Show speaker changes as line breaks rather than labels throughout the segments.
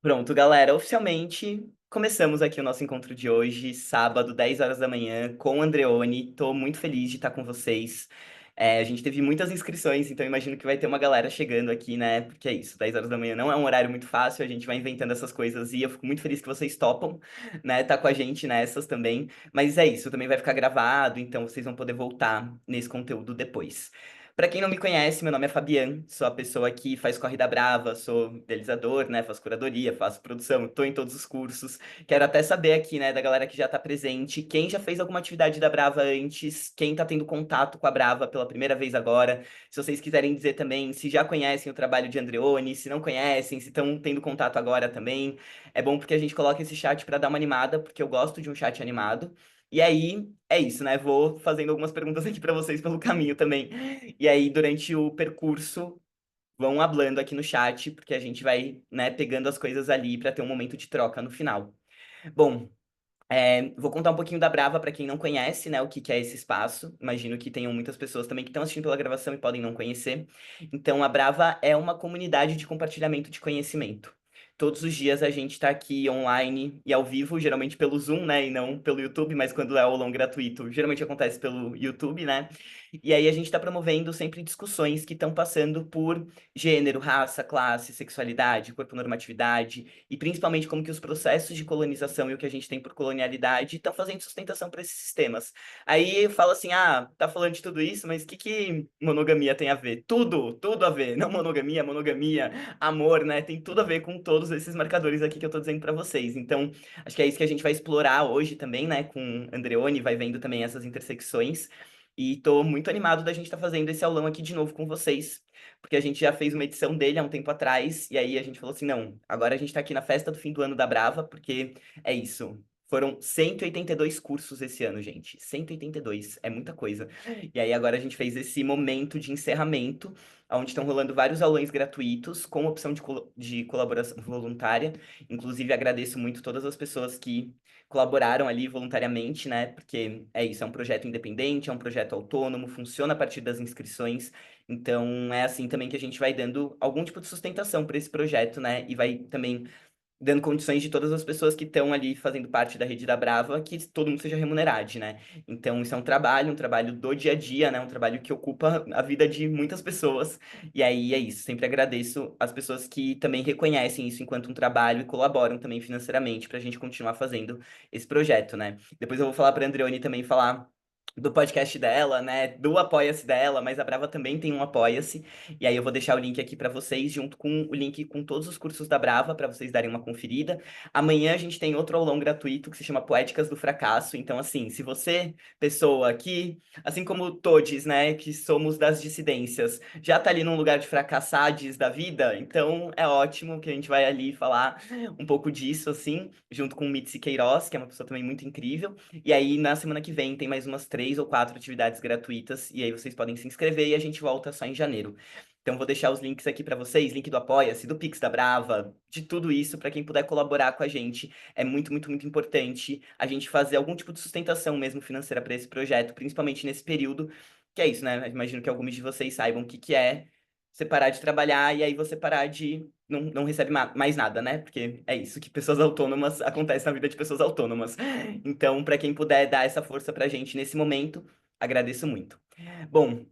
Pronto, galera, oficialmente começamos aqui o nosso encontro de hoje, sábado, 10 horas da manhã, com o Andreone. Tô muito feliz de estar com vocês. A gente teve muitas inscrições, então imagino que vai ter uma galera chegando aqui, né? Porque é isso, 10 horas da manhã não é um horário muito fácil, a gente vai inventando essas coisas e eu fico muito feliz que vocês topam, né? Tá com a gente nessas também. Mas é isso, também vai ficar gravado, então vocês vão poder voltar nesse conteúdo depois. Para quem não me conhece, meu nome é Fabian, sou a pessoa que faz Corrida Brava, sou idealizador, né, faço curadoria, faço produção, tô em todos os cursos. Quero até saber aqui, né, da galera que já tá presente, quem já fez alguma atividade da Brava antes, quem tá tendo contato com a Brava pela primeira vez agora. Se vocês quiserem dizer também se já conhecem o trabalho de Andreone, se não conhecem, se estão tendo contato agora também. É bom porque a gente coloca esse chat para dar uma animada, porque eu gosto de um chat animado. E aí, é isso, né? Vou fazendo algumas perguntas aqui para vocês pelo caminho também. E aí, durante o percurso, vão hablando aqui no chat, porque a gente vai, né, pegando as coisas ali para ter um momento de troca no final. Bom, vou contar um pouquinho da Brava para quem não conhece, né, o que que é esse espaço. Imagino que tenham muitas pessoas também que estão assistindo pela gravação e podem não conhecer. Então, a Brava é uma comunidade de compartilhamento de conhecimento. Todos os dias a gente está aqui online e ao vivo, geralmente pelo Zoom, né, e não pelo YouTube, mas quando é aulão gratuito, geralmente acontece pelo YouTube, né? E aí a gente está promovendo sempre discussões que estão passando por gênero, raça, classe, sexualidade, corponormatividade, e principalmente como que os processos de colonização e o que a gente tem por colonialidade estão fazendo sustentação para esses sistemas. Aí fala assim, ah, tá falando de tudo isso, mas o que que monogamia tem a ver? Tudo a ver. Não monogamia, amor, né? Tem tudo a ver com todos esses marcadores aqui que eu tô dizendo para vocês. Então, acho que é isso que a gente vai explorar hoje também, né, com Andreone, vai vendo também essas intersecções. E tô muito animado da gente estar fazendo esse aulão aqui de novo com vocês, porque a gente já fez uma edição dele há um tempo atrás, e aí a gente falou assim, não, agora a gente tá aqui na festa do fim do ano da Brava, porque é isso. Foram 182 cursos esse ano, gente. 182, é muita coisa. E aí agora a gente fez esse momento de encerramento, onde estão rolando vários aulões gratuitos, com opção de colaboração voluntária. Inclusive, agradeço muito todas as pessoas que colaboraram ali voluntariamente, né? Porque é isso, é um projeto independente, é um projeto autônomo, funciona a partir das inscrições. Então, é assim também que a gente vai dando algum tipo de sustentação para esse projeto, né? E vai também dando condições de todas as pessoas que estão ali fazendo parte da Rede da Brava, que todo mundo seja remunerado, né? Então, isso é um trabalho do dia a dia, né? Um trabalho que ocupa a vida de muitas pessoas. E aí é isso. Sempre agradeço as pessoas que também reconhecem isso enquanto um trabalho e colaboram também financeiramente para a gente continuar fazendo esse projeto, né? Depois eu vou falar para a Andreone também falar do podcast dela, né, do Apoia-se dela, mas a Brava também tem um Apoia-se, e aí eu vou deixar o link aqui para vocês, junto com o link com todos os cursos da Brava, para vocês darem uma conferida. Amanhã a gente tem outro aulão gratuito que se chama Poéticas do Fracasso, então assim, se você, pessoa que, assim como todos, né, que somos das dissidências, já tá ali num lugar de fracassades da vida, então é ótimo que a gente vai ali falar um pouco disso, assim, junto com o Mitzi Queiroz, que é uma pessoa também muito incrível, e aí, na semana que vem, tem mais umas 3 ou 4 atividades gratuitas, e aí vocês podem se inscrever e a gente volta só em janeiro. Então, vou deixar os links aqui para vocês, link do Apoia-se, do Pix da Brava, de tudo isso, para quem puder colaborar com a gente. É muito, muito, muito importante a gente fazer algum tipo de sustentação mesmo financeira para esse projeto, principalmente nesse período, que é isso, né? Imagino que alguns de vocês saibam o que que é você parar de trabalhar e aí você parar de não recebe mais nada, né? Porque é isso que pessoas autônomas acontece na vida de pessoas autônomas. Então, para quem puder dar essa força pra gente nesse momento, agradeço muito. Bom,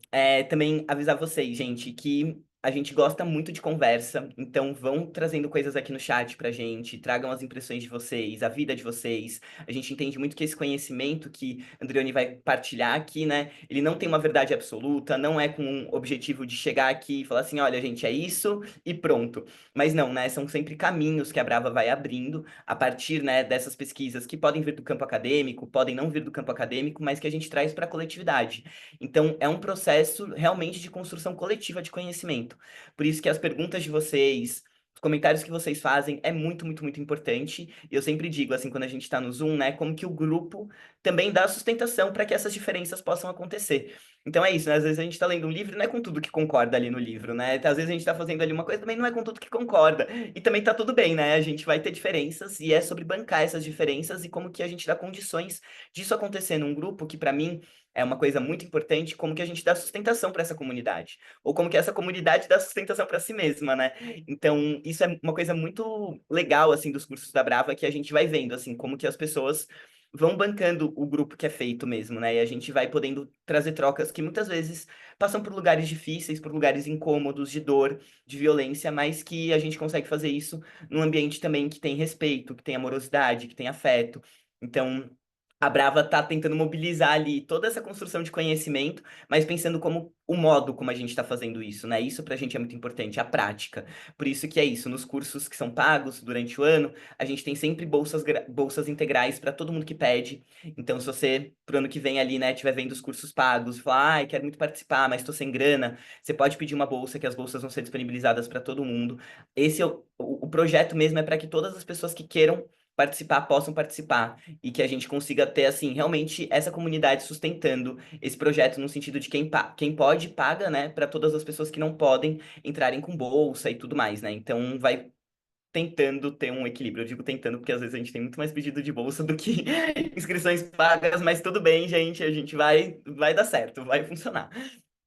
também avisar vocês, gente, que a gente gosta muito de conversa, então vão trazendo coisas aqui no chat pra gente, tragam as impressões de vocês, a vida de vocês. A gente entende muito que esse conhecimento que Andreoni vai partilhar aqui, né, ele não tem uma verdade absoluta, não é com o objetivo de chegar aqui e falar assim, olha, gente, é isso e pronto. Mas não, né, são sempre caminhos que a Brava vai abrindo a partir, né, dessas pesquisas que podem vir do campo acadêmico, podem não vir do campo acadêmico, mas que a gente traz para a coletividade. Então, é um processo realmente de construção coletiva de conhecimento. Por isso que as perguntas de vocês, os comentários que vocês fazem é muito, muito, muito importante. E eu sempre digo, assim, quando a gente está no Zoom, né, como que o grupo também dá sustentação para que essas diferenças possam acontecer. Então é isso, né? Às vezes a gente está lendo um livro e não é com tudo que concorda ali no livro, né? Às vezes a gente está fazendo ali uma coisa também não é com tudo que concorda. E também tá tudo bem, né? A gente vai ter diferenças e é sobre bancar essas diferenças e como que a gente dá condições disso acontecer num grupo que, para mim, é uma coisa muito importante, como que a gente dá sustentação para essa comunidade, ou como que essa comunidade dá sustentação para si mesma, né? Então, isso é uma coisa muito legal, assim, dos cursos da Brava, que a gente vai vendo, assim, como que as pessoas vão bancando o grupo que é feito mesmo, né? E a gente vai podendo trazer trocas que muitas vezes passam por lugares difíceis, por lugares incômodos, de dor, de violência, mas que a gente consegue fazer isso num ambiente também que tem respeito, que tem amorosidade, que tem afeto. Então, a Brava tá tentando mobilizar ali toda essa construção de conhecimento, mas pensando como o modo como a gente está fazendo isso, né? Isso pra gente é muito importante, a prática. Por isso que é isso, nos cursos que são pagos durante o ano, a gente tem sempre bolsas integrais para todo mundo que pede. Então, se você, pro ano que vem ali, né, estiver vendo os cursos pagos e falar, ai, quero muito participar, mas tô sem grana, você pode pedir uma bolsa, que as bolsas vão ser disponibilizadas para todo mundo. Esse é o projeto mesmo é para que todas as pessoas que queiram participar possam participar e que a gente consiga ter, assim, realmente essa comunidade sustentando esse projeto no sentido de quem pode paga, né, para todas as pessoas que não podem entrarem com bolsa e tudo mais, né? Então vai tentando ter um equilíbrio. Eu digo tentando porque às vezes a gente tem muito mais pedido de bolsa do que inscrições pagas, mas tudo bem, gente, a gente vai dar certo, vai funcionar.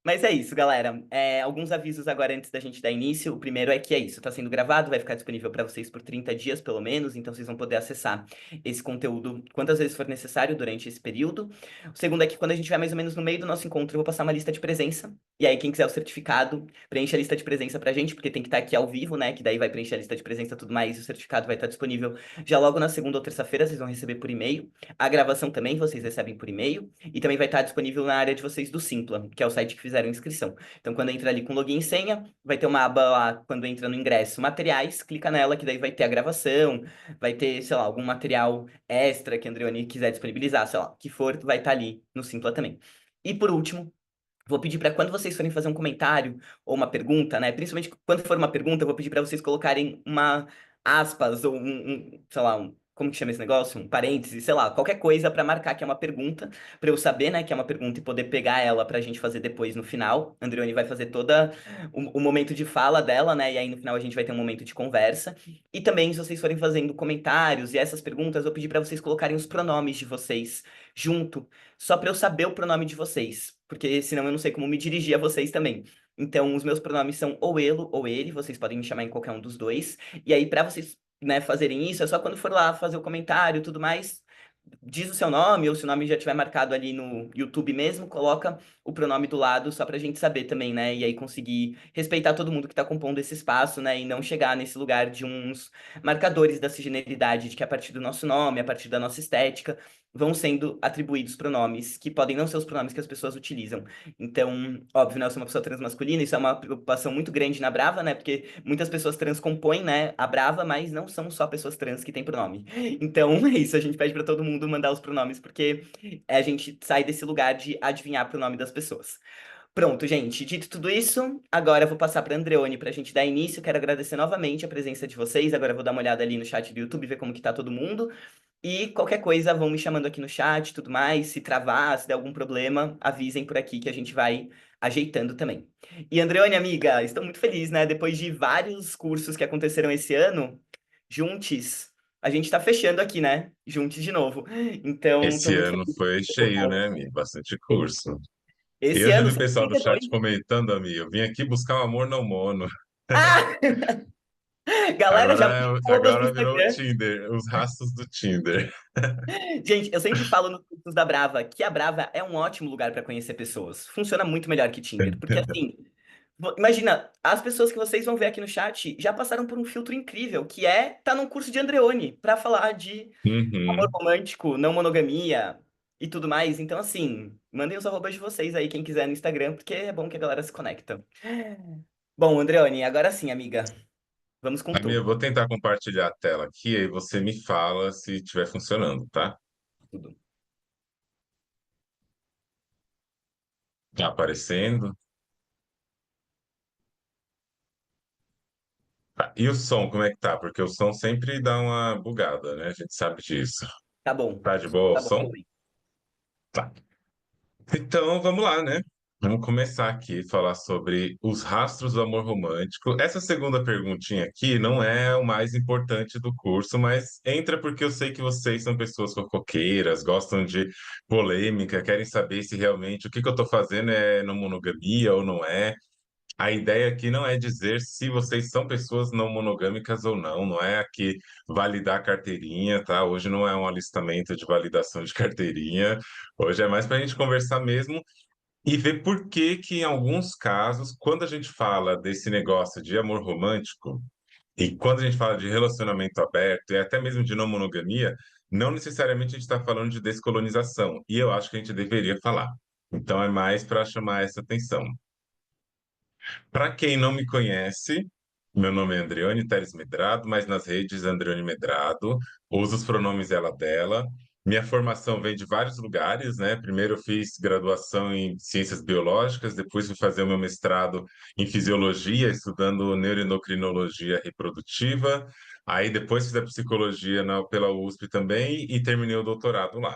Mas é isso, galera. Alguns avisos agora antes da gente dar início. O primeiro é que é isso, está sendo gravado, vai ficar disponível para vocês por 30 dias, pelo menos, então vocês vão poder acessar esse conteúdo quantas vezes for necessário durante esse período. O segundo é que quando a gente vai mais ou menos no meio do nosso encontro, eu vou passar uma lista de presença. E aí, quem quiser o certificado, preenche a lista de presença pra gente, porque tem que estar aqui ao vivo, né? Que daí vai preencher a lista de presença e tudo mais, e o certificado vai estar disponível já logo na segunda ou terça-feira, vocês vão receber por e-mail. A gravação também vocês recebem por e-mail. E também vai estar disponível na área de vocês do Simpla, que é o site que fizeram a inscrição. Então, quando entra ali com login e senha, vai ter uma aba lá, quando entra no ingresso, materiais, clica nela, que daí vai ter a gravação, vai ter, sei lá, algum material extra que a Andreoni quiser disponibilizar, sei lá, que for, vai estar ali no Simpla também. E por último, vou pedir para quando vocês forem fazer um comentário ou uma pergunta, né? Principalmente quando for uma pergunta, eu vou pedir para vocês colocarem uma aspas ou sei lá, como que chama esse negócio? Um parêntese, sei lá, qualquer coisa para marcar que é uma pergunta, para eu saber, né, que é uma pergunta e poder pegar ela para a gente fazer depois no final. A Andreone vai fazer toda o momento de fala dela, né? E aí no final a gente vai ter um momento de conversa. E também, se vocês forem fazendo comentários e essas perguntas, eu vou pedir para vocês colocarem os pronomes de vocês junto só para eu saber o pronome de vocês, porque senão eu não sei como me dirigir a vocês também. Então, os meus pronomes são ou ele ou ele, vocês podem me chamar em qualquer um dos dois. E aí, para vocês, né, fazerem isso, é só quando for lá fazer o comentário e tudo mais, diz o seu nome, ou se o nome já tiver marcado ali no YouTube mesmo, coloca o pronome do lado, só pra gente saber também, né? E aí conseguir respeitar todo mundo que tá compondo esse espaço, né? E não chegar nesse lugar de uns marcadores da cisgeneridade, de que a partir do nosso nome, a partir da nossa estética, vão sendo atribuídos pronomes que podem não ser os pronomes que as pessoas utilizam. Então, óbvio, né? Eu sou uma pessoa transmasculina, isso é uma preocupação muito grande na Brava, né? Porque muitas pessoas trans compõem, né, a Brava, mas não são só pessoas trans que têm pronome. Então, é isso, a gente pede pra todo mundo mandar os pronomes, porque a gente sai desse lugar de adivinhar o pronome das pessoas. Pronto, gente, dito tudo isso, agora eu vou passar pra Andreone pra gente dar início. Quero agradecer novamente a presença de vocês. Agora eu vou dar uma olhada ali no chat do YouTube, ver como que tá todo mundo. E qualquer coisa, vão me chamando aqui no chat e tudo mais. Se travar, se der algum problema, avisem por aqui que a gente vai ajeitando também. E Andreone, amiga, estou muito feliz, né? Depois de vários cursos que aconteceram esse ano, juntos, a gente tá fechando aqui, né? Juntos de novo. Então, tô
Esse
muito
ano
feliz.
foi cheio, né, amigo? Bastante curso. E
Esse
eu já
ano,
vi o pessoal do chat
132.
comentando, amigo. Eu vim aqui buscar o amor não mono.
Ah! Galera, já manda os arrobas do
Agora virou o
Instagram.
Tinder, os rastros do Tinder.
Gente, eu sempre falo nos cursos da Brava que a Brava é um ótimo lugar para conhecer pessoas. Funciona muito melhor que Tinder, porque assim, imagina, as pessoas que vocês vão ver aqui no chat já passaram por um filtro incrível, que é tá num curso de Andreone para falar de amor
Uhum.
romântico, não monogamia e tudo mais. Então, assim, mandem os arrobas de vocês aí, quem quiser no Instagram, porque é bom que a galera se conecta. Bom, Andreone, agora sim, amiga, vamos com
Amigo, eu
tudo.
vou tentar compartilhar a tela aqui, aí você me fala se estiver funcionando, tá?
Tudo.
Tá aparecendo. Tá. E o som, como é que tá? Porque o som sempre dá uma bugada, né? A gente sabe disso.
Tá bom.
Tá de boa o
Tá bom,
som?
tudo bem.
Tá. Então, vamos lá, né? Vamos começar aqui a falar sobre os rastros do amor romântico. Essa segunda perguntinha aqui não é o mais importante do curso, mas entra porque eu sei que vocês são pessoas fofoqueiras, gostam de polêmica, querem saber se realmente o que que eu estou fazendo é não monogamia ou não é. A ideia aqui não é dizer se vocês são pessoas não monogâmicas ou não, não é aqui validar carteirinha, tá? Hoje não é um alistamento de validação de carteirinha, hoje é mais para a gente conversar mesmo e ver por que que em alguns casos, quando a gente fala desse negócio de amor romântico, e quando a gente fala de relacionamento aberto, e até mesmo de não monogamia, não necessariamente a gente está falando de descolonização, e eu acho que a gente deveria falar. Então é mais para chamar essa atenção. Para quem não me conhece, meu nome é Andreone Teres Medrado, mas nas redes Andreone Medrado, uso os pronomes ela dela. Minha formação vem de vários lugares, né? Primeiro eu fiz graduação em ciências biológicas, depois fui fazer o meu mestrado em fisiologia, estudando neuroendocrinologia reprodutiva. Aí depois fiz a psicologia pela USP também e terminei o doutorado lá.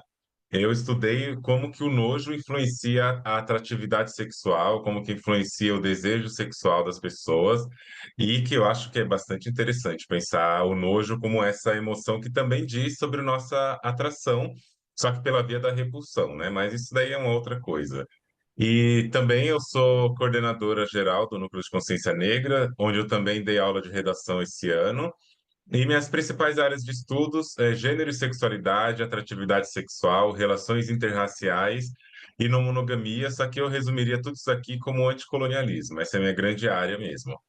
Eu estudei como que o nojo influencia a atratividade sexual, como que influencia o desejo sexual das pessoas, e que eu acho que é bastante interessante pensar o nojo como essa emoção que também diz sobre nossa atração, só que pela via da repulsão, né? Mas isso daí é uma outra coisa. E também eu sou coordenadora geral do Núcleo de Consciência Negra, onde eu também dei aula de redação esse ano. E minhas principais áreas de estudos é gênero e sexualidade, atratividade sexual, relações interraciais e não monogamia, só que eu resumiria tudo isso aqui como anticolonialismo. Essa é a minha grande área mesmo.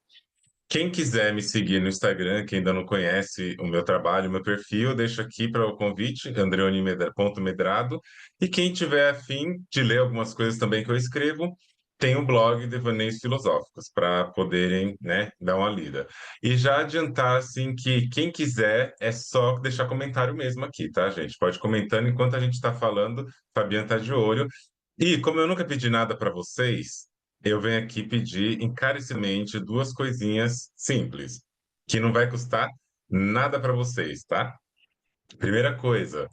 Quem quiser me seguir no Instagram, quem ainda não conhece o meu trabalho, o meu perfil, eu deixo aqui para o convite, andreoni.medrado. E quem tiver afim de ler algumas coisas também que eu escrevo, tem o blog Devaneios Filosóficos, para poderem, né, dar uma lida. E já adiantar, assim, que quem quiser é só deixar comentário mesmo aqui, tá, gente? Pode ir comentando enquanto a gente está falando, Fabiana está de olho. E como eu nunca pedi nada para vocês, eu venho aqui pedir encarecidamente duas coisinhas simples, que não vai custar nada para vocês, tá? Primeira coisa,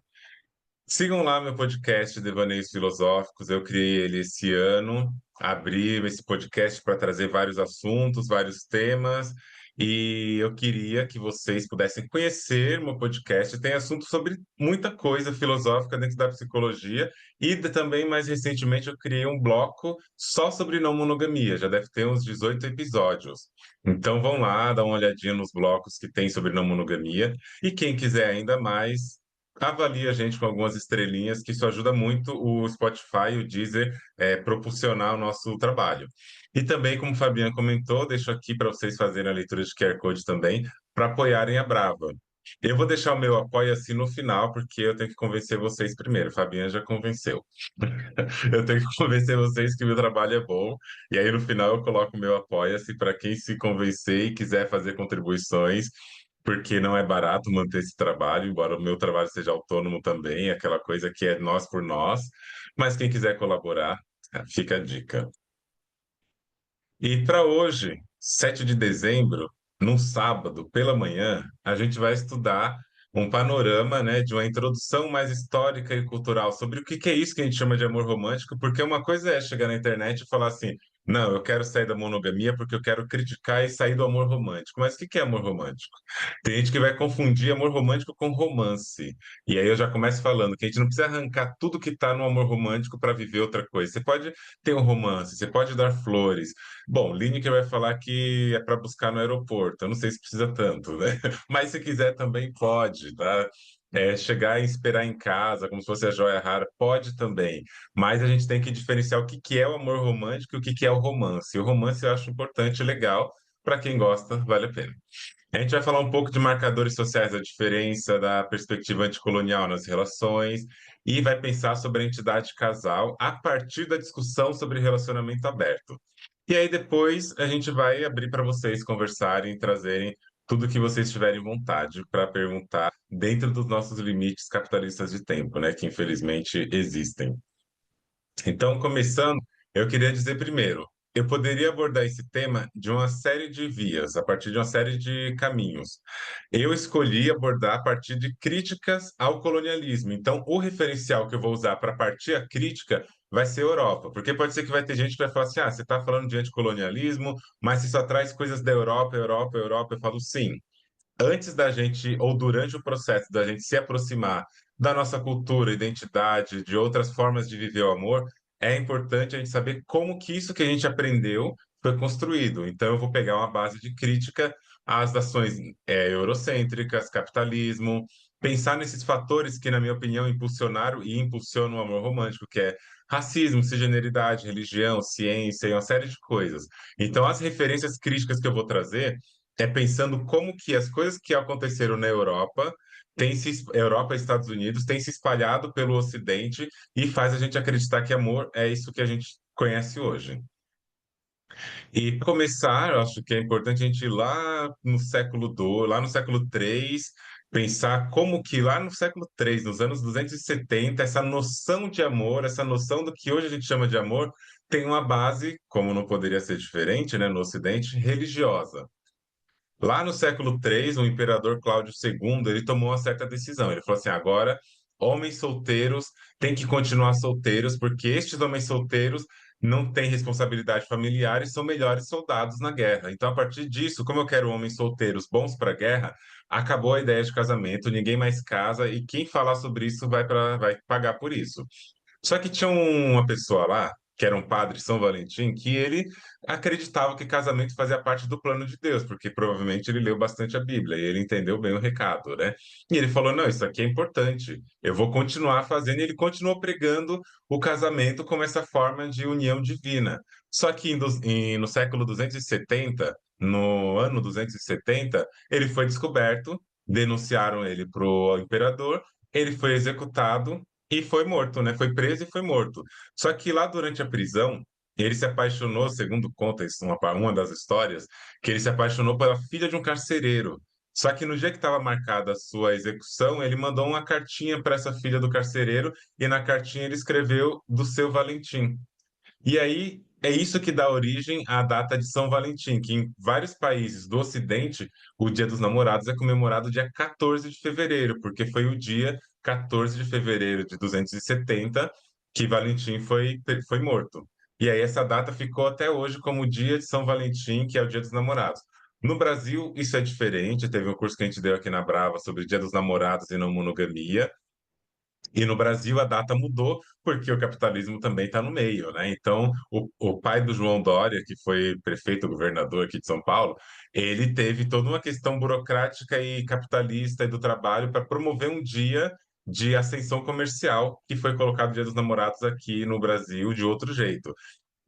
sigam lá meu podcast Devaneios Filosóficos. Eu criei ele esse ano, abri esse podcast para trazer vários assuntos, vários temas, e eu queria que vocês pudessem conhecer meu podcast. Tem assunto sobre muita coisa filosófica dentro da psicologia, e também, mais recentemente, eu criei um bloco só sobre não monogamia. Já deve ter uns 18 episódios. Então vão lá, dá uma olhadinha nos blocos que tem sobre não monogamia. E quem quiser ainda mais, avalie a gente com algumas estrelinhas, que isso ajuda muito o Spotify e o Deezer propulsionar o nosso trabalho. E também, como o Fabiano comentou, deixo aqui para vocês fazerem a leitura de QR Code também, para apoiarem a Brava. Eu vou deixar o meu apoia-se no final, porque eu tenho que convencer vocês primeiro. Fabiana já convenceu. Eu tenho que convencer vocês que meu trabalho é bom. E aí, no final, eu coloco o meu apoia-se para quem se convencer e quiser fazer contribuições, porque não é barato manter esse trabalho, embora o meu trabalho seja autônomo também, aquela coisa que é nós por nós. Mas quem quiser colaborar, fica a dica. E para hoje, 7 de dezembro, num sábado pela manhã, a gente vai estudar um panorama, né, de uma introdução mais histórica e cultural sobre o que que é isso que a gente chama de amor romântico, porque uma coisa é chegar na internet e falar assim: não, eu quero sair da monogamia porque eu quero criticar e sair do amor romântico. Mas o que que é amor romântico? Tem gente que vai confundir amor romântico com romance. E aí eu já começo falando que a gente não precisa arrancar tudo que está no amor romântico para viver outra coisa. Você pode ter um romance, você pode dar flores. Bom, Lineker vai falar que é para buscar no aeroporto. Eu não sei se precisa tanto, né? Mas se quiser também pode, tá? Chegar e esperar em casa, como se fosse a joia rara, pode também. Mas a gente tem que diferenciar o que que é o amor romântico e o que que é o romance. O romance eu acho importante e legal. Para quem gosta, vale a pena. A gente vai falar um pouco de marcadores sociais da diferença, da perspectiva anticolonial nas relações, e vai pensar sobre a entidade casal a partir da discussão sobre relacionamento aberto. E aí depois a gente vai abrir para vocês conversarem, trazerem tudo que vocês tiverem vontade para perguntar dentro dos nossos limites capitalistas de tempo, né, que infelizmente existem. Então, começando, eu queria dizer primeiro, eu poderia abordar esse tema de uma série de vias, a partir de uma série de caminhos. Eu escolhi abordar a partir de críticas ao colonialismo. Então, o referencial que eu vou usar para partir a crítica vai ser a Europa, porque pode ser que vai ter gente que vai falar assim: ah, você está falando de anticolonialismo, mas você só traz coisas da Europa, Europa, Europa. Eu falo sim. Antes da gente, ou durante o processo da gente se aproximar da nossa cultura, identidade, de outras formas de viver o amor, é importante a gente saber como que isso que a gente aprendeu foi construído. Então, eu vou pegar uma base de crítica às ações eurocêntricas, capitalismo, pensar nesses fatores que, na minha opinião, impulsionaram e impulsionam o amor romântico, que é racismo, cisgeneridade, religião, ciência e uma série de coisas. Então, as referências críticas que eu vou trazer é pensando como que as coisas que aconteceram na Europa Europa e Estados Unidos têm se espalhado pelo Ocidente e faz a gente acreditar que amor é isso que a gente conhece hoje. E para começar, eu acho que é importante a gente ir lá no século II, lá no século III, pensar como que lá no século III, nos anos 270, essa noção de amor, essa noção do que hoje a gente chama de amor, tem uma base, como não poderia ser diferente, né, no Ocidente, religiosa. Lá no século III, o imperador Cláudio II, ele tomou uma certa decisão. Ele falou assim: agora, homens solteiros têm que continuar solteiros, porque estes homens solteiros não têm responsabilidade familiar e são melhores soldados na guerra. Então, a partir disso, como eu quero homens solteiros bons para a guerra, acabou a ideia de casamento, ninguém mais casa e quem falar sobre isso vai pagar por isso. Só que tinha uma pessoa lá, que era um padre São Valentim, que ele acreditava que casamento fazia parte do plano de Deus, porque provavelmente ele leu bastante a Bíblia e ele entendeu bem o recado, né? E ele falou: não, isso aqui é importante, eu vou continuar fazendo. E ele continuou pregando o casamento como essa forma de união divina. Só que no século 270, no ano 270, ele foi descoberto, denunciaram ele para o imperador, ele foi executado e foi morto, né? Foi preso e foi morto. Só que lá durante a prisão, ele se apaixonou, segundo conta uma das histórias, que ele se apaixonou pela filha de um carcereiro. Só que no dia que estava marcada a sua execução, ele mandou uma cartinha para essa filha do carcereiro e na cartinha ele escreveu do seu Valentim. E aí é isso que dá origem à data de São Valentim, que em vários países do Ocidente, o Dia dos Namorados é comemorado dia 14 de fevereiro, porque foi o dia 14 de fevereiro de 270 que Valentim foi morto. E aí essa data ficou até hoje como o Dia de São Valentim, que é o Dia dos Namorados. No Brasil, isso é diferente. Teve um curso que a gente deu aqui na Brava sobre Dia dos Namorados e não monogamia. E no Brasil a data mudou porque o capitalismo também está no meio, né? Então, o pai do João Dória, que foi prefeito, governador aqui de São Paulo, ele teve toda uma questão burocrática e capitalista e do trabalho para promover um dia de ascensão comercial que foi colocado o Dia dos Namorados aqui no Brasil de outro jeito.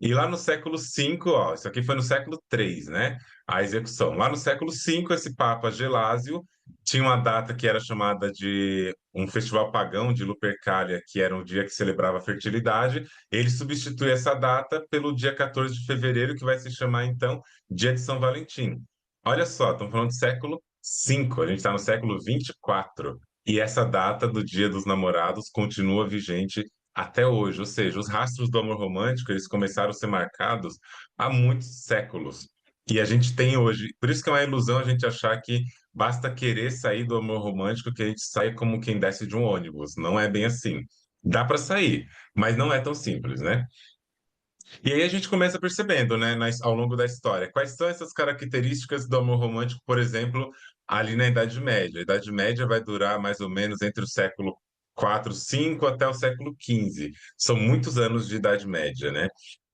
E lá no século V, ó, isso aqui foi no século III, né? A execução. Lá no século V, esse Papa Gelásio tinha uma data que era chamada de um festival pagão de Lupercalia, que era um dia que celebrava a fertilidade. Ele substitui essa data pelo dia 14 de fevereiro, que vai se chamar então Dia de São Valentim. Olha só, estamos falando do século V, a gente está no século XXIV. E essa data do Dia dos Namorados continua vigente até hoje, ou seja, os rastros do amor romântico, eles começaram a ser marcados há muitos séculos. E a gente tem hoje, por isso que é uma ilusão a gente achar que basta querer sair do amor romântico que a gente sai como quem desce de um ônibus. Não é bem assim. Dá para sair, mas não é tão simples, né? E aí a gente começa percebendo, né, ao longo da história, quais são essas características do amor romântico, por exemplo, ali na Idade Média. A Idade Média vai durar mais ou menos entre o século IV, V até o século XV. São muitos anos de Idade Média, né?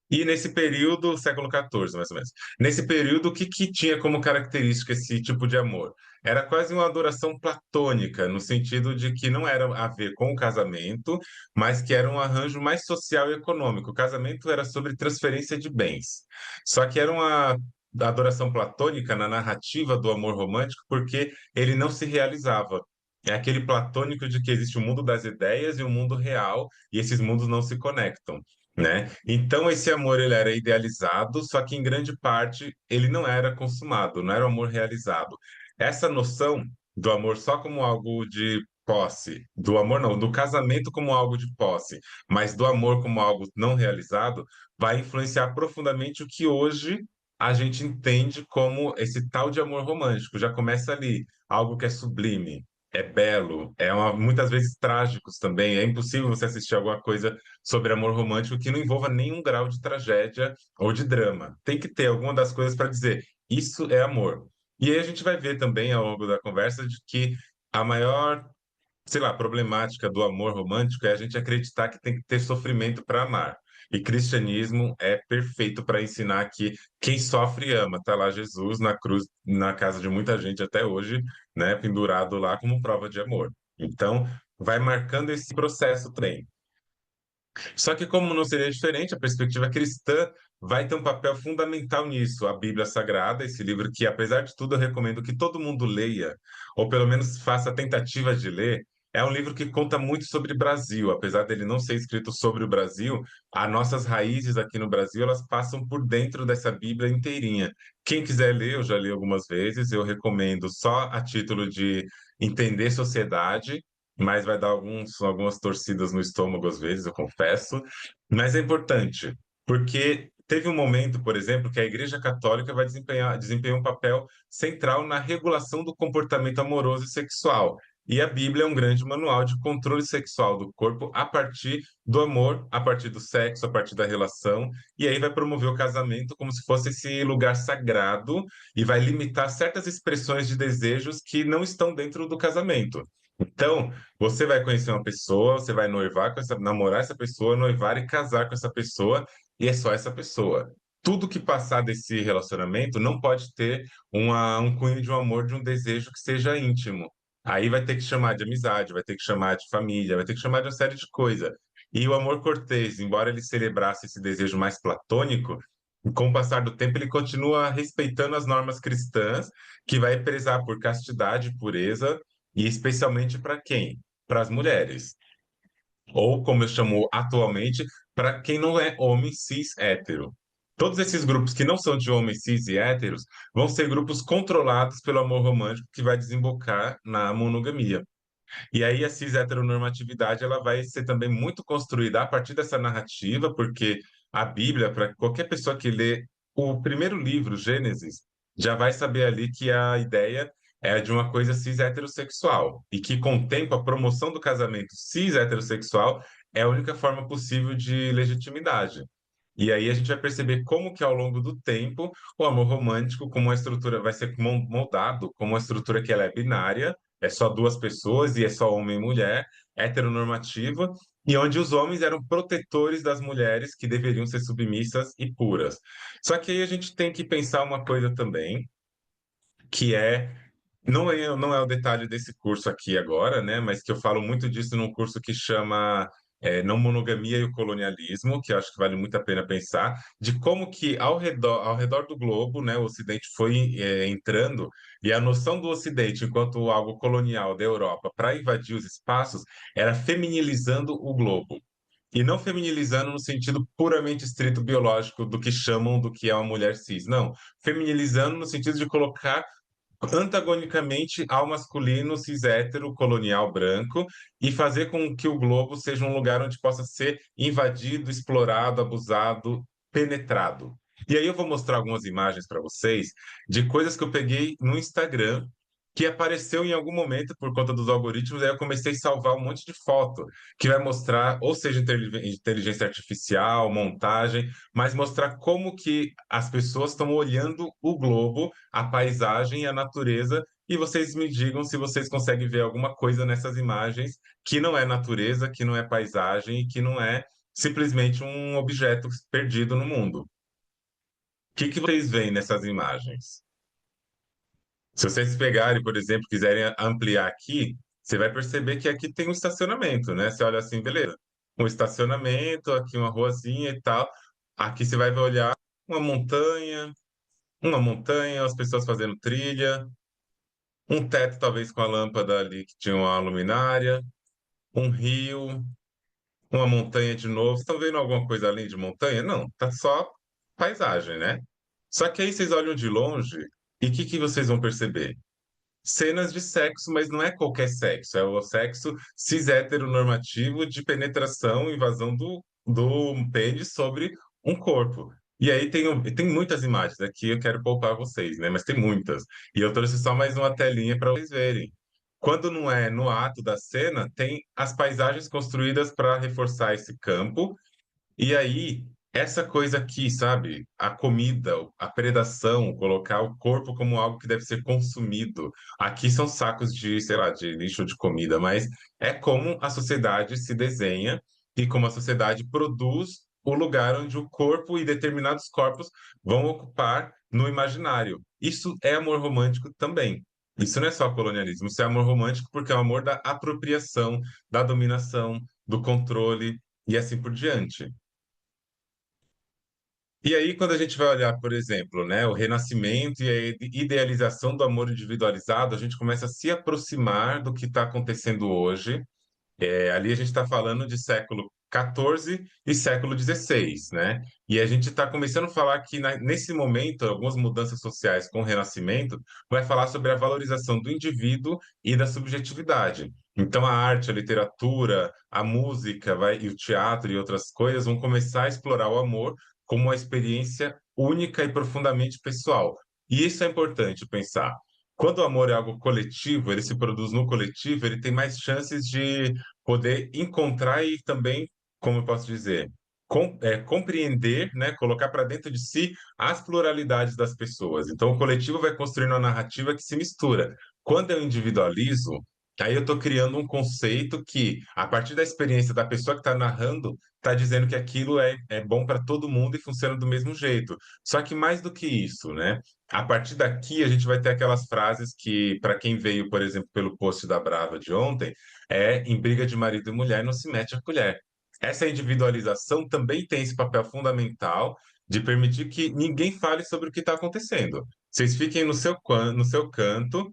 E nesse período, século XIV, mais ou menos. Nesse período, o que, que tinha como característica esse tipo de amor? Era quase uma adoração platônica, no sentido de que não era a ver com o casamento, mas que era um arranjo mais social e econômico. O casamento era sobre transferência de bens. Só que era uma adoração platônica na narrativa do amor romântico, porque ele não se realizava. É aquele platônico de que existe o mundo das ideias e o mundo real, e esses mundos não se conectam, né? Então esse amor ele era idealizado, só que em grande parte ele não era consumado, não era o amor realizado. Essa noção do amor só como algo de posse, do amor não, do casamento como algo de posse, mas do amor como algo não realizado, vai influenciar profundamente o que hoje a gente entende como esse tal de amor romântico. Já começa ali, algo que é sublime, é belo, muitas vezes trágicos também. É impossível você assistir alguma coisa sobre amor romântico que não envolva nenhum grau de tragédia ou de drama. Tem que ter alguma das coisas para dizer, isso é amor. E aí a gente vai ver também ao longo da conversa de que a maior, sei lá, problemática do amor romântico é a gente acreditar que tem que ter sofrimento para amar. E cristianismo é perfeito para ensinar que quem sofre ama. Tá lá Jesus na cruz, na casa de muita gente até hoje, né, pendurado lá como prova de amor. Então, vai marcando esse processo também. Só que, como não seria diferente, a perspectiva cristã vai ter um papel fundamental nisso. A Bíblia Sagrada, esse livro que, apesar de tudo, eu recomendo que todo mundo leia, ou pelo menos faça a tentativa de ler. É um livro que conta muito sobre Brasil, apesar dele não ser escrito sobre o Brasil, as nossas raízes aqui no Brasil, elas passam por dentro dessa Bíblia inteirinha. Quem quiser ler, eu já li algumas vezes, eu recomendo só a título de entender sociedade, mas vai dar algumas torcidas no estômago às vezes, eu confesso. Mas é importante, porque teve um momento, por exemplo, que a Igreja Católica vai desempenhar um papel central na regulação do comportamento amoroso e sexual. E a Bíblia é um grande manual de controle sexual do corpo a partir do amor, a partir do sexo, a partir da relação. E aí vai promover o casamento como se fosse esse lugar sagrado e vai limitar certas expressões de desejos que não estão dentro do casamento. Então, você vai conhecer uma pessoa, você vai noivar com essa, namorar essa pessoa, noivar e casar com essa pessoa, e é só essa pessoa. Tudo que passar desse relacionamento não pode ter um cunho de um amor, de um desejo que seja íntimo. Aí vai ter que chamar de amizade, vai ter que chamar de família, vai ter que chamar de uma série de coisas. E o amor cortês, embora ele celebrasse esse desejo mais platônico, com o passar do tempo ele continua respeitando as normas cristãs, que vai prezar por castidade, pureza, e especialmente para quem? Para as mulheres. Ou, como eu chamo atualmente, para quem não é homem cis hétero. Todos esses grupos que não são de homens cis e héteros vão ser grupos controlados pelo amor romântico que vai desembocar na monogamia. E aí a cis heteronormatividade ela vai ser também muito construída a partir dessa narrativa, porque a Bíblia, para qualquer pessoa que lê o primeiro livro, Gênesis, já vai saber ali que a ideia é de uma coisa cis heterossexual e que com o tempo a promoção do casamento cis heterossexual é a única forma possível de legitimidade. E aí a gente vai perceber como que ao longo do tempo o amor romântico, como uma estrutura vai ser moldado, como uma estrutura que ela é binária, é só duas pessoas e é só homem e mulher, heteronormativa, e onde os homens eram protetores das mulheres que deveriam ser submissas e puras. Só que aí a gente tem que pensar uma coisa também, que não é o detalhe desse curso aqui agora, né? Mas que eu falo muito disso num curso que chama Não Monogamia e o Colonialismo, que eu acho que vale muito a pena pensar, de como que ao redor do globo, né, o Ocidente foi entrando, e a noção do Ocidente enquanto algo colonial da Europa para invadir os espaços era feminilizando o globo. E não feminilizando no sentido puramente estrito biológico do que chamam do que é uma mulher cis. Não, feminilizando no sentido de colocar antagonicamente ao masculino cis hétero colonial branco e fazer com que o globo seja um lugar onde possa ser invadido, explorado, abusado, penetrado. E aí eu vou mostrar algumas imagens para vocês de coisas que eu peguei no Instagram que apareceu em algum momento por conta dos algoritmos, aí eu comecei a salvar um monte de foto que vai mostrar, ou seja, inteligência artificial, montagem, mas mostrar como que as pessoas estão olhando o globo, a paisagem e a natureza, e vocês me digam se vocês conseguem ver alguma coisa nessas imagens que não é natureza, que não é paisagem e que não é simplesmente um objeto perdido no mundo. O que que vocês veem nessas imagens? Se vocês pegarem, por exemplo, quiserem ampliar aqui, você vai perceber que aqui tem um estacionamento, né? Você olha assim, beleza, um estacionamento, aqui uma ruazinha e tal. Aqui você vai olhar uma montanha, as pessoas fazendo trilha, um teto talvez com a lâmpada ali que tinha uma luminária, um rio, uma montanha de novo. Vocês estão vendo alguma coisa além de montanha? Não, tá só paisagem, né? Só que aí vocês olham de longe e o que que vocês vão perceber? cenas de sexo, mas não é qualquer sexo, é o sexo cis heteronormativo de penetração, invasão do pênis sobre um corpo. E aí tem muitas imagens aqui, eu quero poupar vocês, né? Mas tem muitas. E eu trouxe só mais uma telinha para vocês verem. Quando não é no ato da cena, tem as paisagens construídas para reforçar esse campo e aí, essa coisa aqui, sabe? A comida, a predação, colocar o corpo como algo que deve ser consumido. Aqui são sacos de, sei lá, de lixo de comida, mas é como a sociedade se desenha e como a sociedade produz o lugar onde o corpo e determinados corpos vão ocupar no imaginário. Isso é amor romântico também. Isso não é só colonialismo, isso é amor romântico porque é o amor da apropriação, da dominação, do controle e assim por diante. E aí, quando a gente vai olhar, por exemplo, né, o renascimento e a idealização do amor individualizado, a gente começa a se aproximar do que está acontecendo hoje. Ali a gente está falando de século XIV e século XVI, né? E a gente está começando a falar que nesse momento, algumas mudanças sociais com o Renascimento vai falar sobre a valorização do indivíduo e da subjetividade. Então a arte, a literatura, a música, e o teatro e outras coisas vão começar a explorar o amor como uma experiência única e profundamente pessoal. E isso é importante pensar. Quando o amor é algo coletivo, ele se produz no coletivo, ele tem mais chances de poder encontrar e também, como eu posso dizer, compreender, né, colocar para dentro de si as pluralidades das pessoas. Então, o coletivo vai construindo uma narrativa que se mistura. Quando eu individualizo, aí eu estou criando um conceito que, a partir da experiência da pessoa que está narrando, está dizendo que aquilo é bom para todo mundo e funciona do mesmo jeito. Só que mais do que isso, né? A partir daqui, a gente vai ter aquelas frases que, para quem veio, por exemplo, pelo post da Brava de ontem, em briga de marido e mulher não se mete a colher. Essa individualização também tem esse papel fundamental de permitir que ninguém fale sobre o que está acontecendo. Vocês fiquem no seu canto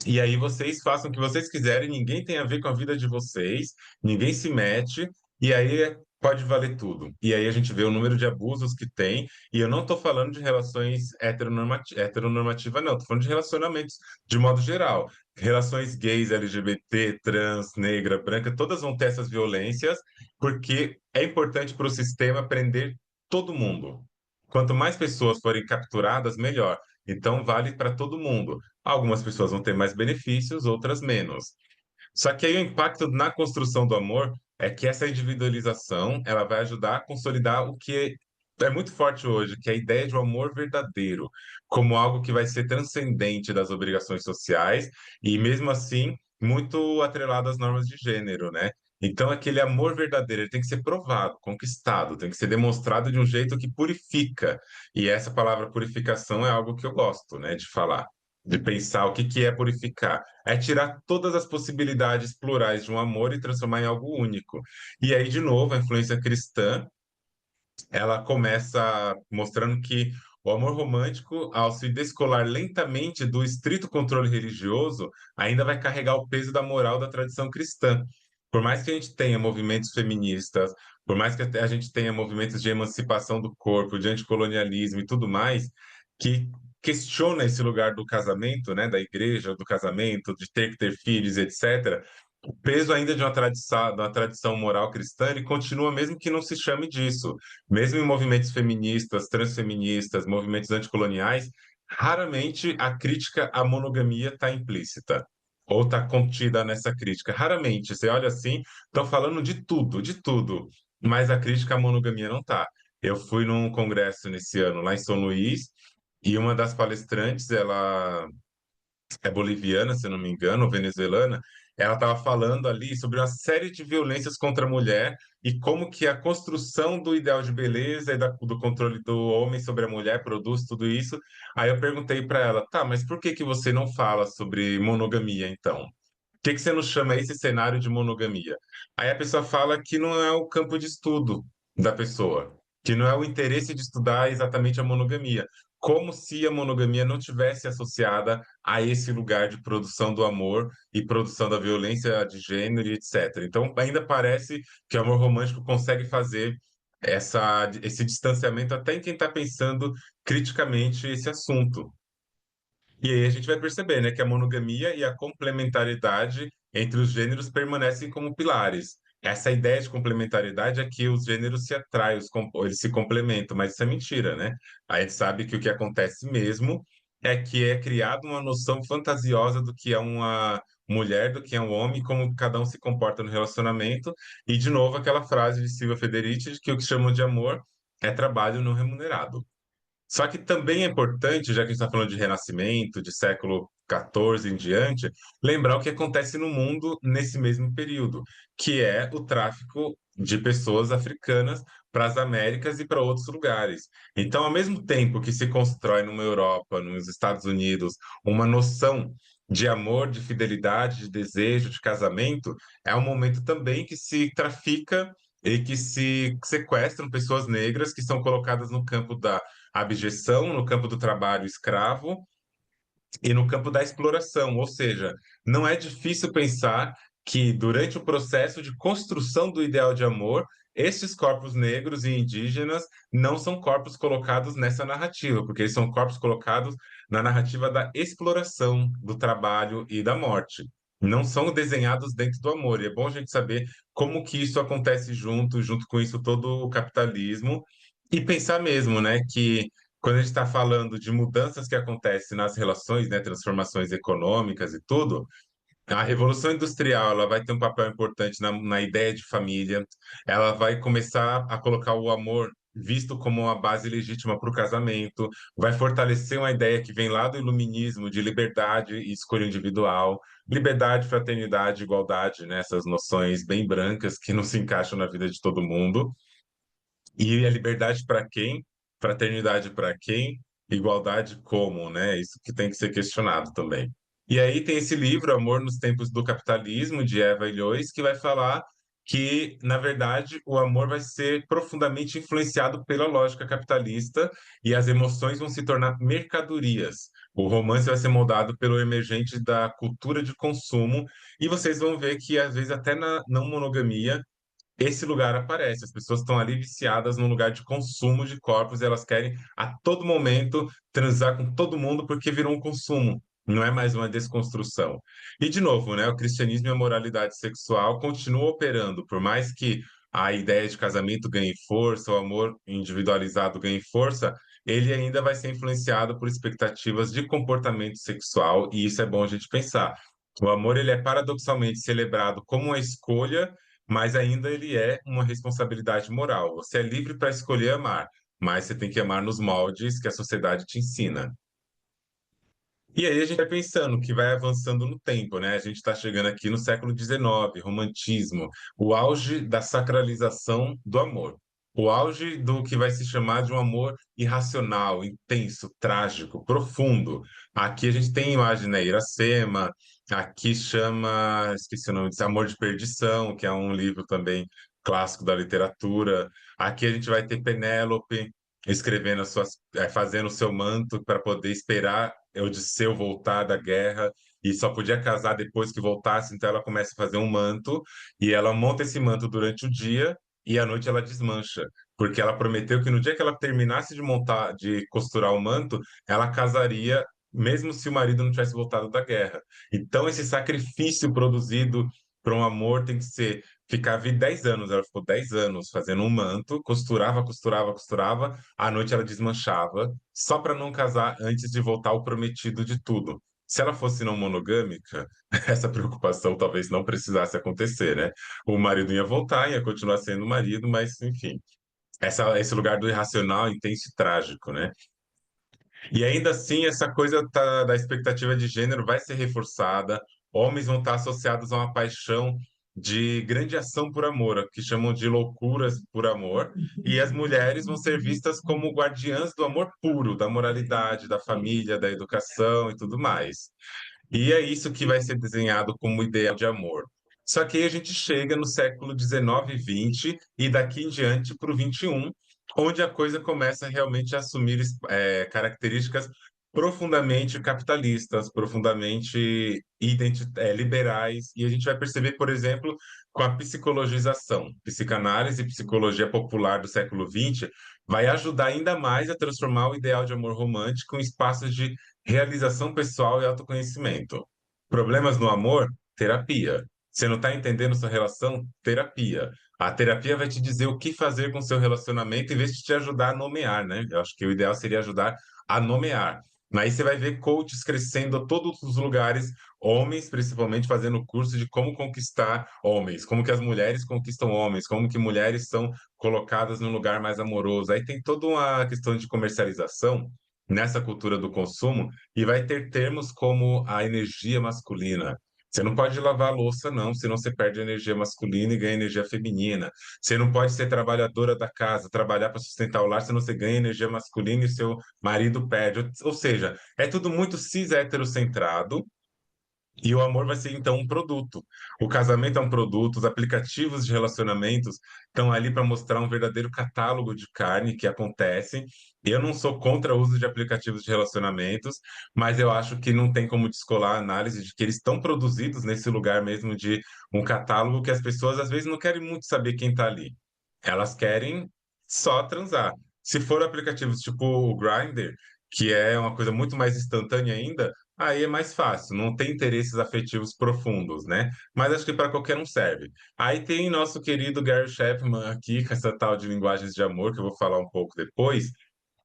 e aí vocês façam o que vocês quiserem, ninguém tem a ver com a vida de vocês, ninguém se mete, e aí pode valer tudo. E aí a gente vê o número de abusos que tem, e eu não estou falando de relações heteronormativa, não, estou falando de relacionamentos de modo geral. Relações gays, LGBT, trans, negra, branca, todas vão ter essas violências, porque é importante para o sistema prender todo mundo. Quanto mais pessoas forem capturadas, melhor. Então, vale para todo mundo. Algumas pessoas vão ter mais benefícios, outras menos. Só que aí o impacto na construção do amor é que essa individualização, ela vai ajudar a consolidar o que é muito forte hoje, que é a ideia de um amor verdadeiro, como algo que vai ser transcendente das obrigações sociais e mesmo assim muito atrelado às normas de gênero, né? Então, aquele amor verdadeiro, ele tem que ser provado, conquistado, tem que ser demonstrado de um jeito que purifica. E essa palavra purificação é algo que eu gosto, né, de falar, de pensar o que que é purificar. É tirar todas as possibilidades plurais de um amor e transformar em algo único. E aí, de novo, a influência cristã, ela começa mostrando que o amor romântico, ao se descolar lentamente do estrito controle religioso, ainda vai carregar o peso da moral da tradição cristã. Por mais que a gente tenha movimentos feministas, por mais que a gente tenha movimentos de emancipação do corpo, de anticolonialismo e tudo mais, que questiona esse lugar do casamento, né, da igreja, do casamento, de ter que ter filhos, etc. O peso ainda de uma tradição moral cristã, ele continua mesmo que não se chame disso. Mesmo em movimentos feministas, transfeministas, movimentos anticoloniais, raramente a crítica à monogamia está implícita ou está contida nessa crítica. Raramente. Você olha assim, estão falando de tudo, mas a crítica à monogamia não está. Eu fui num congresso nesse ano lá em São Luís e uma das palestrantes, ela é boliviana, se eu não me engano, ou venezuelana, ela estava falando ali sobre uma série de violências contra a mulher e como que a construção do ideal de beleza e do controle do homem sobre a mulher produz tudo isso. Aí eu perguntei para ela, tá, mas por que que você não fala sobre monogamia então? Por que que você não chama esse cenário de monogamia? Aí a pessoa fala que não é o campo de estudo da pessoa, que não é o interesse de estudar exatamente a monogamia, como se a monogamia não tivesse associada a esse lugar de produção do amor e produção da violência de gênero e etc. Então, ainda parece que o amor romântico consegue fazer esse distanciamento até em quem está pensando criticamente esse assunto. E aí a gente vai perceber, né, que a monogamia e a complementariedade entre os gêneros permanecem como pilares. Essa ideia de complementariedade é que os gêneros se atraem, eles se complementam, mas isso é mentira, né? A gente sabe que o que acontece mesmo é que é criada uma noção fantasiosa do que é uma mulher, do que é um homem, como cada um se comporta no relacionamento. E, de novo, aquela frase de Silvia Federici de que o que chamam de amor é trabalho não remunerado. Só que também é importante, já que a gente está falando de renascimento, de século XIV em diante, lembrar o que acontece no mundo nesse mesmo período, que é o tráfico de pessoas africanas para as Américas e para outros lugares. Então, ao mesmo tempo que se constrói numa Europa, nos Estados Unidos, uma noção de amor, de fidelidade, de desejo, de casamento, é um momento também que se trafica e que se sequestram pessoas negras que são colocadas no campo da abjeção, no campo do trabalho escravo e no campo da exploração. Ou seja, não é difícil pensar que durante o processo de construção do ideal de amor, estes corpos negros e indígenas não são corpos colocados nessa narrativa, porque eles são corpos colocados na narrativa da exploração, do trabalho e da morte. Não são desenhados dentro do amor. E é bom a gente saber como que isso acontece junto com isso todo o capitalismo, e pensar mesmo, né, que quando a gente está falando de mudanças que acontecem nas relações, né, transformações econômicas e tudo, a Revolução Industrial ela vai ter um papel importante na ideia de família, ela vai começar a colocar o amor visto como uma base legítima para o casamento, vai fortalecer uma ideia que vem lá do iluminismo de liberdade e escolha individual, liberdade, fraternidade, igualdade, né, essas noções bem brancas que não se encaixam na vida de todo mundo. E a liberdade para quem? Fraternidade para quem? Igualdade como, né? Isso que tem que ser questionado também. E aí tem esse livro, Amor nos Tempos do Capitalismo, de Eva Illois, que vai falar que, na verdade, o amor vai ser profundamente influenciado pela lógica capitalista e as emoções vão se tornar mercadorias. O romance vai ser moldado pelo emergente da cultura de consumo e vocês vão ver que, às vezes, até na não monogamia, esse lugar aparece. As pessoas estão ali viciadas num lugar de consumo de corpos e elas querem a todo momento transar com todo mundo porque virou um consumo. Não é mais uma desconstrução. E, de novo, né, o cristianismo e a moralidade sexual continuam operando, por mais que a ideia de casamento ganhe força, o amor individualizado ganhe força, ele ainda vai ser influenciado por expectativas de comportamento sexual, e isso é bom a gente pensar. O amor ele é paradoxalmente celebrado como uma escolha, mas ainda ele é uma responsabilidade moral. Você é livre para escolher amar, mas você tem que amar nos moldes que a sociedade te ensina. E aí a gente vai pensando que vai avançando no tempo, né? A gente está chegando aqui no século XIX, romantismo, o auge da sacralização do amor, o auge do que vai se chamar de um amor irracional, intenso, trágico, profundo. Aqui a gente tem imagem, né? Iracema, aqui chama, esqueci o nome disso, Amor de Perdição, que é um livro também clássico da literatura. Aqui a gente vai ter Penélope escrevendo as suas, fazendo o seu manto para poder esperar Odisseu voltar da guerra e só podia casar depois que voltasse, então ela começa a fazer um manto e ela monta esse manto durante o dia e à noite ela desmancha, porque ela prometeu que no dia que ela terminasse de montar, de costurar o manto, ela casaria mesmo se o marido não tivesse voltado da guerra. Então esse sacrifício produzido para um amor tem que ser ficava 10 anos, ela ficou 10 anos fazendo um manto, costurava, costurava, costurava, à noite ela desmanchava, só para não casar antes de voltar ao prometido de tudo. Se ela fosse não monogâmica, essa preocupação talvez não precisasse acontecer, né? O marido ia voltar, ia continuar sendo marido, mas enfim, esse lugar do irracional, intenso e trágico, né? E ainda assim, essa coisa da expectativa de gênero vai ser reforçada. Homens vão estar associados a uma paixão de grande ação por amor, que chamam de loucuras por amor, e as mulheres vão ser vistas como guardiãs do amor puro, da moralidade, da família, da educação e tudo mais. E é isso que vai ser desenhado como ideal de amor. Só que aí a gente chega no século XIX e XX e daqui em diante para o XXI, onde a coisa começa realmente a assumir características profundamente capitalistas, profundamente liberais, e a gente vai perceber, por exemplo, com a psicologização. Psicanálise e psicologia popular do século XX vai ajudar ainda mais a transformar o ideal de amor romântico em espaços de realização pessoal e autoconhecimento. Problemas no amor? Terapia. Você não está entendendo sua relação? Terapia. A terapia vai te dizer o que fazer com seu relacionamento em vez de te ajudar a nomear, né? Eu acho que o ideal seria ajudar a nomear. Aí você vai ver coaches crescendo a todos os lugares, homens principalmente fazendo curso de como conquistar homens, como que as mulheres conquistam homens, como que mulheres são colocadas num lugar mais amoroso. Aí tem toda uma questão de comercialização nessa cultura do consumo e vai ter termos como a energia masculina. Você não pode lavar a louça, não, senão você perde energia masculina e ganha energia feminina. Você não pode ser trabalhadora da casa, trabalhar para sustentar o lar, senão você ganha energia masculina e seu marido perde. Ou seja, é tudo muito cis heterocentrado e o amor vai ser então um produto. O casamento é um produto, os aplicativos de relacionamentos estão ali para mostrar um verdadeiro catálogo de carne que acontece. Eu não sou contra o uso de aplicativos de relacionamentos, mas eu acho que não tem como descolar a análise de que eles estão produzidos nesse lugar mesmo de um catálogo que as pessoas às vezes não querem muito saber quem está ali. Elas querem só transar. Se for aplicativos tipo o Grindr, que é uma coisa muito mais instantânea ainda, aí é mais fácil, não tem interesses afetivos profundos, né? Mas acho que para qualquer um serve. Aí tem nosso querido Gary Chapman aqui, com essa tal de linguagens de amor, que eu vou falar um pouco depois,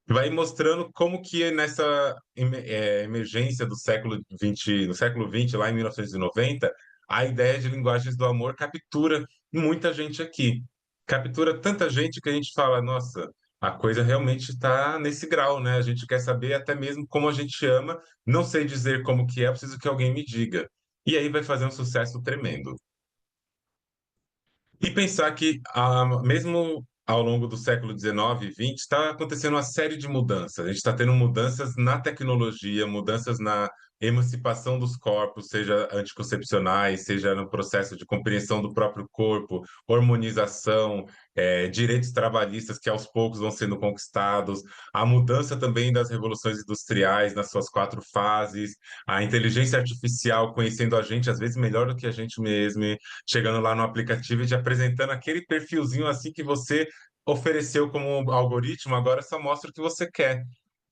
vai mostrando como que nessa emergência do século XX, no século XX, lá em 1990, a ideia de linguagens do amor captura muita gente aqui. Captura tanta gente que a gente fala, nossa, a coisa realmente está nesse grau, né? A gente quer saber até mesmo como a gente ama, não sei dizer como que é, preciso que alguém me diga. E aí vai fazer um sucesso tremendo. E pensar que, mesmo ao longo do século XIX e XX, está acontecendo uma série de mudanças. A gente está tendo mudanças na tecnologia, mudanças na emancipação dos corpos, seja anticoncepcionais, seja no processo de compreensão do próprio corpo, hormonização, direitos trabalhistas que aos poucos vão sendo conquistados, a mudança também das revoluções industriais nas suas quatro fases, a inteligência artificial conhecendo a gente, às vezes melhor do que a gente mesmo, chegando lá no aplicativo e te apresentando aquele perfilzinho assim que você ofereceu como algoritmo, agora só mostra o que você quer.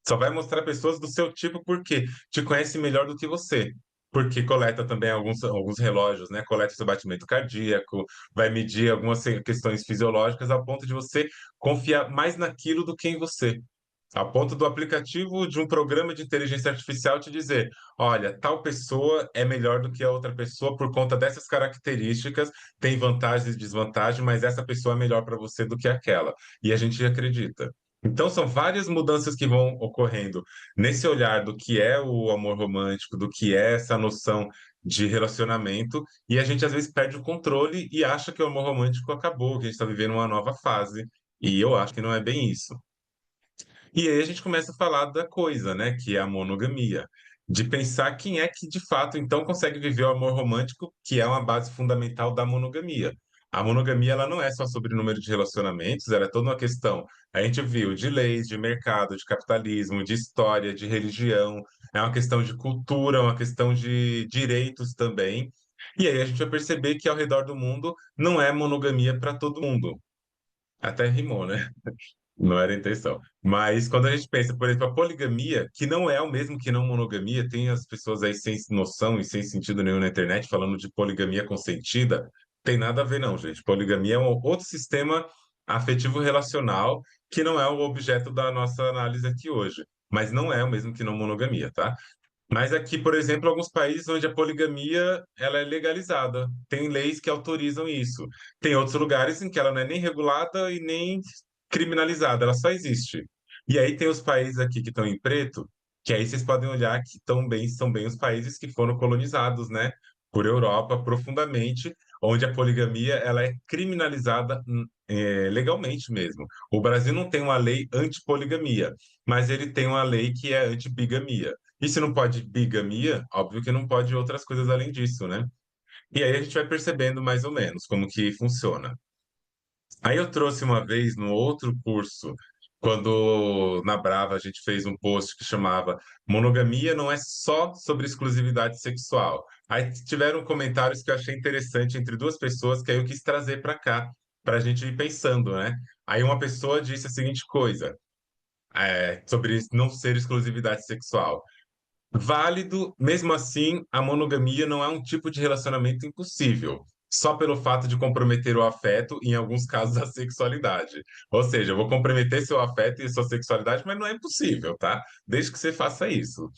Só vai mostrar pessoas do seu tipo porque te conhece melhor do que você. Porque coleta também alguns relógios, né? Coleta seu batimento cardíaco, vai medir algumas questões fisiológicas a ponto de você confiar mais naquilo do que em você. A ponto do aplicativo de um programa de inteligência artificial te dizer: olha, tal pessoa é melhor do que a outra pessoa por conta dessas características, tem vantagens e desvantagens, mas essa pessoa é melhor para você do que aquela. E a gente acredita. Então, são várias mudanças que vão ocorrendo nesse olhar do que é o amor romântico, do que é essa noção de relacionamento, e a gente às vezes perde o controle e acha que o amor romântico acabou, que a gente está vivendo uma nova fase. E eu acho que não é bem isso. E aí a gente começa a falar da coisa, né, que é a monogamia, de pensar quem é que de fato então consegue viver o amor romântico, que é uma base fundamental da monogamia. A monogamia ela não é só sobre número de relacionamentos, ela é toda uma questão, a gente viu, de leis, de mercado, de capitalismo, de história, de religião, é uma questão de cultura, é uma questão de direitos também. E aí a gente vai perceber que ao redor do mundo não é monogamia para todo mundo. Até rimou, né? Não era a intenção. Mas quando a gente pensa, por exemplo, a poligamia, que não é o mesmo que não monogamia, tem as pessoas aí sem noção e sem sentido nenhum na internet falando de poligamia consentida. Tem nada a ver, não, gente. Poligamia é um outro sistema afetivo relacional que não é o objeto da nossa análise aqui hoje. Mas não é o mesmo que não monogamia, tá? Mas aqui, por exemplo, alguns países onde a poligamia ela é legalizada, tem leis que autorizam isso. Tem outros lugares em que ela não é nem regulada e nem criminalizada, ela só existe. E aí tem os países aqui que estão em preto, que aí vocês podem olhar que são bem os países que foram colonizados, né, por Europa profundamente, onde a poligamia ela é criminalizada legalmente mesmo. O Brasil não tem uma lei anti-poligamia, mas ele tem uma lei que é anti-bigamia. E se não pode bigamia, óbvio que não pode outras coisas além disso, né? E aí a gente vai percebendo mais ou menos como que funciona. Aí eu trouxe uma vez no outro curso, quando na Brava a gente fez um post que chamava Monogamia não é só sobre exclusividade sexual. Aí tiveram comentários que eu achei interessante entre duas pessoas que aí eu quis trazer para cá, para a gente ir pensando, né? Aí uma pessoa disse a seguinte coisa, sobre não ser exclusividade sexual. Válido, mesmo assim, a monogamia não é um tipo de relacionamento impossível, só pelo fato de comprometer o afeto e, em alguns casos, a sexualidade. Ou seja, eu vou comprometer seu afeto e sua sexualidade, mas não é impossível, tá? Desde que você faça isso.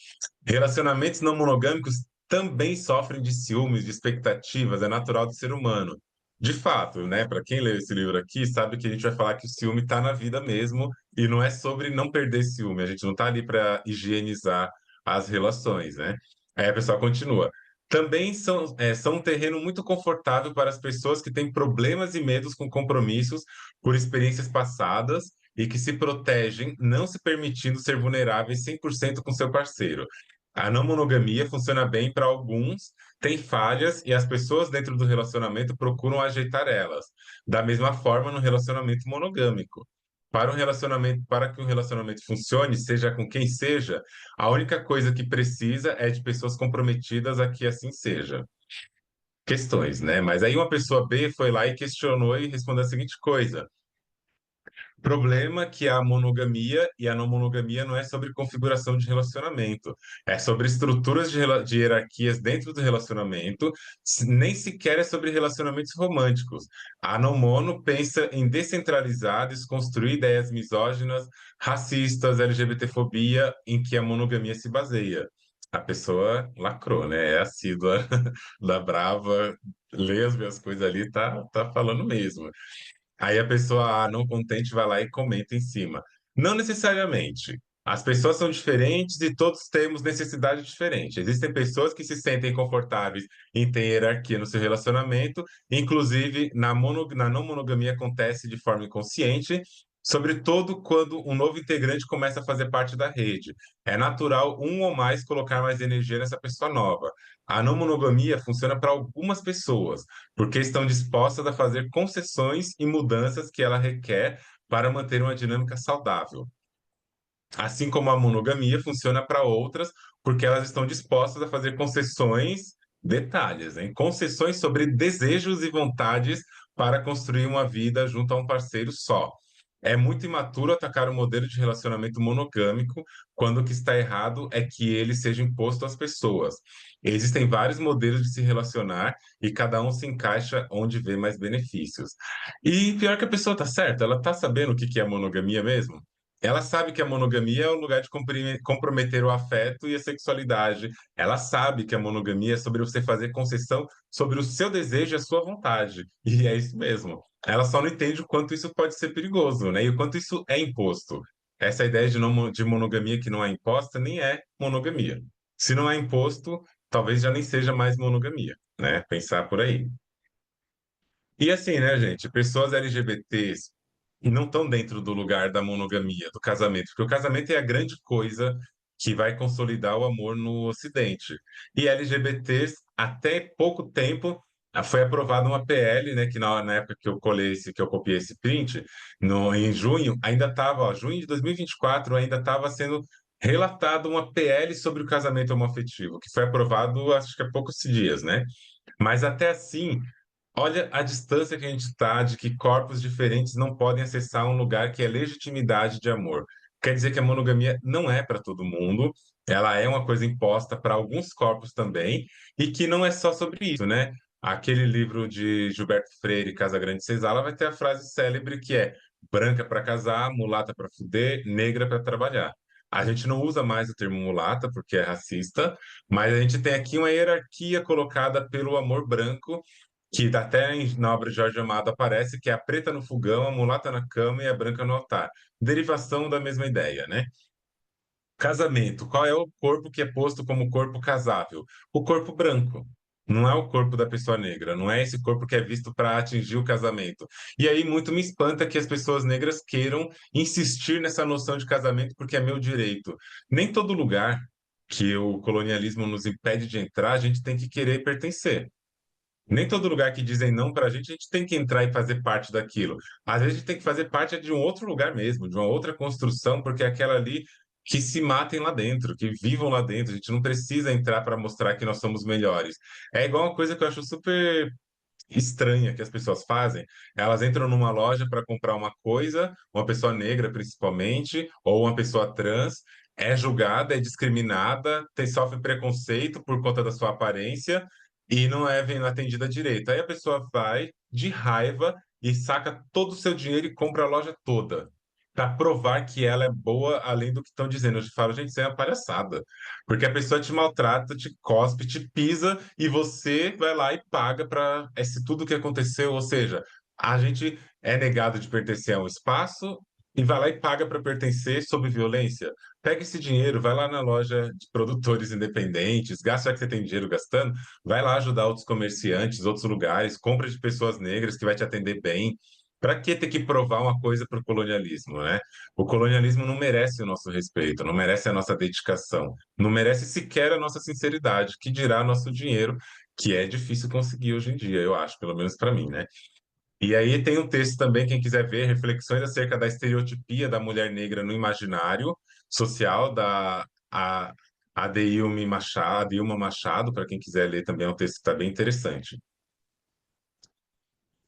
Relacionamentos não monogâmicos também sofrem de ciúmes, de expectativas, é natural do ser humano. De fato, né? Para quem leu esse livro aqui, sabe que a gente vai falar que o ciúme está na vida mesmo e não é sobre não perder ciúme. A gente não está ali para higienizar as relações, né? Aí a pessoa continua. Também são um terreno muito confortável para as pessoas que têm problemas e medos com compromissos por experiências passadas e que se protegem, não se permitindo ser vulneráveis 100% com seu parceiro. A não monogamia funciona bem para alguns, tem falhas e as pessoas dentro do relacionamento procuram ajeitar elas. Da mesma forma no relacionamento monogâmico. Para que um relacionamento funcione, seja com quem seja, a única coisa que precisa é de pessoas comprometidas a que assim seja. Questões, né? Mas aí uma pessoa B foi lá e questionou e respondeu a seguinte coisa: problema que a monogamia e a não monogamia não é sobre configuração de relacionamento, é sobre estruturas de hierarquias dentro do relacionamento, nem sequer é sobre relacionamentos românticos. A não mono pensa em descentralizar, desconstruir ideias misóginas, racistas, LGBTfobia, em que a monogamia se baseia. A pessoa lacrou, né? É assídua da Brava, lê as minhas coisas ali, tá falando mesmo. Aí a pessoa não contente vai lá e comenta em cima. Não necessariamente. As pessoas são diferentes e todos temos necessidades diferentes. Existem pessoas que se sentem confortáveis em ter hierarquia no seu relacionamento, inclusive na não monogamia acontece de forma inconsciente, sobretudo quando um novo integrante começa a fazer parte da rede. É natural um ou mais colocar mais energia nessa pessoa nova. A não monogamia funciona para algumas pessoas porque estão dispostas a fazer concessões e mudanças que ela requer para manter uma dinâmica saudável. Assim como a monogamia funciona para outras, porque elas estão dispostas a fazer concessões, detalhes, hein? Concessões sobre desejos e vontades para construir uma vida junto a um parceiro só. É muito imaturo atacar o modelo de relacionamento monogâmico quando o que está errado é que ele seja imposto às pessoas. Existem vários modelos de se relacionar e cada um se encaixa onde vê mais benefícios. E pior que a pessoa está certa, ela está sabendo o que que é monogamia mesmo? Ela sabe que a monogamia é o lugar de comprometer o afeto e a sexualidade. Ela sabe que a monogamia é sobre você fazer concessão sobre o seu desejo e a sua vontade. E é isso mesmo. Ela só não entende o quanto isso pode ser perigoso, né? E o quanto isso é imposto. Essa ideia de monogamia que não é imposta nem é monogamia. Se não é imposto, talvez já nem seja mais monogamia, né? Pensar por aí. E assim, né, gente? Pessoas LGBTs não estão dentro do lugar da monogamia, do casamento, porque o casamento é a grande coisa que vai consolidar o amor no Ocidente. E LGBTs, até pouco tempo, foi aprovada uma PL, né, que na época que eu colei que eu copiei esse print, em junho, ainda estava, ó, junho de 2024, ainda estava sendo relatado uma PL sobre o casamento homoafetivo, que foi aprovado, acho que há poucos dias, né? Mas até assim, olha a distância que a gente está de que corpos diferentes não podem acessar um lugar que é legitimidade de amor. Quer dizer que a monogamia não é para todo mundo, ela é uma coisa imposta para alguns corpos também, e que não é só sobre isso, né? Aquele livro de Gilberto Freire, Casa Grande e Senzala, vai ter a frase célebre que é branca para casar, mulata para fuder, negra para trabalhar. A gente não usa mais o termo mulata porque é racista, mas a gente tem aqui uma hierarquia colocada pelo amor branco que até na obra de Jorge Amado aparece, que é a preta no fogão, a mulata na cama e a branca no altar. Derivação da mesma ideia, né? Casamento. Qual é o corpo que é posto como corpo casável? O corpo branco. Não é o corpo da pessoa negra, não é esse corpo que é visto para atingir o casamento. E aí muito me espanta que as pessoas negras queiram insistir nessa noção de casamento porque é meu direito. Nem todo lugar que o colonialismo nos impede de entrar, a gente tem que querer pertencer. Nem todo lugar que dizem não para a gente tem que entrar e fazer parte daquilo. Às vezes a gente tem que fazer parte de um outro lugar mesmo, de uma outra construção, porque é aquela ali que se matem lá dentro, que vivam lá dentro. A gente não precisa entrar para mostrar que nós somos melhores. É igual uma coisa que eu acho super estranha que as pessoas fazem. Elas entram numa loja para comprar uma coisa, uma pessoa negra principalmente, ou uma pessoa trans. é julgada, é discriminada, sofre preconceito por conta da sua aparência e não é bem atendida direito. Aí a pessoa vai de raiva e saca todo o seu dinheiro e compra a loja toda. Para provar que ela é boa além do que estão dizendo. Eu falo, gente, isso é uma palhaçada. Porque a pessoa te maltrata, te cospe, te pisa e você vai lá e paga para esse tudo que aconteceu. Ou seja, a gente é negado de pertencer a um espaço e vai lá e paga para pertencer sob violência. Pega esse dinheiro, vai lá na loja de produtores independentes, gasta já que você tem dinheiro gastando, vai lá ajudar outros comerciantes, outros lugares, compra de pessoas negras que vai te atender bem. Para que ter que provar uma coisa para o colonialismo, né? O colonialismo não merece o nosso respeito, não merece a nossa dedicação, não merece sequer a nossa sinceridade, que dirá nosso dinheiro, que é difícil conseguir hoje em dia, eu acho, pelo menos para mim, né? E aí tem um texto também, quem quiser ver, reflexões acerca da estereotipia da mulher negra no imaginário social, a Dilma Machado, para quem quiser ler também é um texto que está bem interessante.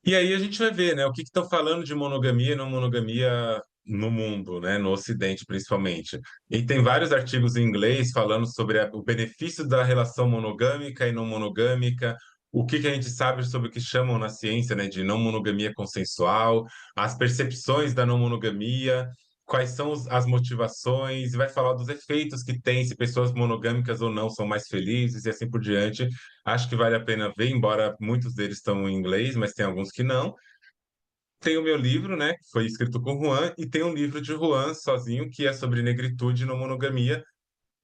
E aí a gente vai ver, né, o que estão falando de monogamia e não monogamia no mundo, né, no Ocidente principalmente. E tem vários artigos em inglês falando sobre o benefício da relação monogâmica e não monogâmica, o que a gente sabe sobre o que chamam na ciência, né, de não monogamia consensual, as percepções da não monogamia, quais são as motivações, e vai falar dos efeitos que tem, se pessoas monogâmicas ou não são mais felizes e assim por diante. Acho que vale a pena ver, embora muitos deles estão em inglês, mas tem alguns que não. Tem o meu livro, né, que foi escrito com Juan, e tem um livro de Juan sozinho, que é sobre negritude e não monogamia,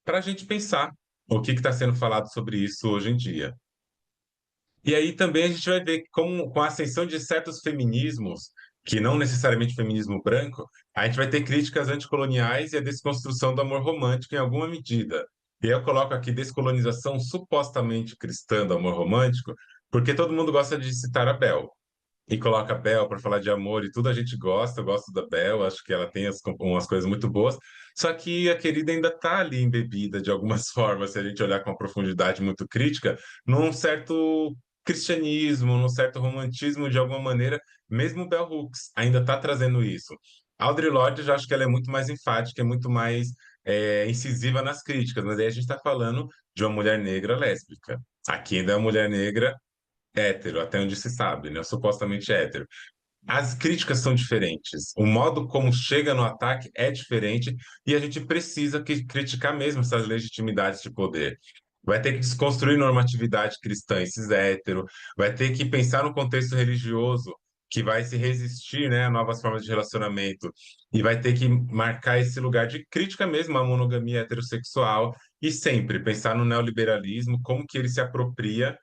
para a gente pensar o que está sendo falado sobre isso hoje em dia. E aí também a gente vai ver como, com a ascensão de certos feminismos, que não necessariamente feminismo branco, a gente vai ter críticas anticoloniais e a desconstrução do amor romântico em alguma medida. E eu coloco aqui descolonização supostamente cristã do amor romântico, porque todo mundo gosta de citar a Bel. E coloca a Bel para falar de amor e tudo a gente gosta, eu gosto da Bel, acho que ela tem umas coisas muito boas, só que a querida ainda está ali embebida de algumas formas, se a gente olhar com uma profundidade muito crítica, num certo cristianismo, num certo romantismo de alguma maneira, mesmo Bell Hooks ainda está trazendo isso. Audre Lorde, já acho que ela é muito mais enfática, é muito mais incisiva nas críticas, mas aí a gente está falando de uma mulher negra lésbica. Aqui ainda é uma mulher negra hétero, até onde se sabe, né? Supostamente hétero. As críticas são diferentes, o modo como chega no ataque é diferente e a gente precisa criticar mesmo essas legitimidades de poder. Vai ter que desconstruir normatividade cristã, esses hétero, vai ter que pensar no contexto religioso que vai se resistir, né, a novas formas de relacionamento e vai ter que marcar esse lugar de crítica mesmo à monogamia heterossexual e sempre pensar no neoliberalismo, como que ele se apropria,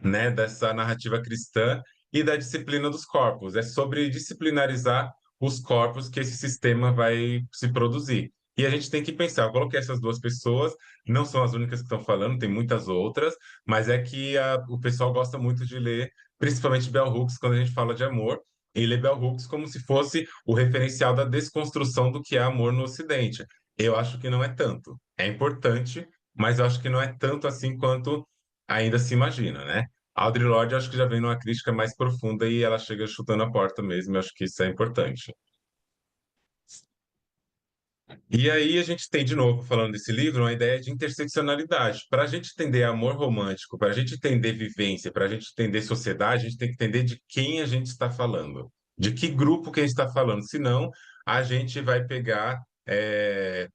né, dessa narrativa cristã e da disciplina dos corpos. É sobre disciplinarizar os corpos que esse sistema vai se produzir. E a gente tem que pensar, eu coloquei essas duas pessoas, não são as únicas que estão falando, tem muitas outras, mas é que o pessoal gosta muito de ler, principalmente Bell Hooks, quando a gente fala de amor, e lê Bell Hooks como se fosse o referencial da desconstrução do que é amor no Ocidente. Eu acho que não é tanto. É importante, mas eu acho que não é tanto assim quanto ainda se imagina, né? A Audre Lorde acho que já vem numa crítica mais profunda e ela chega chutando a porta mesmo, eu acho que isso é importante. E aí a gente tem, de novo, falando desse livro, uma ideia de interseccionalidade. Para a gente entender amor romântico, para a gente entender vivência, para a gente entender sociedade, a gente tem que entender de quem a gente está falando, de que grupo que a gente está falando. Senão, a gente vai pegar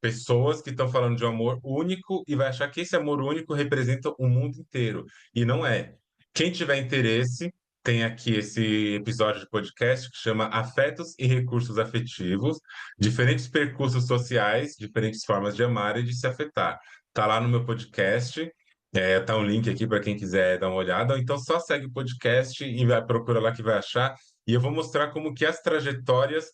pessoas que estão falando de um amor único e vai achar que esse amor único representa o mundo inteiro. E não é. Quem tiver interesse, tem aqui esse episódio de podcast que chama Afetos e Recursos Afetivos, diferentes percursos sociais, diferentes formas de amar e de se afetar. Tá lá no meu podcast, tá um link aqui para quem quiser dar uma olhada, ou então só segue o podcast e vai procura lá que vai achar, e eu vou mostrar como que as trajetórias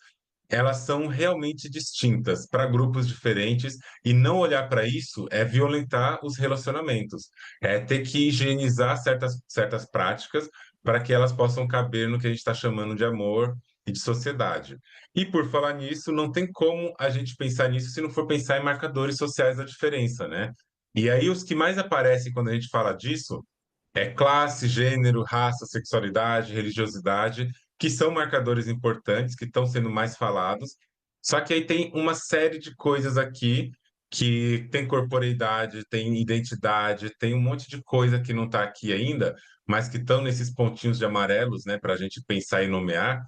elas são realmente distintas para grupos diferentes e não olhar para isso é violentar os relacionamentos, é ter que higienizar certas práticas para que elas possam caber no que a gente está chamando de amor e de sociedade. E por falar nisso, não tem como a gente pensar nisso se não for pensar em marcadores sociais da diferença, né? E aí os que mais aparecem quando a gente fala disso é classe, gênero, raça, sexualidade, religiosidade, que são marcadores importantes, que estão sendo mais falados. Só que aí tem uma série de coisas aqui que tem corporeidade, tem identidade, tem um monte de coisa que não está aqui ainda, mas que estão nesses pontinhos de amarelos, né, para a gente pensar e nomear,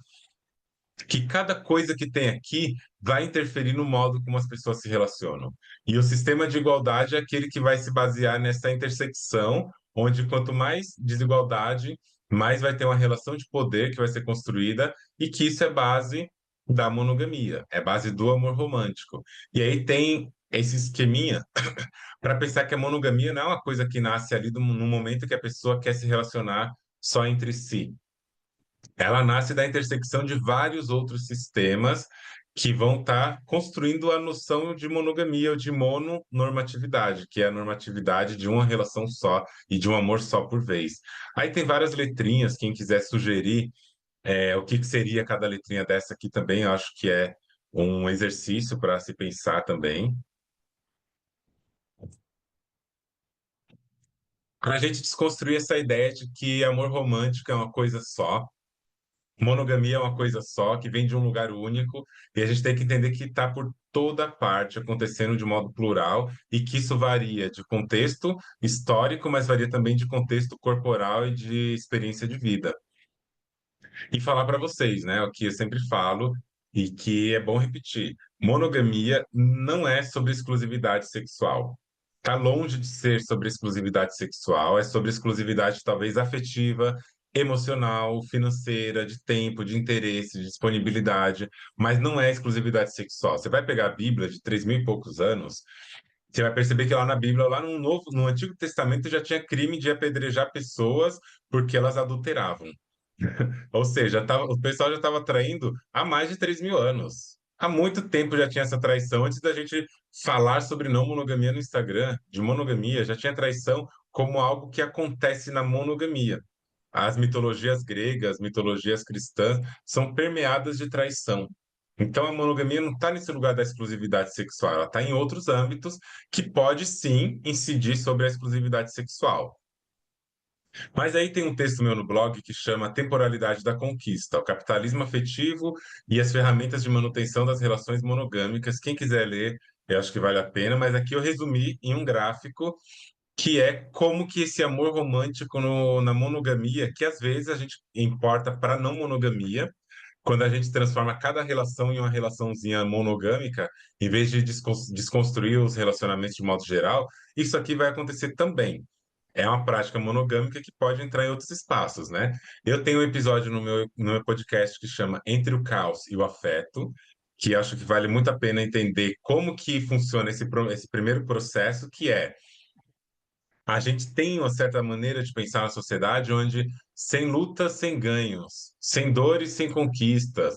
que cada coisa que tem aqui vai interferir no modo como as pessoas se relacionam. E o sistema de igualdade é aquele que vai se basear nessa intersecção, onde quanto mais desigualdade, mais vai ter uma relação de poder que vai ser construída, e que isso é base da monogamia, é base do amor romântico. E aí tem esse esqueminha para pensar que a monogamia não é uma coisa que nasce ali no momento que a pessoa quer se relacionar só entre si. Ela nasce da intersecção de vários outros sistemas que vão estar construindo a noção de monogamia ou de mononormatividade, que é a normatividade de uma relação só e de um amor só por vez. Aí tem várias letrinhas, quem quiser sugerir o que que seria cada letrinha dessa aqui também, eu acho que é um exercício para se pensar também. Para a gente desconstruir essa ideia de que amor romântico é uma coisa só, monogamia é uma coisa só, que vem de um lugar único, e a gente tem que entender que está por toda parte acontecendo de modo plural e que isso varia de contexto histórico, mas varia também de contexto corporal e de experiência de vida. E falar para vocês, né, o que eu sempre falo e que é bom repetir: monogamia não é sobre exclusividade sexual. Está longe de ser sobre exclusividade sexual, é sobre exclusividade talvez afetiva, emocional, financeira, de tempo, de interesse, de disponibilidade, mas não é exclusividade sexual. Você vai pegar a Bíblia de 3.000 e poucos anos, você vai perceber que lá na Bíblia, lá no Antigo Testamento, já tinha crime de apedrejar pessoas porque elas adulteravam. Ou seja, o pessoal já estava traindo há mais de 3.000 anos. Há muito tempo já tinha essa traição. Antes da gente falar sobre não monogamia no Instagram, de monogamia, já tinha traição como algo que acontece na monogamia. As mitologias gregas, mitologias cristãs, são permeadas de traição. Então, a monogamia não está nesse lugar da exclusividade sexual, ela está em outros âmbitos que pode sim incidir sobre a exclusividade sexual. Mas aí tem um texto meu no blog que chama Temporalidade da Conquista, o capitalismo afetivo e as ferramentas de manutenção das relações monogâmicas. Quem quiser ler, eu acho que vale a pena, mas aqui eu resumi em um gráfico que é como que esse amor romântico na monogamia, que às vezes a gente importa para não monogamia, quando a gente transforma cada relação em uma relaçãozinha monogâmica, em vez de desconstruir os relacionamentos de modo geral, isso aqui vai acontecer também. É uma prática monogâmica que pode entrar em outros espaços, né? Eu tenho um episódio no meu podcast que chama Entre o Caos e o Afeto, que acho que vale muito a pena entender como que funciona esse primeiro processo, que é: a gente tem uma certa maneira de pensar na sociedade onde sem lutas, sem ganhos, sem dores, sem conquistas.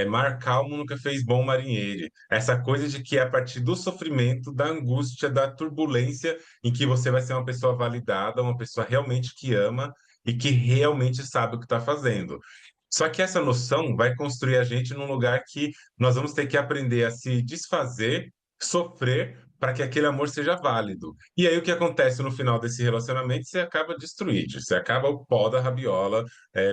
Mar calmo nunca fez bom marinheiro. Essa coisa de que é a partir do sofrimento, da angústia, da turbulência, em que você vai ser uma pessoa validada, uma pessoa realmente que ama e que realmente sabe o que está fazendo. Só que essa noção vai construir a gente num lugar que nós vamos ter que aprender a se desfazer, sofrer, para que aquele amor seja válido. E aí o que acontece no final desse relacionamento? Você acaba destruído, você acaba o pó da rabiola,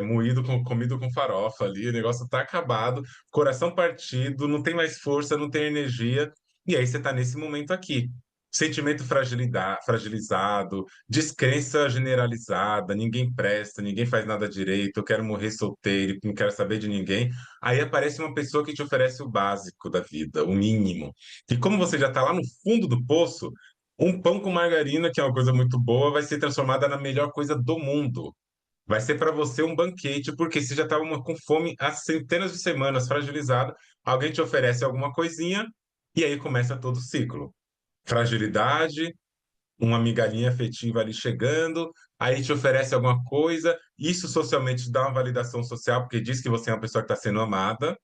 moído, comido com farofa ali, o negócio tá acabado, coração partido, não tem mais força, não tem energia, e aí você tá nesse momento aqui. Sentimento fragilizado, descrença generalizada, ninguém presta, ninguém faz nada direito, eu quero morrer solteiro, não quero saber de ninguém. Aí aparece uma pessoa que te oferece o básico da vida, o mínimo. E como você já está lá no fundo do poço, um pão com margarina, que é uma coisa muito boa, vai ser transformada na melhor coisa do mundo. Vai ser para você um banquete, porque você já estava com fome há centenas de semanas, fragilizado. Alguém te oferece alguma coisinha, e aí começa todo o ciclo. Fragilidade, uma migalhinha afetiva ali chegando, aí te oferece alguma coisa, isso socialmente te dá uma validação social, porque diz que você é uma pessoa que está sendo amada.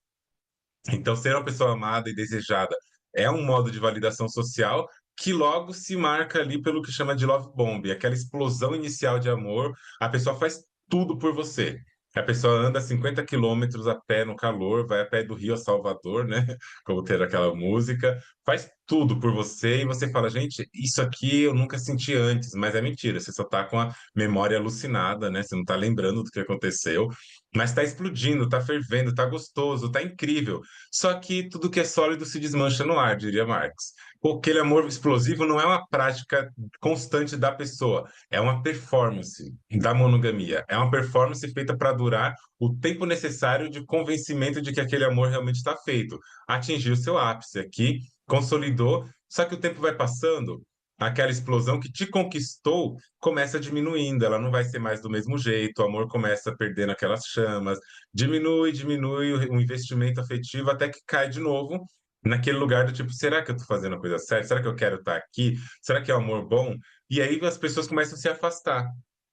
Então, ser uma pessoa amada e desejada é um modo de validação social que logo se marca ali pelo que chama de love bomb, aquela explosão inicial de amor. A pessoa faz tudo por você. A pessoa anda 50 quilômetros a pé no calor, vai a pé do Rio a Salvador, né? Como ter aquela música, faz tudo por você e você fala, gente, isso aqui eu nunca senti antes, mas é mentira, você só tá com a memória alucinada, né? Você não tá lembrando do que aconteceu, mas tá explodindo, tá fervendo, tá gostoso, tá incrível. Só que tudo que é sólido se desmancha no ar, diria Marx. Aquele amor explosivo não é uma prática constante da pessoa, é uma performance da monogamia. É uma performance feita para durar o tempo necessário de convencimento de que aquele amor realmente está feito. Atingiu seu ápice aqui, consolidou, só que o tempo vai passando, aquela explosão que te conquistou começa diminuindo, ela não vai ser mais do mesmo jeito, o amor começa perdendo aquelas chamas, diminui o investimento afetivo até que cai de novo naquele lugar do tipo, será que eu estou fazendo a coisa certa? Será que eu quero estar aqui? Será que é um amor bom? E aí as pessoas começam a se afastar.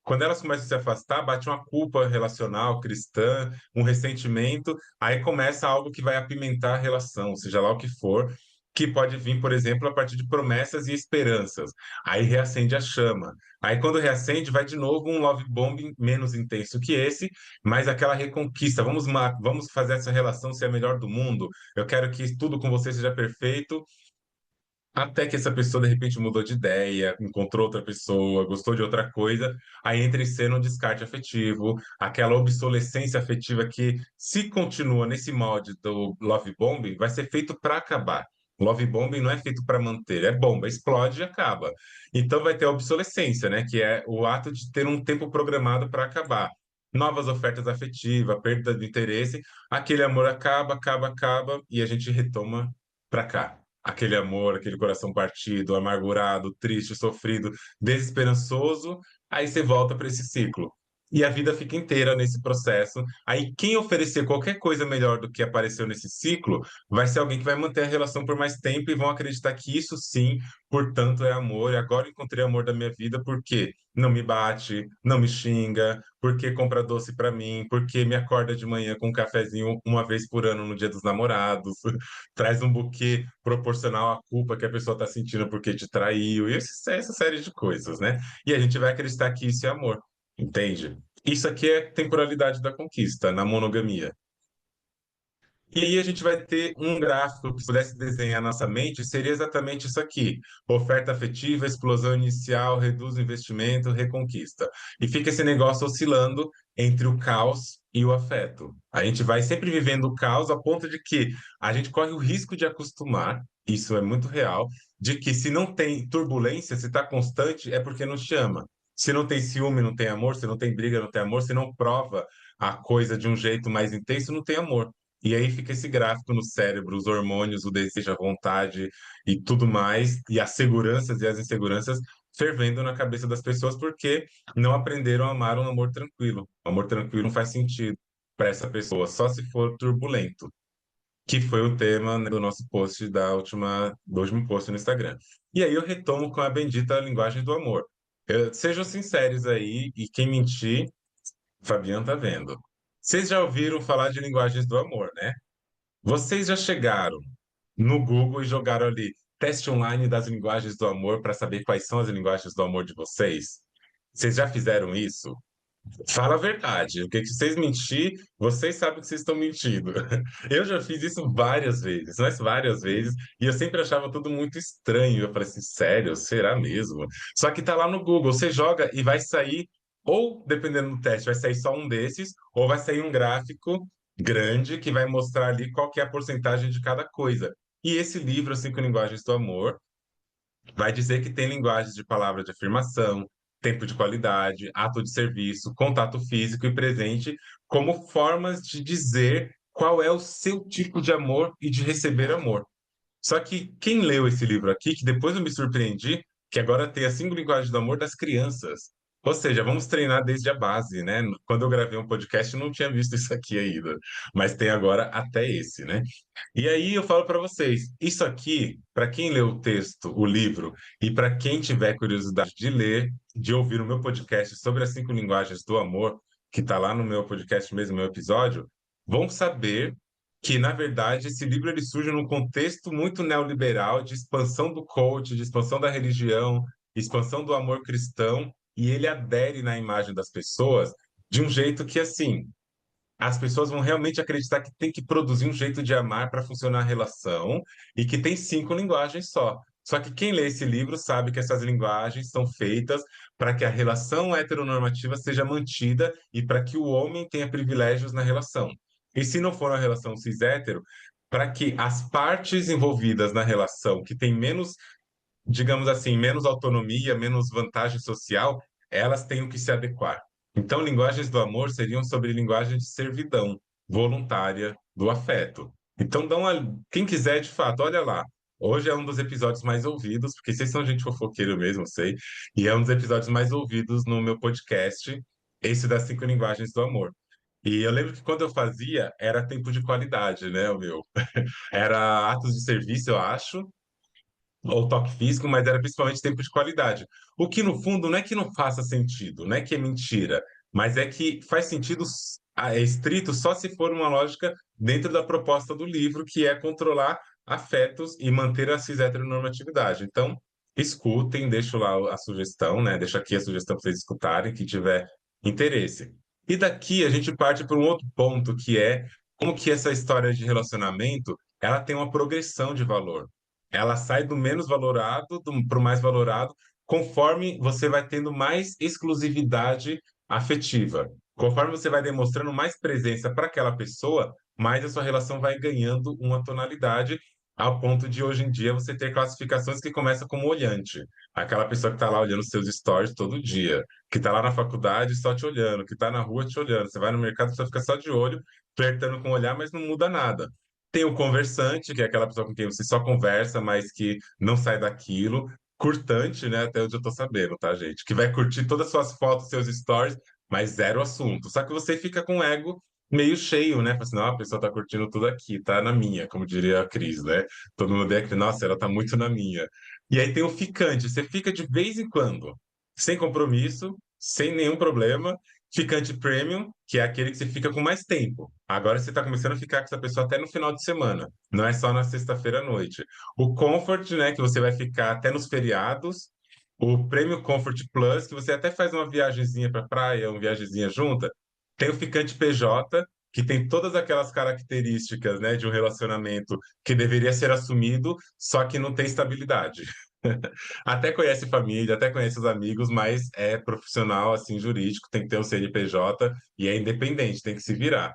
Quando elas começam a se afastar, bate uma culpa relacional, cristã, um ressentimento, aí começa algo que vai apimentar a relação, seja lá o que for, que pode vir, por exemplo, a partir de promessas e esperanças. Aí reacende a chama. Aí quando reacende, vai de novo um love bombing menos intenso que esse, mas aquela reconquista. Vamos fazer essa relação ser a melhor do mundo. Eu quero que tudo com você seja perfeito. Até que essa pessoa de repente mudou de ideia, encontrou outra pessoa, gostou de outra coisa, aí entra em cena um descarte afetivo, aquela obsolescência afetiva que, se continua nesse molde do love bombing, vai ser feito para acabar. Love bombing não é feito para manter, é bomba, explode e acaba. Então vai ter a obsolescência, né? Que é o ato de ter um tempo programado para acabar. Novas ofertas afetivas, perda de interesse, aquele amor acaba, e a gente retoma para cá aquele amor, aquele coração partido, amargurado, triste, sofrido, desesperançoso, aí você volta para esse ciclo. E a vida fica inteira nesse processo. Aí, quem oferecer qualquer coisa melhor do que apareceu nesse ciclo, vai ser alguém que vai manter a relação por mais tempo e vão acreditar que isso sim, portanto, é amor. E agora eu encontrei o amor da minha vida porque não me bate, não me xinga, porque compra doce para mim, porque me acorda de manhã com um cafezinho uma vez por ano no Dia dos Namorados, traz um buquê proporcional à culpa que a pessoa está sentindo porque te traiu, e essa série de coisas, né? E a gente vai acreditar que isso é amor, entende? Isso aqui é temporalidade da conquista, na monogamia. E aí a gente vai ter um gráfico que pudesse desenhar nossa mente, seria exatamente isso aqui: oferta afetiva, explosão inicial, reduz o investimento, reconquista. E fica esse negócio oscilando entre o caos e o afeto. A gente vai sempre vivendo o caos a ponto de que a gente corre o risco de acostumar, isso é muito real, de que se não tem turbulência, se está constante, é porque não chama. Se não tem ciúme, não tem amor, se não tem briga, não tem amor, se não prova a coisa de um jeito mais intenso, não tem amor. E aí fica esse gráfico no cérebro, os hormônios, o desejo, a vontade e tudo mais, e as seguranças e as inseguranças fervendo na cabeça das pessoas porque não aprenderam a amar um amor tranquilo. O amor tranquilo não faz sentido para essa pessoa, só se for turbulento, que foi o tema, né, do nosso post do último post no Instagram. E aí eu retomo com a bendita linguagem do amor. Sejam sinceros aí, e quem mentir, Fabiano tá vendo. Vocês já ouviram falar de linguagens do amor, né? Vocês já chegaram no Google e jogaram ali teste online das linguagens do amor para saber quais são as linguagens do amor de vocês? Vocês já fizeram isso? Fala a verdade. O que que vocês mentir, vocês sabem que vocês estão mentindo. Eu já fiz isso várias vezes, mas várias vezes, e eu sempre achava tudo muito estranho. Eu falei assim, sério, será mesmo? Só que tá lá no Google, você joga e vai sair, ou dependendo do teste, vai sair só um desses, ou vai sair um gráfico grande que vai mostrar ali qual que é a porcentagem de cada coisa. E esse livro, Cinco Linguagens do Amor, vai dizer que tem linguagens de palavra de afirmação, tempo de qualidade, ato de serviço, contato físico e presente como formas de dizer qual é o seu tipo de amor e de receber amor. Só que quem leu esse livro aqui, que depois eu me surpreendi, que agora tem as cinco linguagens do amor das crianças. Ou seja, vamos treinar desde a base, né? Quando eu gravei um podcast, eu não tinha visto isso aqui ainda, mas tem agora até esse, né? E aí eu falo para vocês, isso aqui, para quem leu o texto, o livro, e para quem tiver curiosidade de ler, de ouvir o meu podcast sobre as cinco linguagens do amor, que está lá no meu podcast mesmo, no meu episódio, vão saber que, na verdade, esse livro ele surge num contexto muito neoliberal de expansão do coach, de expansão da religião, expansão do amor cristão, e ele adere na imagem das pessoas de um jeito que, assim, as pessoas vão realmente acreditar que tem que produzir um jeito de amar para funcionar a relação e que tem 5 linguagens só. Só que quem lê esse livro sabe que essas linguagens são feitas para que a relação heteronormativa seja mantida e para que o homem tenha privilégios na relação. E se não for uma relação cis-hétero, para que as partes envolvidas na relação que têm menos, digamos assim, menos autonomia, menos vantagem social, elas têm que se adequar. Então, linguagens do amor seriam sobre linguagem de servidão voluntária do afeto. Então, quem quiser, de fato, olha lá. Hoje é um dos episódios mais ouvidos, porque vocês são gente fofoqueira mesmo, eu sei, e é um dos episódios mais ouvidos no meu podcast, esse das 5 linguagens do amor. E eu lembro que quando eu fazia, era tempo de qualidade, né, o meu? Era atos de serviço, eu acho, ou toque físico, mas era principalmente tempo de qualidade. O que, no fundo, não é que não faça sentido, não é que é mentira, mas é que faz sentido é estrito só se for uma lógica dentro da proposta do livro, que é controlar afetos e manter a cis-heteronormatividade. Então, escutem, deixo lá a sugestão, né? Deixo aqui a sugestão para vocês escutarem, que tiver interesse. E daqui a gente parte para um outro ponto, que é como que essa história de relacionamento, ela tem uma progressão de valor. Ela sai do menos valorado para o mais valorado, conforme você vai tendo mais exclusividade afetiva. Conforme você vai demonstrando mais presença para aquela pessoa, mais a sua relação vai ganhando uma tonalidade, ao ponto de hoje em dia você ter classificações que começam como olhante. Aquela pessoa que está lá olhando seus stories todo dia, que está lá na faculdade só te olhando, que está na rua te olhando. Você vai no mercado, você fica só de olho, flertando com o olhar, mas não muda nada. Tem o conversante, que é aquela pessoa com quem você só conversa, mas que não sai daquilo. Curtante, né? Até onde eu tô sabendo, tá, gente? Que vai curtir todas as suas fotos, seus stories, mas zero assunto. Só que você fica com o ego meio cheio, né? Fala assim, não, a pessoa tá curtindo tudo aqui, tá na minha, como diria a Cris, né? Todo mundo é que, nossa, ela tá muito na minha. E aí tem o ficante, você fica de vez em quando, sem compromisso, sem nenhum problema, ficante premium, que é aquele que você fica com mais tempo. Agora você está começando a ficar com essa pessoa até no final de semana, não é só na sexta-feira à noite. O Comfort, né, que você vai ficar até nos feriados. O Premium Comfort Plus, que você até faz uma viagemzinha para praia, uma viagemzinha junta. Tem o ficante PJ, que tem todas aquelas características, né, de um relacionamento que deveria ser assumido, só que não tem estabilidade. Até conhece família, até conhece os amigos, mas é profissional, assim, jurídico, tem que ter o CNPJ e é independente, tem que se virar.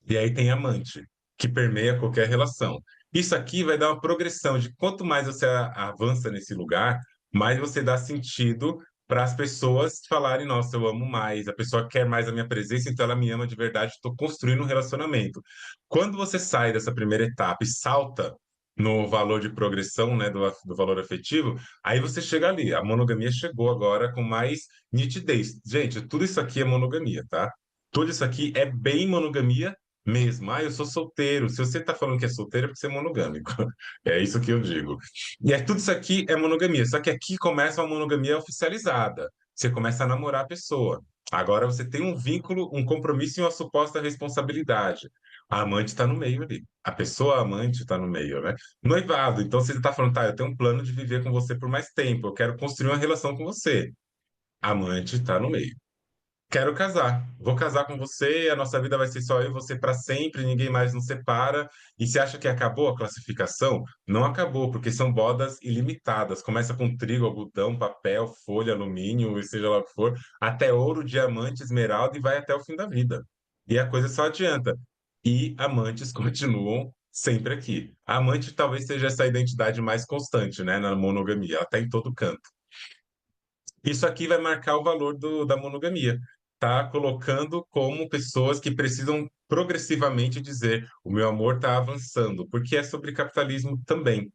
E aí tem amante, que permeia qualquer relação. Isso aqui vai dar uma progressão de quanto mais você avança nesse lugar, mais você dá sentido para as pessoas falarem, nossa, eu amo mais, a pessoa quer mais a minha presença, então ela me ama de verdade, estou construindo um relacionamento. Quando você sai dessa primeira etapa e salta no valor de progressão, né, do valor afetivo, aí você chega ali. A monogamia chegou agora com mais nitidez. Gente, tudo isso aqui é monogamia, tá? Tudo isso aqui é bem monogamia mesmo. Ah, eu sou solteiro. Se você está falando que é solteiro, é porque você é monogâmico. É isso que eu digo. E é, tudo isso aqui é monogamia. Só que aqui começa uma monogamia oficializada. Você começa a namorar a pessoa. Agora você tem um vínculo, um compromisso e uma suposta responsabilidade. A amante está no meio ali. A pessoa amante está no meio, né? Noivado. Então você está falando, tá, eu tenho um plano de viver com você por mais tempo. Eu quero construir uma relação com você. A amante está no meio. Quero casar. Vou casar com você, a nossa vida vai ser só eu e você para sempre, ninguém mais nos separa. E você acha que acabou a classificação? Não acabou, porque são bodas ilimitadas. Começa com trigo, algodão, papel, folha, alumínio, e seja lá o que for, até ouro, diamante, esmeralda e vai até o fim da vida. E a coisa só adianta. E amantes continuam sempre aqui. A amante talvez seja essa identidade mais constante, né, na monogamia. Ela está em todo canto. Isso aqui vai marcar o valor da monogamia. Tá colocando como pessoas que precisam progressivamente dizer: o meu amor está avançando, porque é sobre capitalismo também.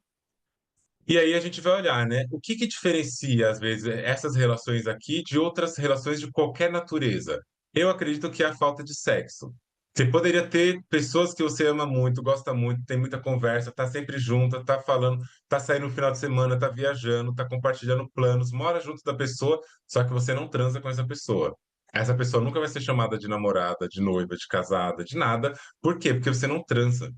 E aí a gente vai olhar, né? O que que diferencia, às vezes, essas relações aqui de outras relações de qualquer natureza? Eu acredito que é a falta de sexo. Você poderia ter pessoas que você ama muito, gosta muito, tem muita conversa, tá sempre junta, tá falando, tá saindo no final de semana, tá viajando, tá compartilhando planos, mora junto da pessoa, só que você não transa com essa pessoa. Essa pessoa nunca vai ser chamada de namorada, de noiva, de casada, de nada. Por quê? Porque você não transa.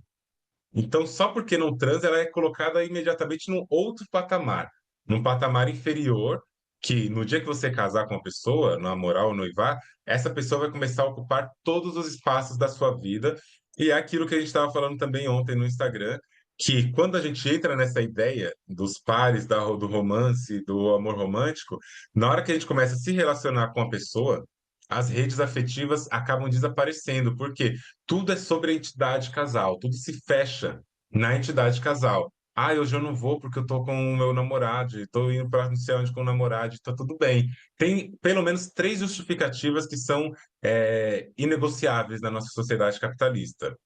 Então, só porque não transa, ela é colocada imediatamente num outro patamar, num patamar inferior, que no dia que você casar com uma pessoa, namorar ou noivar, essa pessoa vai começar a ocupar todos os espaços da sua vida. E é aquilo que a gente estava falando também ontem no Instagram, que quando a gente entra nessa ideia dos pares, do romance, do amor romântico, na hora que a gente começa a se relacionar com a pessoa, as redes afetivas acabam desaparecendo, porque tudo é sobre a entidade casal, tudo se fecha na entidade casal. Ah, hoje eu não vou porque eu tô com o meu namorado, estou indo para não sei onde com o namorado, tá tudo bem. Tem pelo menos três justificativas que são inegociáveis na nossa sociedade capitalista.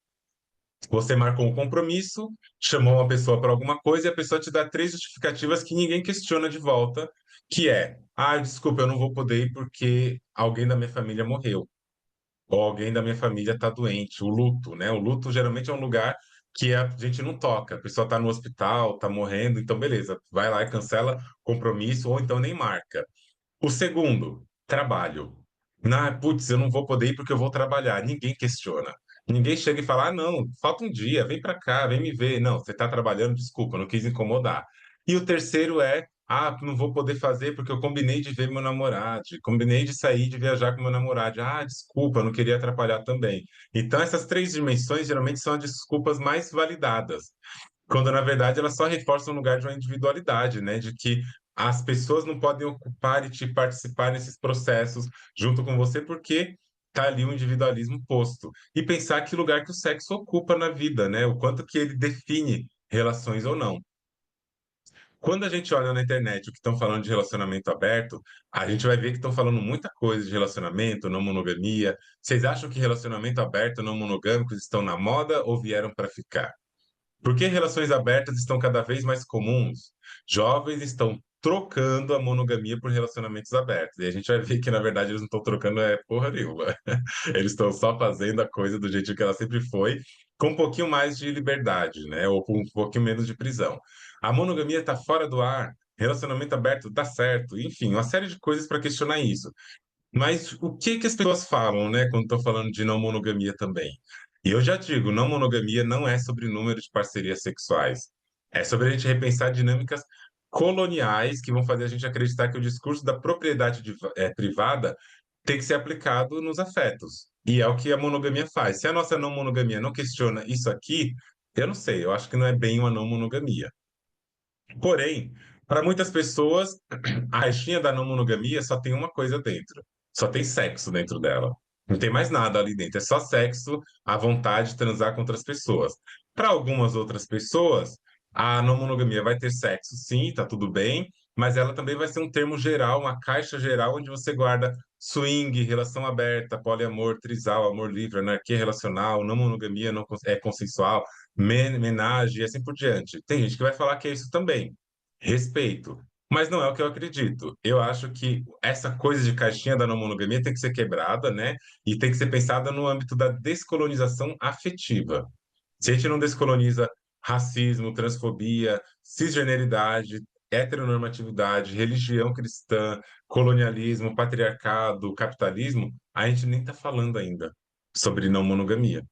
Você marcou um compromisso, chamou uma pessoa para alguma coisa e a pessoa te dá três justificativas que ninguém questiona de volta, que é, ah, desculpa, eu não vou poder ir porque alguém da minha família morreu ou alguém da minha família está doente, o luto, né? O luto geralmente é um lugar que a gente não toca, a pessoa está no hospital, está morrendo, então beleza, vai lá e cancela compromisso ou então nem marca. O segundo, trabalho. Putz, eu não vou poder ir porque eu vou trabalhar. Ninguém questiona. Ninguém chega e fala: ah, não, falta um dia, vem para cá, vem me ver. Não, você está trabalhando, desculpa, não quis incomodar. E o terceiro é: ah, não vou poder fazer porque eu combinei de ver meu namorado, combinei de sair, de viajar com meu namorado. Ah, desculpa, não queria atrapalhar também. Então, essas três dimensões geralmente são as desculpas mais validadas quando na verdade elas só reforçam o lugar de uma individualidade, né? De que as pessoas não podem ocupar e te participar nesses processos junto com você porque tá ali o individualismo posto. E pensar que lugar que o sexo ocupa na vida, né? O quanto que ele define relações ou não. Quando a gente olha na internet o que estão falando de relacionamento aberto, a gente vai ver que estão falando muita coisa de relacionamento, não monogamia. Vocês acham que relacionamento aberto, não monogâmicos estão na moda ou vieram para ficar? Por que relações abertas estão cada vez mais comuns? Jovens estão trocando a monogamia por relacionamentos abertos. E a gente vai ver que, na verdade, eles não estão trocando porra nenhuma. Eles estão só fazendo a coisa do jeito que ela sempre foi, com um pouquinho mais de liberdade, né? Ou com um pouquinho menos de prisão. A monogamia está fora do ar, relacionamento aberto dá certo. Enfim, uma série de coisas para questionar isso. Mas o que que as pessoas falam, né, quando estão falando de não monogamia também? E eu já digo, não monogamia não é sobre número de parcerias sexuais. É sobre a gente repensar dinâmicas coloniais que vão fazer a gente acreditar que o discurso da propriedade privada tem que ser aplicado nos afetos. E é o que a monogamia faz. Se a nossa não monogamia não questiona isso aqui, eu não sei, eu acho que não é bem uma não monogamia. Porém, para muitas pessoas, a caixinha da não monogamia só tem uma coisa dentro. Só tem sexo dentro dela. Não tem mais nada ali dentro. É só sexo, a vontade de transar com outras pessoas. Para algumas outras pessoas, a não monogamia vai ter sexo, sim, tá tudo bem, mas ela também vai ser um termo geral, uma caixa geral onde você guarda swing, relação aberta, poliamor, trisal, amor livre, anarquia relacional, não monogamia não é consensual, menagem e assim por diante. Tem gente que vai falar que é isso também. Respeito. Mas não é o que eu acredito. Eu acho que essa coisa de caixinha da não monogamia tem que ser quebrada, né? E tem que ser pensada no âmbito da descolonização afetiva. Se a gente não descoloniza racismo, transfobia, cisgeneridade, heteronormatividade, religião cristã, colonialismo, patriarcado, capitalismo, a gente nem está falando ainda sobre não monogamia.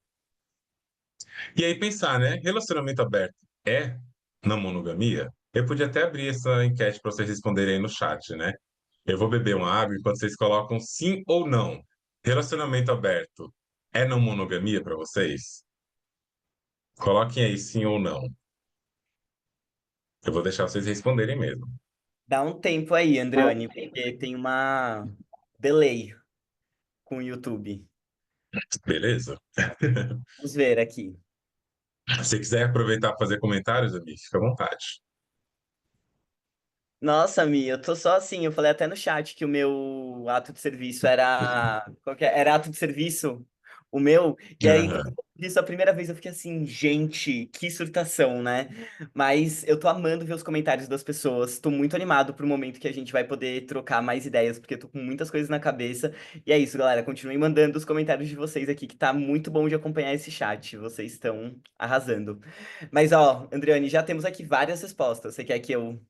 E aí pensar, né? Relacionamento aberto é não monogamia? Eu podia até abrir essa enquete para vocês responderem aí no chat, né? Eu vou beber uma água enquanto vocês colocam sim ou não. Relacionamento aberto é não monogamia para vocês? Coloquem aí sim ou não. Eu vou deixar vocês responderem mesmo.
Dá um tempo aí, Andreane, porque tem uma delay com o YouTube.
Beleza?
Vamos ver aqui.
Se você quiser aproveitar para fazer comentários, amigo, fica à vontade.
Nossa, Mi, eu tô só assim, eu falei até no chat que o meu ato de serviço era. Era ato de serviço, o meu. E aí, quando
Aham.
eu vi isso a primeira vez, eu fiquei assim, gente, que surtação, né? Mas eu tô amando ver os comentários das pessoas. Tô muito animado pro momento que a gente vai poder trocar mais ideias, porque eu tô com muitas coisas na cabeça. E é isso, galera. Continuem mandando os comentários de vocês aqui, que tá muito bom de acompanhar esse chat. Vocês estão arrasando. Mas, ó, Andriane, já temos aqui várias respostas. Você quer que eu.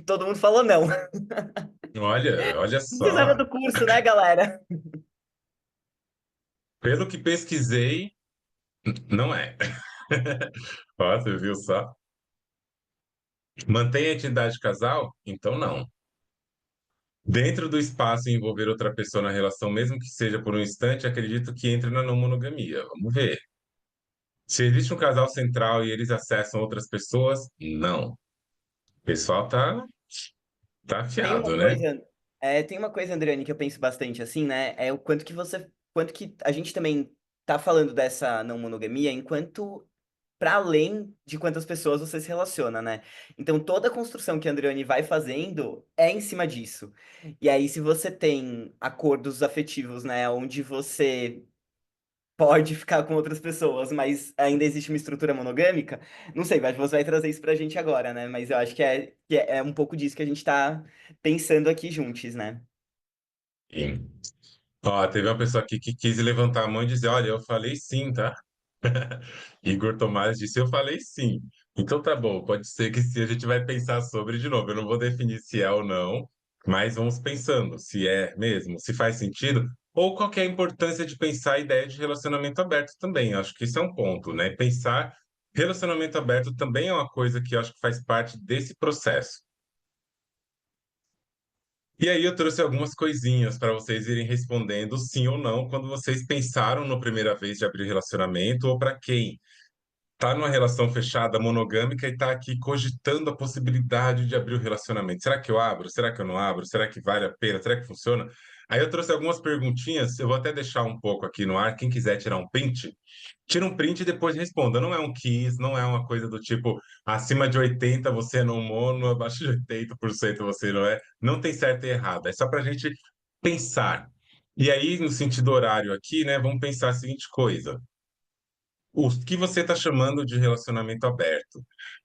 Todo mundo falou não.
Olha
Não precisava
só.
do curso, né, galera?
Pelo que pesquisei, não é. Ó, você viu só? Mantém a intimidade de casal? Então não. Dentro do espaço e envolver outra pessoa na relação, mesmo que seja por um instante, acredito que entra na não monogamia. Vamos ver. Se existe um casal central e eles acessam outras pessoas, não. O pessoal tá
Tem uma
afiado, né?
coisa, tem uma coisa, Andriane, que eu penso bastante assim, né? É o quanto que a gente também tá falando dessa não monogamia enquanto para além de quantas pessoas você se relaciona, né? Então toda a construção que a Andriane vai fazendo é em cima disso. E aí, se você tem acordos afetivos, né, onde você pode ficar com outras pessoas, mas ainda existe uma estrutura monogâmica, não sei, mas você vai trazer isso pra gente agora, né? Mas eu acho que é um pouco disso que a gente tá pensando aqui juntos, né?
Sim. Ó, teve uma pessoa aqui que quis levantar a mão e dizer, olha, eu falei sim, tá? Igor Tomás disse, eu falei sim. Então tá bom, pode ser que sim, a gente vai pensar sobre de novo. Eu não vou definir se é ou não, mas vamos pensando se é mesmo, se faz sentido, ou qual que é a importância de pensar a ideia de relacionamento aberto também. Eu acho que isso é um ponto, né? Pensar relacionamento aberto também é uma coisa que eu acho que faz parte desse processo. E aí eu trouxe algumas coisinhas para vocês irem respondendo sim ou não quando vocês pensaram na primeira vez de abrir relacionamento ou para quem tá numa relação fechada, monogâmica e tá aqui cogitando a possibilidade de abrir o relacionamento. Será que eu abro? Será que eu não abro? Será que vale a pena? Será que funciona? Aí eu trouxe algumas perguntinhas, eu vou até deixar um pouco aqui no ar, quem quiser tirar um print, tira um print e depois responda. Não é um quiz, não é uma coisa do tipo acima de 80 você é não mono, abaixo de 80% você não é. Não tem certo e errado, é só pra gente pensar. E aí, no sentido horário aqui, né, vamos pensar a seguinte coisa. O que você está chamando de relacionamento aberto?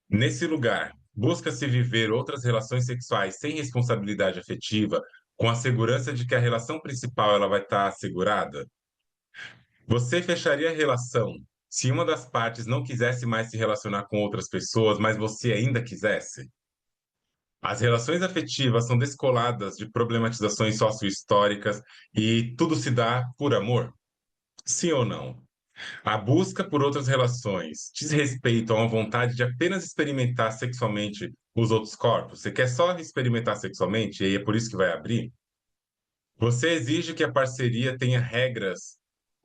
Nesse lugar, busca-se viver outras relações sexuais sem responsabilidade afetiva, com a segurança de que a relação principal ela vai estar assegurada? Você fecharia a relação se uma das partes não quisesse mais se relacionar com outras pessoas, mas você ainda quisesse? As relações afetivas são descoladas de problematizações sociohistóricas e tudo se dá por amor? Sim ou não? A busca por outras relações diz respeito a uma vontade de apenas experimentar sexualmente os outros corpos? Você quer só experimentar sexualmente e aí é por isso que vai abrir? Você exige que a parceria tenha regras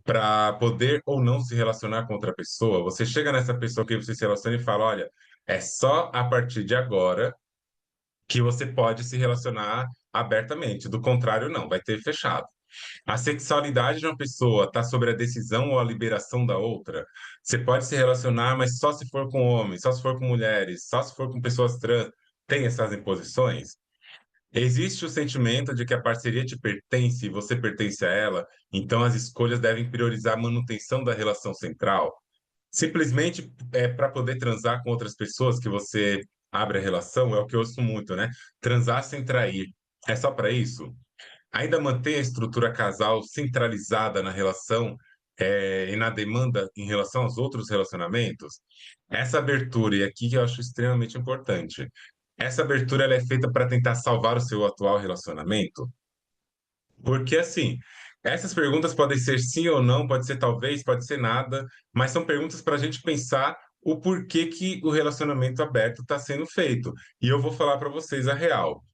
para poder ou não se relacionar com outra pessoa? Você chega nessa pessoa que você se relaciona e fala: olha, é só a partir de agora que você pode se relacionar abertamente, do contrário, não, vai ter fechado. A sexualidade de uma pessoa está sobre a decisão ou a liberação da outra. Você pode se relacionar, mas só se for com homens, só se for com mulheres, só se for com pessoas trans. Tem essas imposições? Existe o sentimento de que a parceria te pertence e você pertence a ela, então as escolhas devem priorizar a manutenção da relação central. Simplesmente é para poder transar com outras pessoas que você abre a relação, é o que eu ouço muito, né? Transar sem trair. É só para isso? Ainda mantém a estrutura casal centralizada na relação, e na demanda em relação aos outros relacionamentos? Essa abertura, e aqui que eu acho extremamente importante, essa abertura ela é feita para tentar salvar o seu atual relacionamento? Porque, assim, essas perguntas podem ser sim ou não, pode ser talvez, pode ser nada, mas são perguntas para a gente pensar o porquê que o relacionamento aberto está sendo feito. E eu vou falar para vocês a real.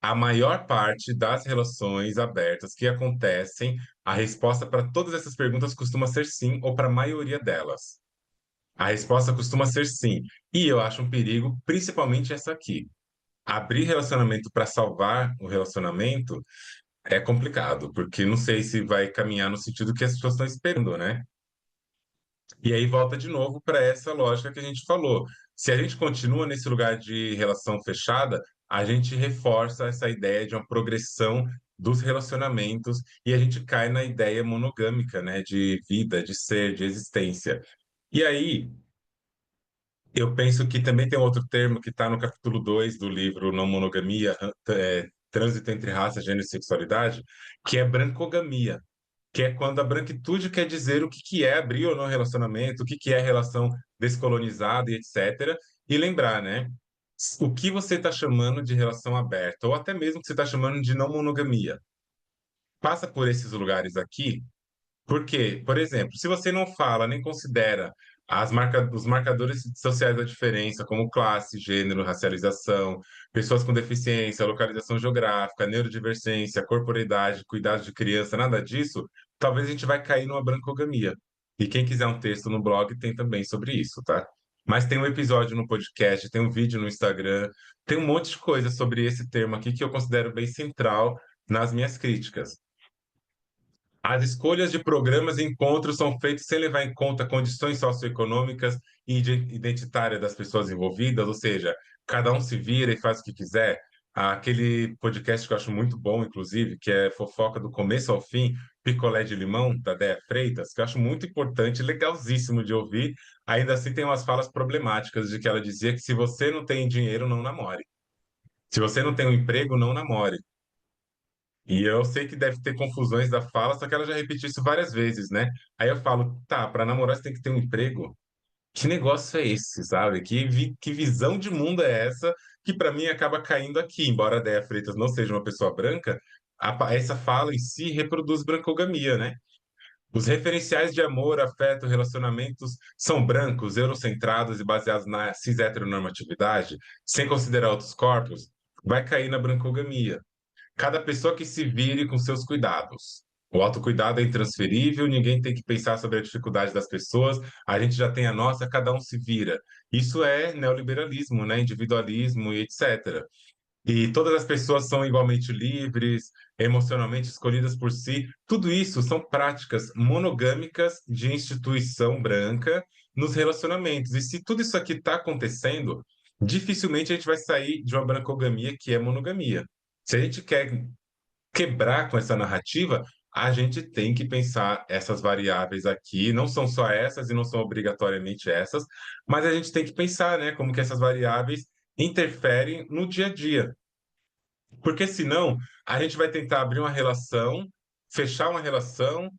A maior parte das relações abertas que acontecem, a resposta para todas essas perguntas costuma ser sim, ou para a maioria delas. A resposta costuma ser sim. E eu acho um perigo, principalmente essa aqui. Abrir relacionamento para salvar o relacionamento é complicado, porque não sei se vai caminhar no sentido que as pessoas estão esperando, né? E aí volta de novo para essa lógica que a gente falou. Se a gente continua nesse lugar de relação fechada, a gente reforça essa ideia de uma progressão dos relacionamentos e a gente cai na ideia monogâmica, né, de vida, de ser, de existência. E aí, eu penso que também tem outro termo que está no capítulo 2 do livro Não Monogamia, Trânsito entre Raça, Gênero e Sexualidade, que é brancogamia, que é quando a branquitude quer dizer o que que é abrir ou não relacionamento, o que que é relação descolonizada e etc. E lembrar, né? O que você está chamando de relação aberta, ou até mesmo o que você está chamando de não monogamia. Passa por esses lugares aqui, porque, por exemplo, se você não fala nem considera Os marcadores sociais da diferença, como classe, gênero, racialização, pessoas com deficiência, localização geográfica, neurodivergência, corporeidade, cuidado de criança, nada disso, talvez a gente vai cair numa brancogamia. E quem quiser um texto no blog tem também sobre isso, tá? Mas tem um episódio no podcast, tem um vídeo no Instagram, tem um monte de coisa sobre esse termo aqui que eu considero bem central nas minhas críticas. As escolhas de programas e encontros são feitas sem levar em conta condições socioeconômicas e identitárias das pessoas envolvidas, ou seja, cada um se vira e faz o que quiser. Aquele podcast que eu acho muito bom, inclusive, que é Fofoca do Começo ao Fim, Picolé de Limão, da Déia Freitas, que eu acho muito importante, legalzíssimo de ouvir. Ainda assim, tem umas falas problemáticas de que ela dizia que se você não tem dinheiro, não namore. Se você não tem um emprego, não namore. E eu sei que deve ter confusões da fala, só que ela já repetiu isso várias vezes, né? Aí eu falo, tá, para namorar você tem que ter um emprego. Que negócio é esse, sabe? Que visão de mundo é essa que para mim acaba caindo aqui, embora a Déia Freitas não seja uma pessoa branca, essa fala em si reproduz brancogamia, né? Os referenciais de amor, afeto, relacionamentos são brancos, eurocentrados e baseados na cis-heteronormatividade, sem considerar outros corpos, vai cair na brancogamia. Cada pessoa que se vire com seus cuidados. O autocuidado é intransferível, ninguém tem que pensar sobre a dificuldade das pessoas, a gente já tem a nossa, cada um se vira. Isso é neoliberalismo, né? Individualismo e etc. E todas as pessoas são igualmente livres, emocionalmente escolhidas por si. Tudo isso são práticas monogâmicas de instituição branca nos relacionamentos. E se tudo isso aqui está acontecendo, dificilmente a gente vai sair de uma brancogamia que é monogamia. Se a gente quer quebrar com essa narrativa, a gente tem que pensar essas variáveis aqui, não são só essas e não são obrigatoriamente essas, mas a gente tem que pensar, né, como que essas variáveis interferem no dia a dia. Porque senão a gente vai tentar abrir uma relação, fechar uma relação,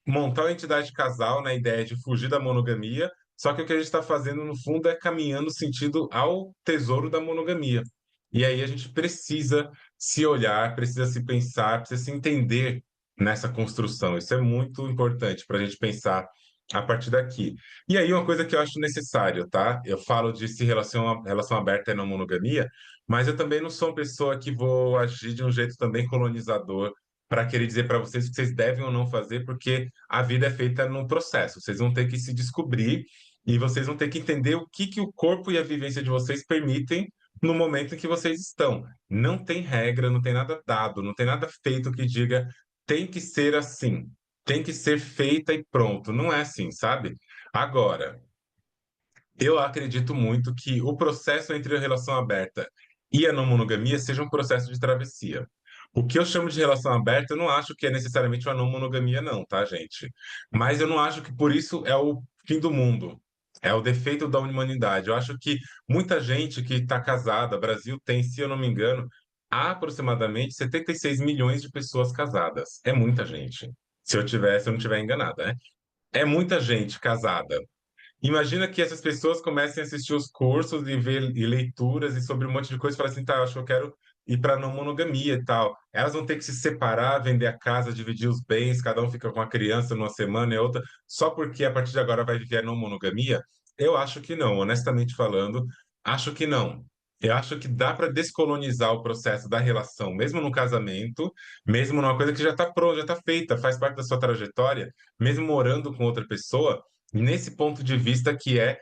montar uma entidade de casal na ideia de fugir da monogamia, só que o que a gente está fazendo no fundo é caminhando sentido ao tesouro da monogamia. E aí a gente precisa se olhar, precisa se pensar, precisa se entender nessa construção. Isso é muito importante para a gente pensar a partir daqui. E aí uma coisa que eu acho necessário, tá? Eu falo de se relação aberta e não monogamia, mas eu também não sou uma pessoa que vou agir de um jeito também colonizador para querer dizer para vocês o que vocês devem ou não fazer, porque a vida é feita num processo. Vocês vão ter que se descobrir e vocês vão ter que entender o que o corpo e a vivência de vocês permitem no momento em que vocês estão. Não tem regra, não tem nada dado, não tem nada feito que diga tem que ser assim, tem que ser feita e pronto. Não é assim, sabe? Agora, eu acredito muito que o processo entre a relação aberta e a não monogamia seja um processo de travessia. O que eu chamo de relação aberta, eu não acho que é necessariamente uma não monogamia, não, tá, gente? Mas eu não acho que por isso é o fim do mundo. É o defeito da humanidade. Eu acho que muita gente que está casada, o Brasil tem, se eu não me engano, aproximadamente 76 milhões de pessoas casadas. É muita gente. Se eu não estiver enganada, né? É muita gente casada. Imagina que essas pessoas comecem a assistir os cursos e ver e leituras e sobre um monte de coisa e falar assim, tá, acho que eu quero ir para não monogamia e tal. Elas vão ter que se separar, vender a casa, dividir os bens, cada um fica com a criança numa semana e outra, só porque a partir de agora vai viver a não monogamia? Eu acho que não, honestamente falando, acho que não. Eu acho que dá para descolonizar o processo da relação, mesmo no casamento, mesmo numa coisa que já está pronta, já está feita, faz parte da sua trajetória, mesmo morando com outra pessoa, nesse ponto de vista que é,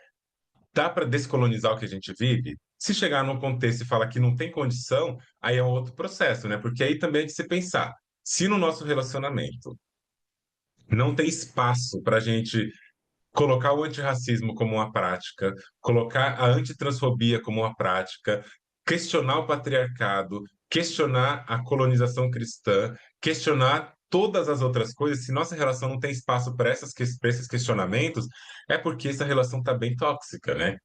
dá para descolonizar o que a gente vive? Se chegar num contexto e falar que não tem condição, aí é um outro processo, né? Porque aí também é de se pensar, se no nosso relacionamento não tem espaço para a gente colocar o antirracismo como uma prática, colocar a antitransfobia como uma prática, questionar o patriarcado, questionar a colonização cristã, questionar todas as outras coisas, se nossa relação não tem espaço para esses questionamentos, é porque essa relação está bem tóxica, né?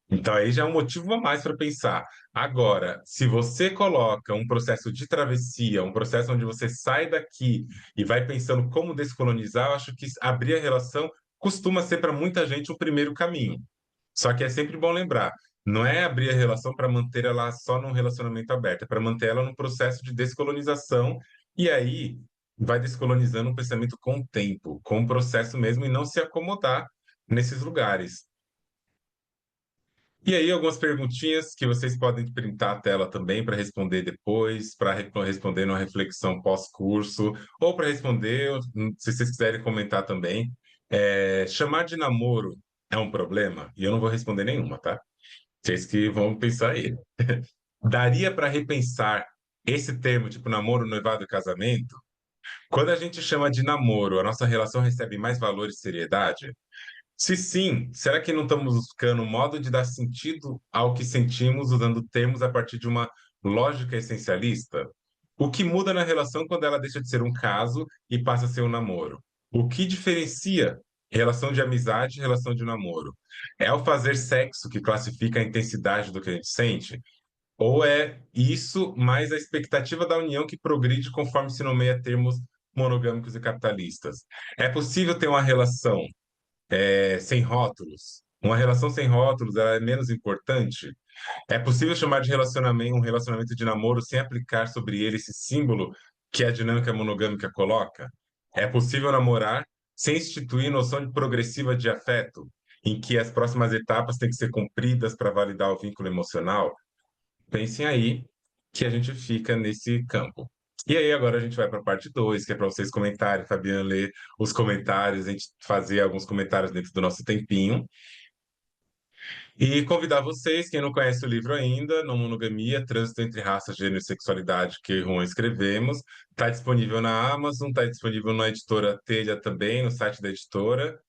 Então aí já é um motivo a mais para pensar. Agora, se você coloca um processo de travessia, um processo onde você sai daqui e vai pensando como descolonizar, eu acho que abrir a relação costuma ser para muita gente o primeiro caminho. Só que é sempre bom lembrar, não é abrir a relação para manter ela só num relacionamento aberto, é para manter ela num processo de descolonização e aí vai descolonizando o pensamento com o tempo, com o processo mesmo e não se acomodar nesses lugares. E aí, algumas perguntinhas que vocês podem printar a tela também para responder depois, para responder numa reflexão pós-curso, ou para responder, se vocês quiserem comentar também. Chamar de namoro é um problema? E eu não vou responder nenhuma, tá? Vocês que vão pensar aí. Daria para repensar esse termo, tipo namoro, noivado e casamento? Quando a gente chama de namoro, a nossa relação recebe mais valor e seriedade? Se sim, será que não estamos buscando um modo de dar sentido ao que sentimos usando termos a partir de uma lógica essencialista? O que muda na relação quando ela deixa de ser um caso e passa a ser um namoro? O que diferencia relação de amizade e relação de namoro? É o fazer sexo que classifica a intensidade do que a gente sente? Ou é isso mais a expectativa da união que progride conforme se nomeia termos monogâmicos e capitalistas? É possível ter uma relação sem rótulos? Uma relação sem rótulos, ela é menos importante? É possível chamar de relacionamento um relacionamento de namoro sem aplicar sobre ele esse símbolo que a dinâmica monogâmica coloca? É possível namorar sem instituir noção de progressiva de afeto, em que as próximas etapas têm que ser cumpridas para validar o vínculo emocional? Pensem aí que a gente fica nesse campo. E aí, agora a gente vai para a parte 2, que é para vocês comentarem, Fabiana ler os comentários, a gente fazer alguns comentários dentro do nosso tempinho. E convidar vocês, quem não conhece o livro ainda, Não Monogamia, Trânsito entre Raça, Gênero e Sexualidade, que Juan escrevemos. Está disponível na Amazon, está disponível na editora Telha também, no site da editora.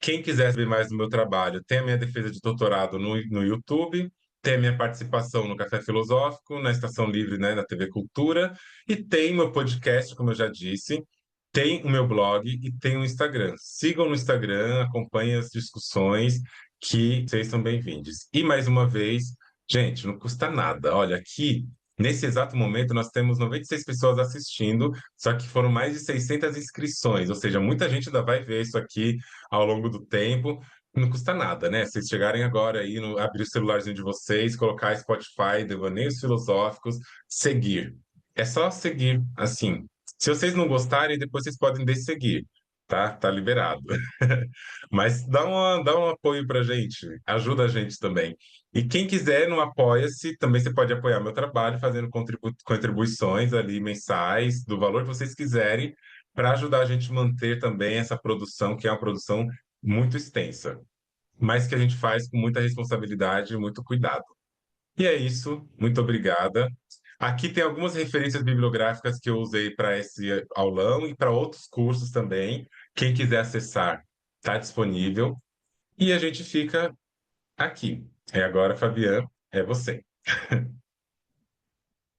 Quem quiser saber mais do meu trabalho, tem a minha defesa de doutorado no YouTube, tem a minha participação no Café Filosófico, na Estação Livre, né, na TV Cultura, e tem meu podcast, como eu já disse, tem o meu blog e tem o Instagram. Sigam no Instagram, acompanhem as discussões, que vocês são bem-vindos. E mais uma vez, gente, não custa nada. Olha, aqui, nesse exato momento, nós temos 96 pessoas assistindo, só que foram mais de 600 inscrições, ou seja, muita gente ainda vai ver isso aqui ao longo do tempo. Não custa nada, né? Vocês chegarem agora aí, abrir o celularzinho de vocês, colocar Spotify, Devaneios Filosóficos, seguir. É só seguir, assim. Se vocês não gostarem, depois vocês podem desseguir, tá? Tá liberado. Mas dá um apoio pra gente, ajuda a gente também. E quem quiser no Apoia-se, também você pode apoiar meu trabalho fazendo contribuições ali mensais, do valor que vocês quiserem, para ajudar a gente a manter também essa produção, que é uma produção muito extensa, mas que a gente faz com muita responsabilidade e muito cuidado. E é isso, muito obrigada. Aqui tem algumas referências bibliográficas que eu usei para esse aulão e para outros cursos também. Quem quiser acessar, está disponível. E a gente fica aqui. Agora, Fabiano, é você.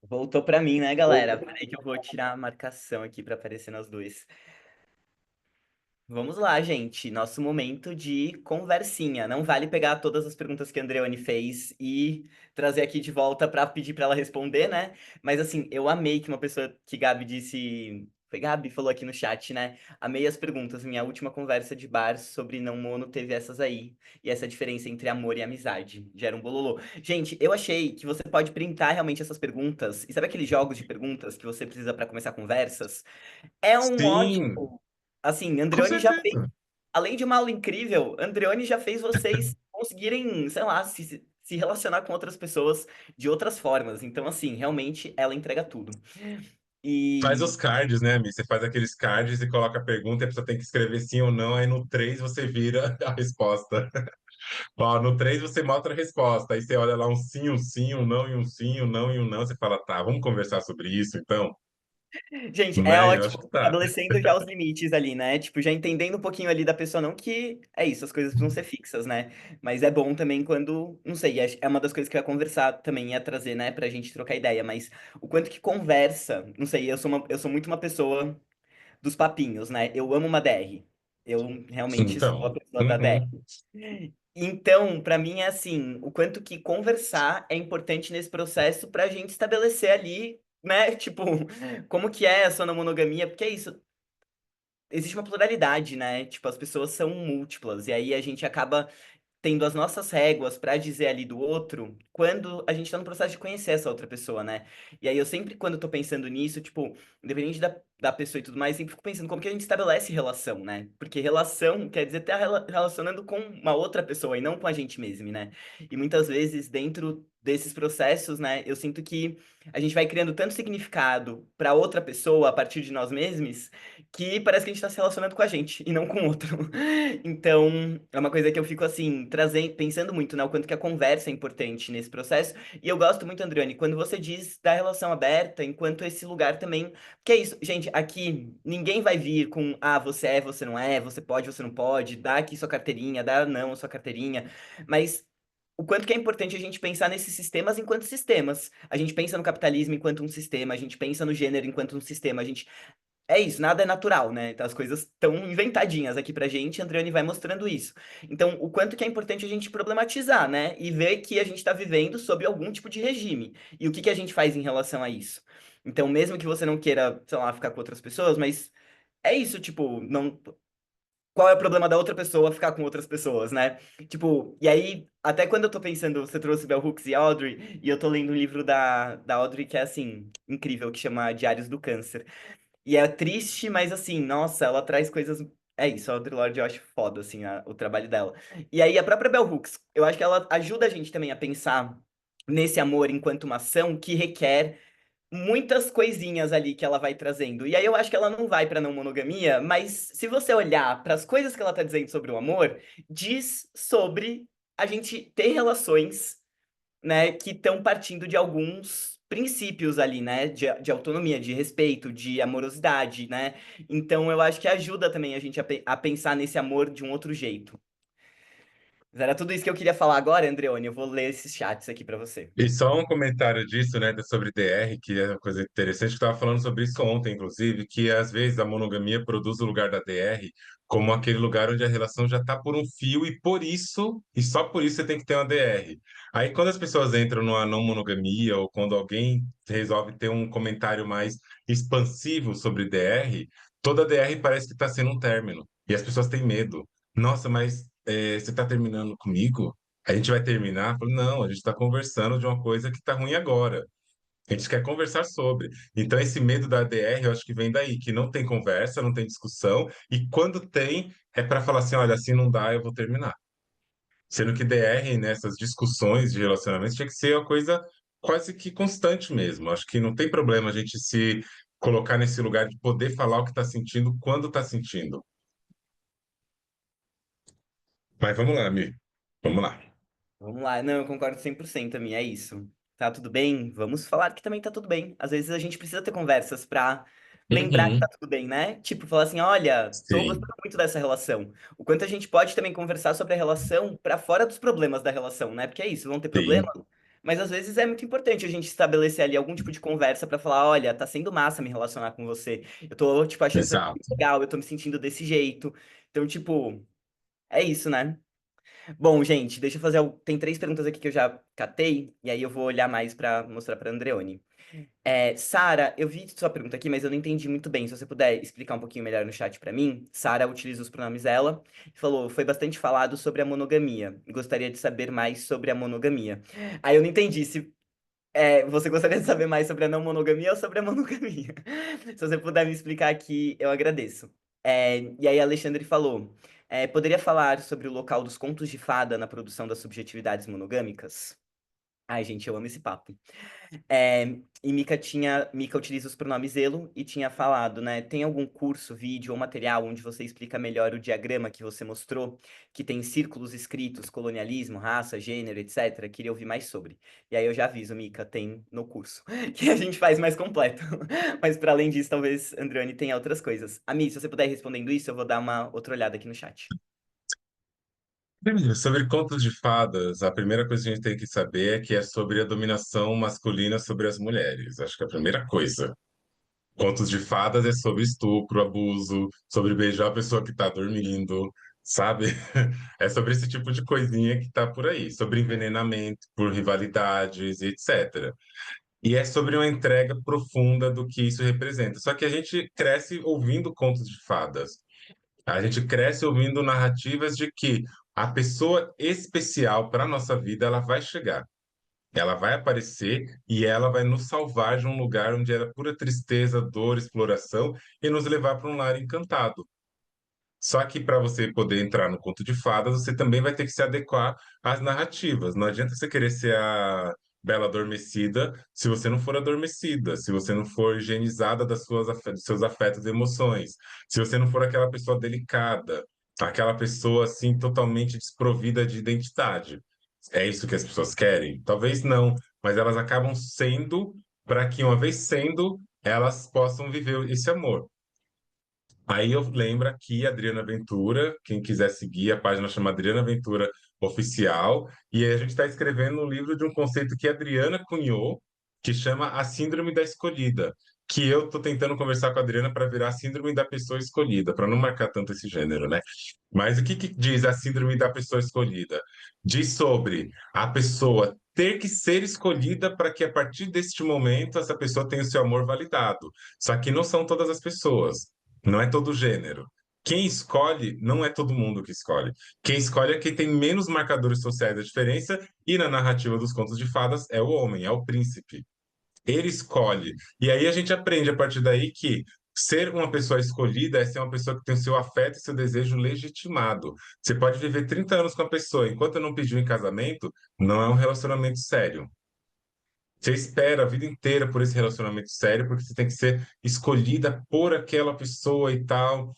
Voltou pra mim, né, galera? Peraí que eu vou tirar a marcação aqui pra aparecer nós dois. Vamos lá, gente. Nosso momento de conversinha. Não vale pegar todas as perguntas que a Andreone fez e trazer aqui de volta pra pedir pra ela responder, né? Mas assim, eu amei que uma pessoa que Gabi disse. Foi Gabi, falou aqui no chat, né? Amei as perguntas. Minha última conversa de bar sobre não mono teve essas aí. E essa diferença entre amor e amizade. Gera um bololô. Gente, eu achei que você pode printar realmente essas perguntas. E sabe aqueles jogos de perguntas que você precisa pra começar conversas? É um
Sim,
ótimo. Assim,
com
Andreoni já fez,
certeza.
além de uma aula incrível, Andreoni já fez vocês conseguirem, sei lá, se relacionar com outras pessoas de outras formas. Então, assim, realmente ela entrega tudo.
Faz
E,
os cards, né, Mi? Você faz aqueles cards e coloca a pergunta e a pessoa tem que escrever sim ou não, aí no 3 você vira a resposta. Ó, no 3 você mostra a resposta, aí você olha lá um sim, um não e um sim, um não e um não, você fala, tá, vamos conversar sobre isso, então?
gente, é
Né? Eu acho
ótimo
que tá.
estabelecendo já os limites ali, né? Tipo, já entendendo um pouquinho ali da pessoa, não que é isso, as coisas precisam ser fixas, né? Mas é bom também quando, não sei, é uma das coisas que eu ia conversar também, ia trazer, né, pra gente trocar ideia, mas o quanto que conversa, não sei, eu sou muito uma pessoa dos papinhos, né? Eu amo uma DR. Eu realmente sou a
Então,
pessoa da
uhum.
DR. Então, pra mim é assim, o quanto que conversar é importante nesse processo pra gente estabelecer ali, né? Tipo, como que é essa monogamia? Porque é isso, existe uma pluralidade, né? Tipo, as pessoas são múltiplas e aí a gente acaba tendo as nossas réguas pra dizer ali do outro quando a gente tá no processo de conhecer essa outra pessoa, né? E aí eu sempre, quando tô pensando nisso, tipo, independente da da pessoa e tudo mais, sempre fico pensando como que a gente estabelece relação, né? Porque relação quer dizer estar relacionando com uma outra pessoa e não com a gente mesmo, né? E muitas vezes, dentro desses processos, né, eu sinto que a gente vai criando tanto significado para outra pessoa a partir de nós mesmos que parece que a gente está se relacionando com a gente e não com o outro. Então, é uma coisa que eu fico assim, trazendo, pensando muito, né, o quanto que a conversa é importante nesse processo. E eu gosto muito, Andriane, quando você diz da relação aberta, enquanto esse lugar também. Que é isso, gente, aqui ninguém vai vir com, ah, você é, você não é, você pode, você não pode, dá aqui sua carteirinha, dá não sua carteirinha. Mas o quanto que é importante a gente pensar nesses sistemas enquanto sistemas. A gente pensa no capitalismo enquanto um sistema, a gente pensa no gênero enquanto um sistema, a gente é isso, nada é natural, né? Então, as coisas estão inventadinhas aqui pra gente, a Andriane vai mostrando isso. Então, o quanto que é importante a gente problematizar, né? E ver que a gente está vivendo sob algum tipo de regime. E o que que a gente faz em relação a isso? Então, mesmo que você não queira, sei lá, ficar com outras pessoas, mas é isso, tipo, não. Qual é o problema da outra pessoa ficar com outras pessoas, né? Tipo, e aí, até quando eu tô pensando, você trouxe Bell Hooks e Audrey, e eu tô lendo um livro da Audrey que é, assim, incrível, que chama Diários do Câncer. E é triste, mas assim, nossa, ela traz coisas. É isso, a Audre Lorde eu acho foda, assim, o trabalho dela. E aí, a própria Bell Hooks, eu acho que ela ajuda a gente também a pensar nesse amor enquanto uma ação que requer muitas coisinhas ali que ela vai trazendo. E aí eu acho que ela não vai pra não monogamia, mas se você olhar para as coisas que ela tá dizendo sobre o amor, diz sobre a gente ter relações, né, que estão partindo de alguns princípios ali, né, de autonomia, de respeito, de amorosidade, né? Então eu acho que ajuda também a gente a pensar nesse amor de um outro jeito. Mas era tudo isso que eu queria falar agora, Andreone. Eu vou ler esses chats aqui pra você.
E só um comentário disso, né, sobre DR, que é uma coisa interessante, que eu estava falando sobre isso ontem, inclusive, que às vezes a monogamia produz o lugar da DR como aquele lugar onde a relação já está por um fio e por isso, e só por isso você tem que ter uma DR. Aí quando as pessoas entram numa não monogamia ou quando alguém resolve ter um comentário mais expansivo sobre DR, toda DR parece que está sendo um término. E as pessoas têm medo. Nossa, mas você está terminando comigo? A gente vai terminar? Falei, não, a gente está conversando de uma coisa que está ruim agora. A gente quer conversar sobre. Então, esse medo da ADR, eu acho que vem daí, que não tem conversa, não tem discussão, e quando tem, é para falar assim: olha, assim não dá, eu vou terminar. Sendo que DR, nessas discussões de relacionamento, tinha que ser uma coisa quase que constante mesmo. Acho que não tem problema a gente se colocar nesse lugar de poder falar o que está sentindo quando está sentindo. Mas vamos lá, Mi. Vamos lá.
Vamos lá. Não, eu concordo 100%, Ami, é isso. Tá tudo bem? Vamos falar que também tá tudo bem. Às vezes a gente precisa ter conversas pra lembrar que tá
Uhum.
tudo bem, né? Tipo, falar assim, olha, tô
Sim,
gostando muito dessa relação. O quanto a gente pode também conversar sobre a relação pra fora dos problemas da relação, né? Porque é isso, vão ter problema,
sim,
mas às vezes é muito importante a gente estabelecer ali algum tipo de conversa pra falar, olha, tá sendo massa me relacionar com você. Eu tô, tipo, achando isso aqui
exato.
legal, eu tô me sentindo desse jeito. Então, tipo, é isso, né? Bom, gente, deixa eu fazer. Tem três perguntas aqui que eu já catei, e aí eu vou olhar mais pra mostrar pra Andreone. Sara, eu vi sua pergunta aqui, mas eu não entendi muito bem. Se você puder explicar um pouquinho melhor no chat pra mim. Sara utiliza os pronomes dela e falou: foi bastante falado sobre a monogamia. Gostaria de saber mais sobre a monogamia. Aí eu não entendi se você gostaria de saber mais sobre a não monogamia ou sobre a monogamia. Se você puder me explicar aqui, eu agradeço. E aí, Alexandre falou: poderia falar sobre o local dos contos de fada na produção das subjetividades monogâmicas? Ai, gente, eu amo esse papo. E Mika utiliza os pronomes elo e tinha falado, né? Tem algum curso, vídeo ou material onde você explica melhor o diagrama que você mostrou, que tem círculos escritos, colonialismo, raça, gênero, etc. Queria ouvir mais sobre. E aí eu já aviso, Mika, tem no curso, que a gente faz mais completo. Mas para além disso, talvez Andriane tenha outras coisas. Ami, se você puder ir respondendo isso, eu vou dar uma outra olhada aqui no chat.
Primeiro, sobre contos de fadas, a primeira coisa que a gente tem que saber é que é sobre a dominação masculina sobre as mulheres. Acho que é a primeira coisa. Contos de fadas é sobre estupro, abuso, sobre beijar a pessoa que está dormindo, sabe? É sobre esse tipo de coisinha que está por aí, sobre envenenamento por rivalidades e etc. E é sobre uma entrega profunda do que isso representa. Só que a gente cresce ouvindo contos de fadas. A gente cresce ouvindo narrativas de que a pessoa especial para a nossa vida ela vai chegar. Ela vai aparecer e ela vai nos salvar de um lugar onde era pura tristeza, dor, exploração e nos levar para um lar encantado. Só que para você poder entrar no conto de fadas, você também vai ter que se adequar às narrativas. Não adianta você querer ser a bela adormecida se você não for adormecida, se você não for higienizada dos seus afetos e emoções, se você não for aquela pessoa delicada, aquela pessoa assim totalmente desprovida de identidade. É isso que as pessoas querem? Talvez não, mas elas acabam sendo para que, uma vez sendo, elas possam viver esse amor. Aí eu lembro aqui, Adriana Ventura, quem quiser seguir, a página chama Adriana Ventura Oficial, e aí a gente está escrevendo um livro de um conceito que a Adriana cunhou, que chama a Síndrome da Escolhida, que eu estou tentando conversar com a Adriana para virar a Síndrome da Pessoa Escolhida, para não marcar tanto esse gênero, né? Mas o que que diz a Síndrome da Pessoa Escolhida? Diz sobre a pessoa ter que ser escolhida para que a partir deste momento essa pessoa tenha o seu amor validado. Só que não são todas as pessoas. Não é todo gênero. Quem escolhe não é todo mundo que escolhe. Quem escolhe é quem tem menos marcadores sociais da diferença, e na narrativa dos contos de fadas é o homem, é o príncipe. Ele escolhe. E aí a gente aprende a partir daí que ser uma pessoa escolhida é ser uma pessoa que tem o seu afeto e seu desejo legitimado. Você pode viver 30 anos com a pessoa, enquanto não pediu em casamento, não é um relacionamento sério. Você espera a vida inteira por esse relacionamento sério, porque você tem que ser escolhida por aquela pessoa e tal.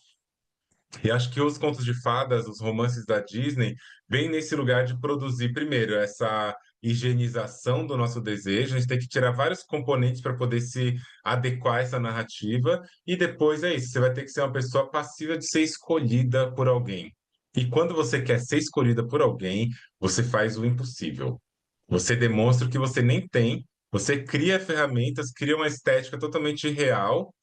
E acho que os contos de fadas, os romances da Disney, vêm nesse lugar de produzir, primeiro, essa higienização do nosso desejo. A gente tem que tirar vários componentes para poder se adequar a essa narrativa. E depois é isso, você vai ter que ser uma pessoa passiva de ser escolhida por alguém. E quando você quer ser escolhida por alguém, você faz o impossível. Você demonstra o que você nem tem, você cria ferramentas, cria uma estética totalmente real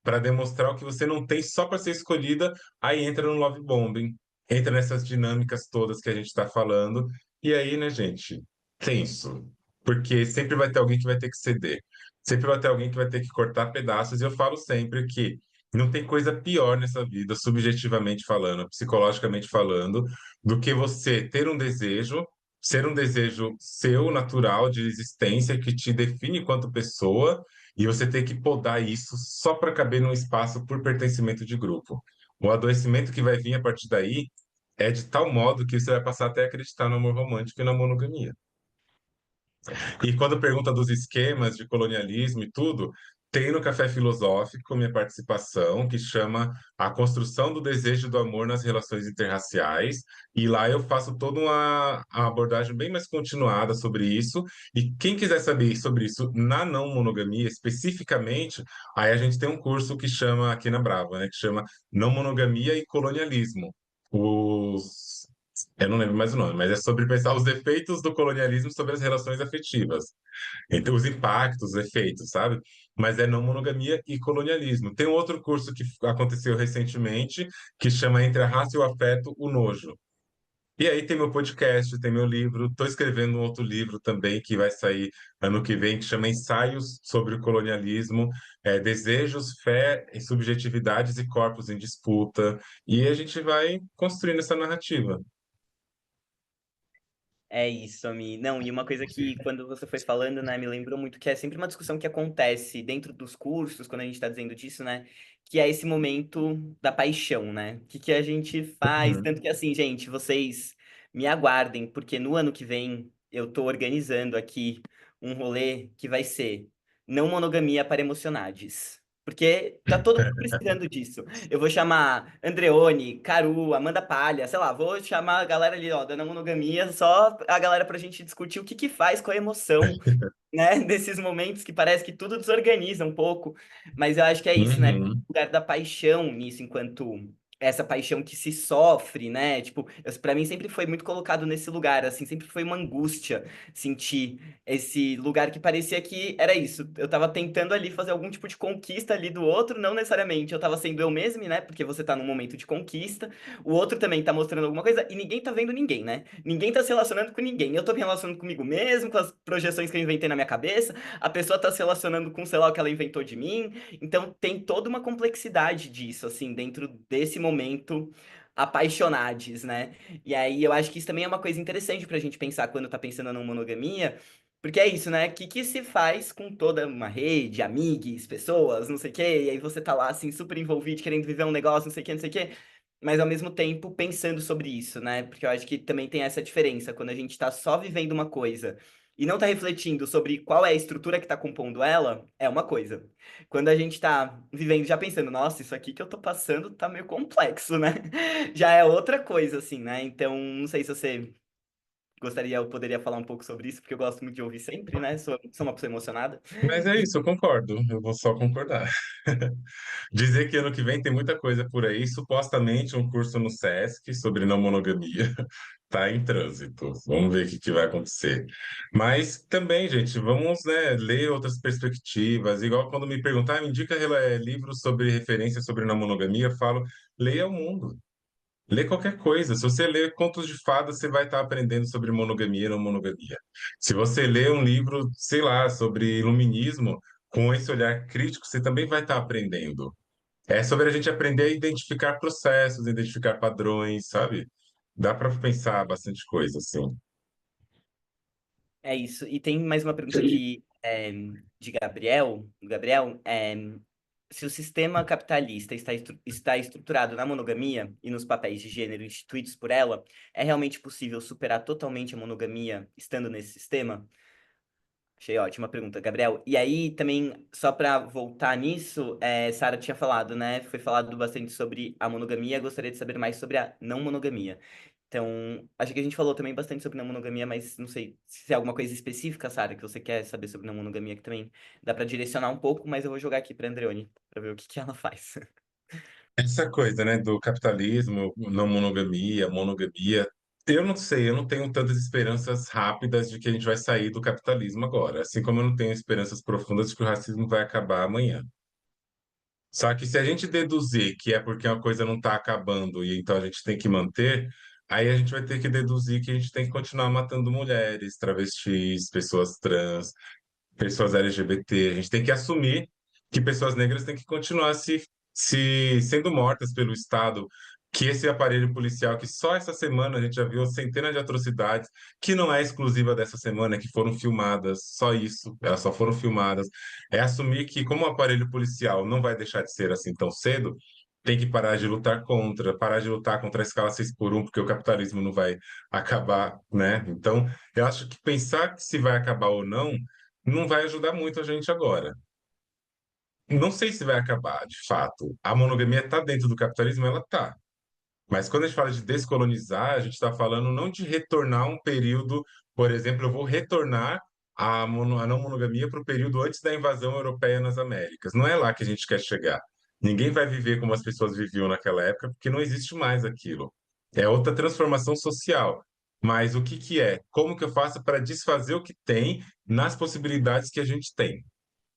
para demonstrar o que você não tem só para ser escolhida, aí entra no love bombing, entra nessas dinâmicas todas que a gente está falando, e aí, né, gente, tenso, porque sempre vai ter alguém que vai ter que ceder, sempre vai ter alguém que vai ter que cortar pedaços, e eu falo sempre que não tem coisa pior nessa vida, subjetivamente falando, psicologicamente falando, do que você ter um desejo, ser um desejo seu, natural, de existência, que te define quanto pessoa, e você ter que podar isso só para caber num espaço por pertencimento de grupo. O adoecimento que vai vir a partir daí é de tal modo que você vai passar até a acreditar no amor romântico e na monogamia. E quando pergunta dos esquemas de colonialismo e tudo, tem no Café Filosófico minha participação, que chama A Construção do Desejo do Amor nas Relações Interraciais, e lá eu faço toda uma abordagem bem mais continuada sobre isso, e quem quiser saber sobre isso na não monogamia especificamente, aí a gente tem um curso que chama, aqui na Brava, né, que chama Não Monogamia e Colonialismo. Os eu não lembro mais o nome, mas é sobre pensar os efeitos do colonialismo sobre as relações afetivas. Então, os impactos, os efeitos, sabe? Mas é não monogamia e colonialismo. Tem um outro curso que aconteceu recentemente, que chama Entre a Raça e o Afeto, o Nojo. E aí tem meu podcast, tem meu livro. Estou escrevendo um outro livro também que vai sair ano que vem, que chama Ensaios sobre o Colonialismo, Desejos, Fé e Subjetividades e Corpos em Disputa. E a gente vai construindo essa narrativa.
É isso, Ami. Não, e uma coisa que quando você foi falando, né, me lembrou muito que é sempre uma discussão que acontece dentro dos cursos, quando a gente tá dizendo disso, né, que é esse momento da paixão, né? O que que a gente faz?
Uhum.
Tanto que assim, gente, vocês me aguardem, porque no ano que vem eu tô organizando aqui um rolê que vai ser não monogamia para emocionades. Porque tá todo mundo precisando disso. Eu vou chamar Andreone, Caru, Amanda Palha, sei lá, vou chamar a galera ali, ó, da não monogamia, só a galera pra gente discutir o que que faz com a emoção, né, desses momentos que parece que tudo desorganiza um pouco, mas eu acho que é isso, né,
Uhum.
o lugar da paixão nisso, enquanto essa paixão que se sofre, né, tipo, pra mim sempre foi muito colocado nesse lugar, assim, sempre foi uma angústia sentir esse lugar que parecia que era isso, eu tava tentando ali fazer algum tipo de conquista ali do outro, não necessariamente eu tava sendo eu mesmo, né, porque você tá num momento de conquista, o outro também tá mostrando alguma coisa, e ninguém tá vendo ninguém, né, ninguém tá se relacionando com ninguém, eu tô me relacionando comigo mesmo, com as projeções que eu inventei na minha cabeça, a pessoa tá se relacionando com, sei lá, o que ela inventou de mim. Então tem toda uma complexidade disso, assim, dentro desse momento apaixonades, né? E aí eu acho que isso também é uma coisa interessante pra gente pensar quando tá pensando numa monogamia, Porque é isso, né? O que se faz com toda uma rede, amigos, pessoas, não sei o quê, e aí você tá lá, assim, super envolvido, querendo viver um negócio, não sei o quê, não sei o quê, mas ao mesmo tempo pensando sobre isso, né? Porque eu acho que também tem essa diferença, quando a gente tá só vivendo uma coisa e não tá refletindo sobre qual é a estrutura que tá compondo ela, é uma coisa. Quando a gente tá vivendo já pensando, nossa, isso aqui que eu tô passando tá meio complexo, né? Já é outra coisa, assim, né? Então, não sei se você gostaria, eu poderia falar um pouco sobre isso, porque eu gosto muito de ouvir sempre, né? Sou uma pessoa emocionada.
Mas é isso, eu concordo. Eu vou só concordar. Dizer que ano que vem tem muita coisa por aí, supostamente um curso no SESC sobre não monogamia está em trânsito. Vamos ver o que vai acontecer. Mas também, gente, vamos, né, ler outras perspectivas. Igual quando me perguntar, me indica livros sobre referência sobre não monogamia, eu falo, leia o mundo. Lê qualquer coisa. Se você ler contos de fadas, você vai estar aprendendo sobre monogamia e não monogamia. Se você lê um livro, sei lá, sobre iluminismo, com esse olhar crítico, você também vai estar aprendendo. É sobre a gente aprender a identificar processos, identificar padrões, sabe? Dá para pensar bastante coisa, assim.
É isso. E tem mais uma pergunta aqui de Gabriel. Gabriel, se o sistema capitalista está estruturado na monogamia e nos papéis de gênero instituídos por ela, é realmente possível superar totalmente a monogamia estando nesse sistema? Achei ótima pergunta, Gabriel. E aí, também, só para voltar nisso, Sara tinha falado, né? Foi falado bastante sobre a monogamia, gostaria de saber mais sobre a não monogamia. Então, acho que a gente falou também bastante sobre não monogamia, mas não sei se é alguma coisa específica, Sara, que você quer saber sobre não monogamia, que também dá para direcionar um pouco, mas eu vou jogar aqui para Andreone, para ver o que que ela faz.
Essa coisa, né, do capitalismo, não monogamia, monogamia, eu não sei, eu não tenho tantas esperanças rápidas de que a gente vai sair do capitalismo agora, assim como eu não tenho esperanças profundas de que o racismo vai acabar amanhã. Só que se a gente deduzir que é porque uma coisa não está acabando e então a gente tem que manter, aí a gente vai ter que deduzir que a gente tem que continuar matando mulheres, travestis, pessoas trans, pessoas LGBT. A gente tem que assumir que pessoas negras têm que continuar se sendo mortas pelo Estado, que esse aparelho policial, que só essa semana a gente já viu centenas de atrocidades, que não é exclusiva dessa semana, que foram filmadas, só isso, elas só foram filmadas. É assumir que, como o aparelho policial não vai deixar de ser assim tão cedo, tem que parar de lutar contra, parar de lutar contra a escala 6 por um, porque o capitalismo não vai acabar, né? Então, eu acho que pensar que se vai acabar ou não vai ajudar muito a gente agora. Não sei se vai acabar, de fato. A monogamia está dentro do capitalismo, ela está. Mas quando a gente fala de descolonizar, a gente está falando não de retornar um período, por exemplo, eu vou retornar a não monogamia para o período antes da invasão europeia nas Américas. Não é lá que a gente quer chegar. Ninguém vai viver como as pessoas viviam naquela época, porque não existe mais aquilo. É outra transformação social. Mas o que que é? Como que eu faço para desfazer o que tem nas possibilidades que a gente tem?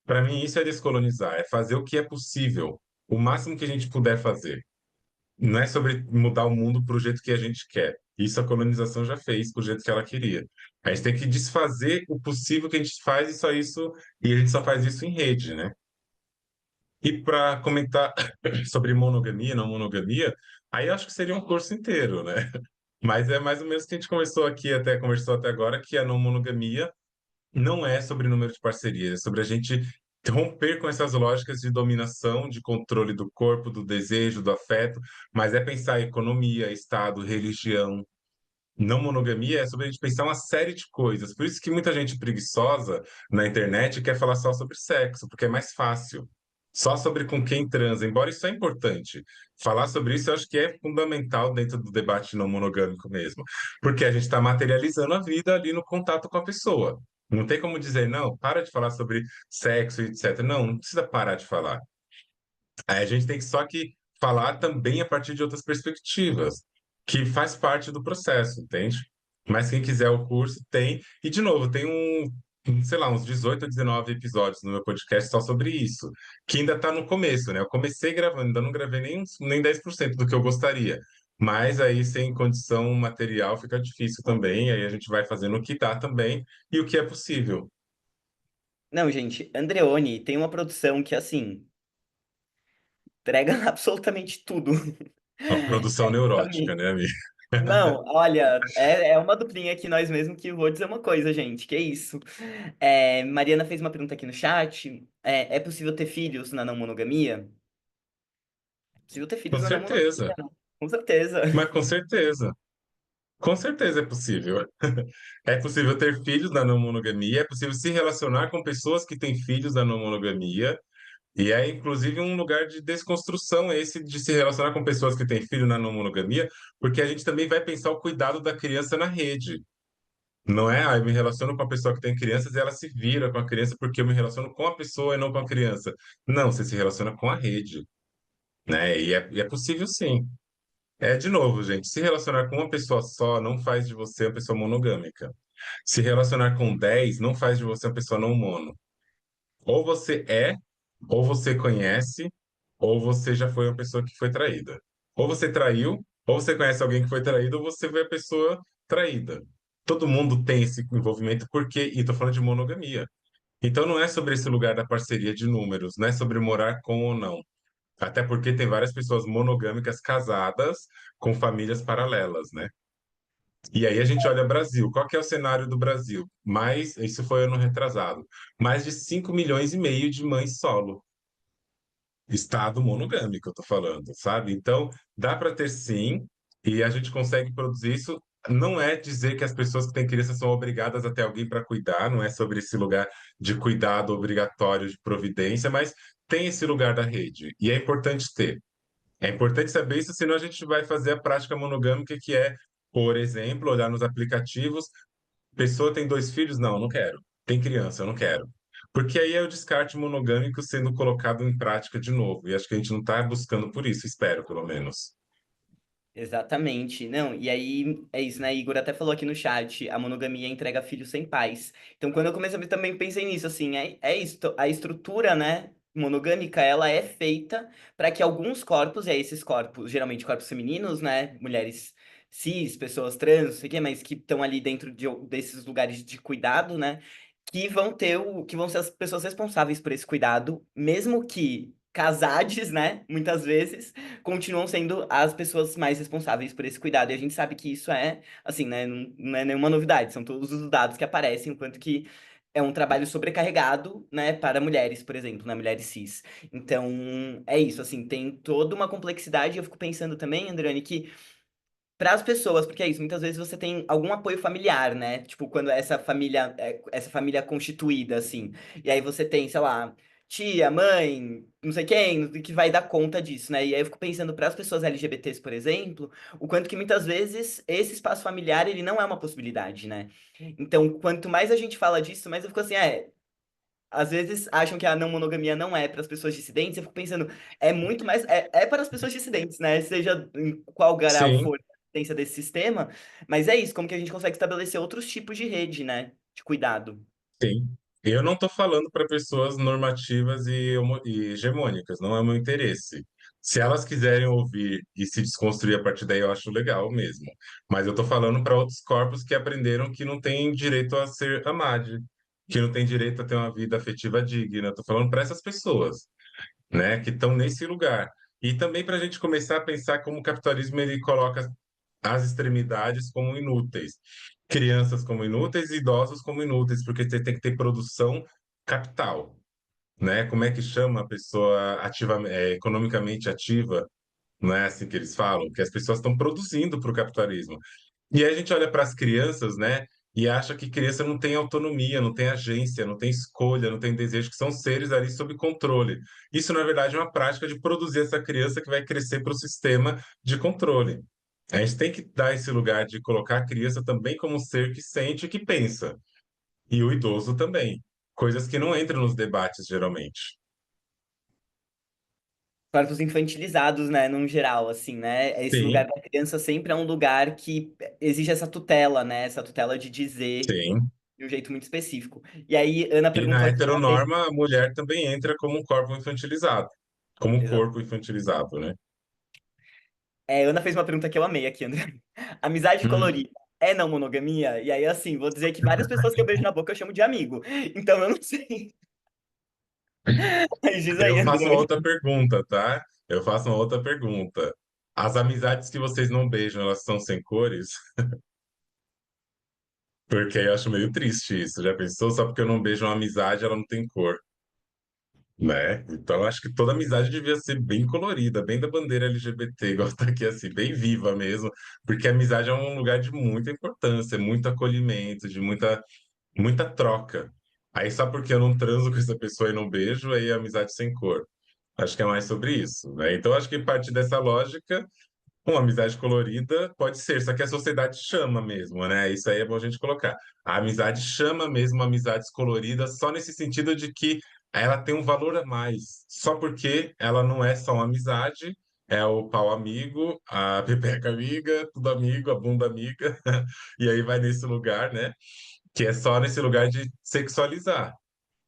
Para mim, isso é descolonizar, é fazer o que é possível, o máximo que a gente puder fazer. Não é sobre mudar o mundo para o jeito que a gente quer. Isso a colonização já fez pro jeito que ela queria. A gente tem que desfazer o possível que a gente faz e só isso, e a gente só faz isso em rede, né? E para comentar sobre monogamia, não monogamia, aí eu acho que seria um curso inteiro, né? Mas é mais ou menos o que a gente conversou até agora, que a não monogamia não é sobre número de parcerias, é sobre a gente romper com essas lógicas de dominação, de controle do corpo, do desejo, do afeto, mas é pensar economia, Estado, religião. Não monogamia é sobre a gente pensar uma série de coisas. Por isso que muita gente preguiçosa na internet quer falar só sobre sexo, porque é mais fácil. Só sobre com quem transa, embora isso é importante. Falar sobre isso eu acho que é fundamental dentro do debate não monogâmico mesmo. Porque a gente está materializando a vida ali no contato com a pessoa. Não tem como dizer, não, para de falar sobre sexo e etc. Não, não precisa parar de falar. Aí a gente tem que só que falar também a partir de outras perspectivas, que faz parte do processo, entende? Mas quem quiser o curso tem. E, de novo, tem sei lá, uns 18 ou 19 episódios no meu podcast só sobre isso, que ainda está no começo, né? Eu comecei gravando, ainda não gravei nem 10% do que eu gostaria. Mas aí, sem condição material, fica difícil também. Aí a gente vai fazendo o que dá também e o que é possível.
Não, gente, Andreone tem uma produção que, assim, entrega absolutamente tudo.
Uma produção neurótica,
Realmente.
né, amigo?
Não, olha, é uma duplinha aqui, nós mesmo, que vou dizer uma coisa, gente, que é isso. Mariana fez uma pergunta aqui no chat. É possível ter filhos na não monogamia? É possível ter
Com
filhos na não
certeza,
monogamia, com certeza.
mas com certeza é possível. É possível ter filhos na não monogamia, é possível se relacionar com pessoas que têm filhos na não monogamia, e é inclusive um lugar de desconstrução esse de se relacionar com pessoas que têm filho na não monogamia, porque a gente também vai pensar o cuidado da criança na rede. Não é, eu me relaciono com a pessoa que tem crianças e ela se vira com a criança porque eu me relaciono com a pessoa e não com a criança. Não, você se relaciona com a rede, né? E é possível sim. É, de novo, gente, se relacionar com uma pessoa só não faz de você uma pessoa monogâmica. Se relacionar com 10 não faz de você uma pessoa não mono. Ou você é, ou você conhece, ou você já foi uma pessoa que foi traída. Ou você traiu, ou você conhece alguém que foi traído, ou você foi a pessoa traída. Todo mundo tem esse envolvimento porque, e tô falando de monogamia. Então não é sobre esse lugar da parceria de números, não é sobre morar com ou não. Até porque tem várias pessoas monogâmicas casadas com famílias paralelas, né? E aí a gente olha Brasil. Qual que é o cenário do Brasil? Isso foi ano retrasado. Mais de 5,5 milhões de mães solo. Estado monogâmico, eu tô falando, sabe? Então, dá para ter sim, e a gente consegue produzir isso. Não é dizer que as pessoas que têm criança são obrigadas a ter alguém para cuidar, não é sobre esse lugar de cuidado obrigatório, de providência, mas tem esse lugar da rede, e é importante ter. É importante saber isso, senão a gente vai fazer a prática monogâmica, que é, por exemplo, olhar nos aplicativos, pessoa tem dois filhos? Não, não quero. Tem criança? Eu não quero. Porque aí é o descarte monogâmico sendo colocado em prática de novo. E acho que a gente não está buscando por isso, espero, pelo menos.
Exatamente. Não, e aí é isso, né? Igor até falou aqui no chat, a monogamia entrega filhos sem pais. Então, quando eu comecei a ver, também pensei nisso, assim, é isso, a estrutura, né, monogâmica, ela é feita para que alguns corpos, e aí esses corpos, geralmente corpos femininos, né, mulheres cis, pessoas trans, não sei o quê, mas que estão ali dentro desses lugares de cuidado, né, que vão ser as pessoas responsáveis por esse cuidado, mesmo que casades, né, muitas vezes continuam sendo as pessoas mais responsáveis por esse cuidado. E a gente sabe que isso é, assim, né, não é nenhuma novidade, são todos os dados que aparecem, enquanto que é um trabalho sobrecarregado, né, para mulheres, por exemplo, né, mulheres cis. Então, é isso, assim, tem toda uma complexidade. Eu fico pensando também, Andrane, que para as pessoas, porque é isso, muitas vezes você tem algum apoio familiar, né? Tipo, quando essa família é constituída, assim. E aí você tem, sei lá, tia, mãe, não sei quem, que vai dar conta disso, né? E aí eu fico pensando para as pessoas LGBTs, por exemplo, o quanto que muitas vezes esse espaço familiar, ele não é uma possibilidade, né? Então, quanto mais a gente fala disso, mais eu fico assim, às vezes acham que a não monogamia não é para as pessoas dissidentes. Eu fico pensando, é muito mais. É para as pessoas dissidentes, né? Seja em qual grau
Sim,
for a existência desse sistema. Mas é isso, como que a gente consegue estabelecer outros tipos de rede, né? De cuidado.
sim. Eu não estou falando para pessoas normativas e hegemônicas, não é o meu interesse. Se elas quiserem ouvir e se desconstruir a partir daí, eu acho legal mesmo. Mas eu estou falando para outros corpos que aprenderam que não têm direito a ser amado, que não têm direito a ter uma vida afetiva digna. Estou falando para essas pessoas, né, que estão nesse lugar. E também para a gente começar a pensar como o capitalismo ele coloca as extremidades como inúteis, crianças como inúteis e idosos como inúteis, porque você tem que ter produção capital, né? Como é que chama a pessoa ativa, economicamente ativa? Não é assim que eles falam? Que as pessoas estão produzindo para o capitalismo. E aí a gente olha para as crianças, né? E acha que criança não tem autonomia, não tem agência, não tem escolha, não tem desejo, que são seres ali sob controle. Isso, na verdade, é uma prática de produzir essa criança que vai crescer para o sistema de controle. A gente tem que dar esse lugar de colocar a criança também como um ser que sente e que pensa. E o idoso também. Coisas que não entram nos debates, geralmente.
Corpos infantilizados, né? Num geral, assim, né? Esse lugar
Sim,
da criança sempre é um lugar que exige essa tutela, né? Essa tutela de dizer
sim.
de um jeito muito específico. E aí, Ana
E
perguntou
na
aqui, amei.
heteronorma, a mulher também entra como um corpo infantilizado. Como um corpo infantilizado, né?
Ana fez uma pergunta que eu amei aqui, André. Amizade
Hum.
colorida é não monogamia? E aí, assim, vou dizer que várias pessoas que eu beijo na boca eu chamo de amigo. Então, eu não sei. Mas diz aí,
Eu faço uma
André.
outra pergunta, tá? Eu faço uma outra pergunta. As amizades que vocês não beijam, elas são sem cores? Porque aí eu acho meio triste isso. Já pensou? Só porque eu não beijo uma amizade, ela não tem cor, né? Então eu acho que toda amizade devia ser bem colorida, bem da bandeira LGBT, igual tá aqui assim, bem viva mesmo, porque a amizade é um lugar de muita importância, muito acolhimento, de muita troca. Aí só porque eu não transo com essa pessoa e não beijo, aí é amizade sem cor. Acho que é mais sobre isso, né? Então acho que parte dessa lógica uma amizade colorida pode ser, só que a sociedade chama mesmo, né? Isso aí é bom a gente colocar. A amizade chama mesmo amizades coloridas, só nesse sentido de que ela tem um valor a mais, só porque ela não é só uma amizade, é o pau amigo, a pepeca amiga, tudo amigo, a bunda amiga, e aí vai nesse lugar, né? Que é só nesse lugar de sexualizar.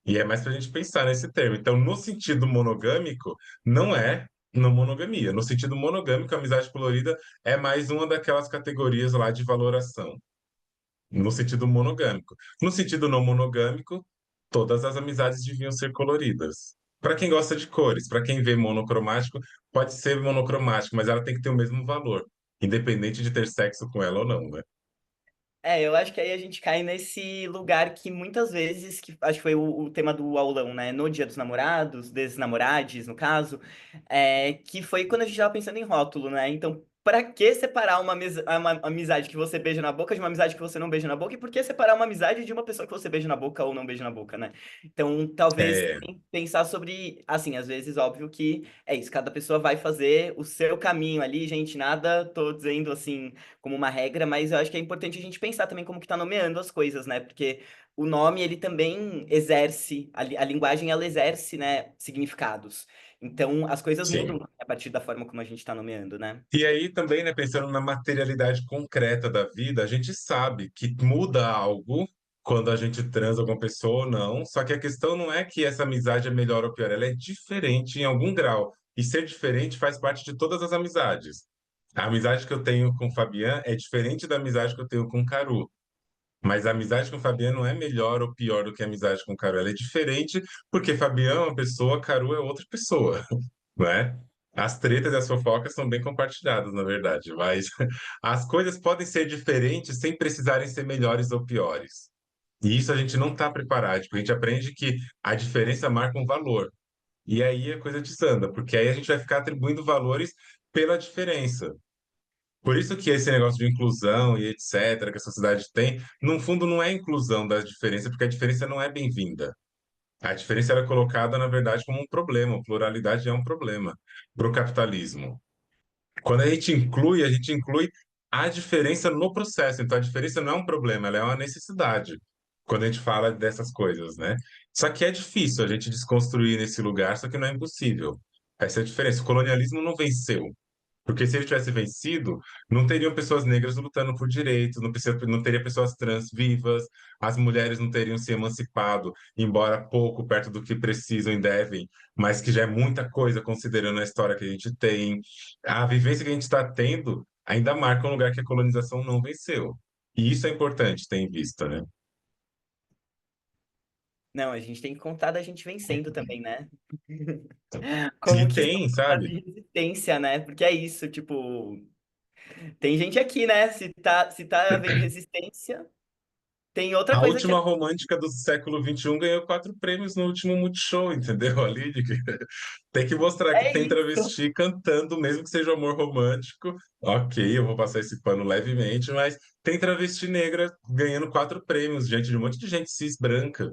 E é mais para a gente pensar nesse termo. Então, no sentido monogâmico, não é na monogamia. No sentido monogâmico, a amizade colorida é mais uma daquelas categorias lá de valoração. No sentido monogâmico. No sentido não monogâmico, todas as amizades deviam ser coloridas. Para quem gosta de cores, para quem vê monocromático, pode ser monocromático, mas ela tem que ter o mesmo valor, independente de ter sexo com ela ou não, né?
É, eu acho que aí a gente cai nesse lugar que muitas vezes, que acho que foi o tema do aulão, né? No Dia dos Namorados, dos namorades, no caso, que foi quando a gente tava pensando em rótulo, né? Então, pra que separar uma amizade que você beija na boca de uma amizade que você não beija na boca? E por que separar uma amizade de uma pessoa que você beija na boca ou não beija na boca, né? Então, talvez
É,
também pensar sobre, assim, às vezes, óbvio que é isso, cada pessoa vai fazer o seu caminho ali, gente, nada, tô dizendo assim como uma regra, mas eu acho que é importante a gente pensar também como que tá nomeando as coisas, né? Porque o nome, ele também exerce, a linguagem, ela exerce, né, significados. Então, as coisas mudam
sim.
a partir da forma como a gente tá nomeando, né?
E aí também, né, pensando na materialidade concreta da vida, a gente sabe que muda algo quando a gente transa com uma pessoa ou não, só que a questão não é que essa amizade é melhor ou pior, ela é diferente em algum grau. E ser diferente faz parte de todas as amizades. A amizade que eu tenho com o Fabian é diferente da amizade que eu tenho com o Caru. Mas a amizade com o Fabian não é melhor ou pior do que a amizade com o Caru. Ela é diferente porque Fabian é uma pessoa, Caru é outra pessoa, né? As tretas e as fofocas são bem compartilhadas, na verdade, mas as coisas podem ser diferentes sem precisarem ser melhores ou piores. E isso a gente não está preparado, tipo, a gente aprende que a diferença marca um valor. E aí a coisa desanda, porque aí a gente vai ficar atribuindo valores pela diferença. Por isso que esse negócio de inclusão e etc., que a sociedade tem, no fundo não é inclusão das diferenças, porque a diferença não é bem-vinda. A diferença era colocada, na verdade, como um problema. A pluralidade é um problema para o capitalismo. Quando a gente inclui a diferença no processo. Então, a diferença não é um problema, ela é uma necessidade. Quando a gente fala dessas coisas, né? Só que é difícil a gente desconstruir nesse lugar, só que não é impossível. Essa é a diferença. O colonialismo não venceu. Porque se ele tivesse vencido, não teriam pessoas negras lutando por direitos, não teria pessoas trans vivas, as mulheres não teriam se emancipado, embora pouco perto do que precisam e devem, mas que já é muita coisa considerando a história que a gente tem. A vivência que a gente está tendo ainda marca um lugar que a colonização não venceu. E isso é importante ter em vista, né?
Não, a gente tem que contar da gente vencendo também, né?
E
Como que são
tem,
as
sabe?
de resistência, né? Porque é isso, tipo, tem gente aqui, né? Se tá havendo resistência, tem outra
A
coisa que
última romântica do século XXI ganhou 4 prêmios no último Multishow, entendeu? Ali, tem que mostrar que
é
tem
isso.
travesti cantando, mesmo que seja amor romântico. Ok, eu vou passar esse pano levemente, mas tem travesti negra ganhando 4 prêmios diante de um monte de gente cis branca.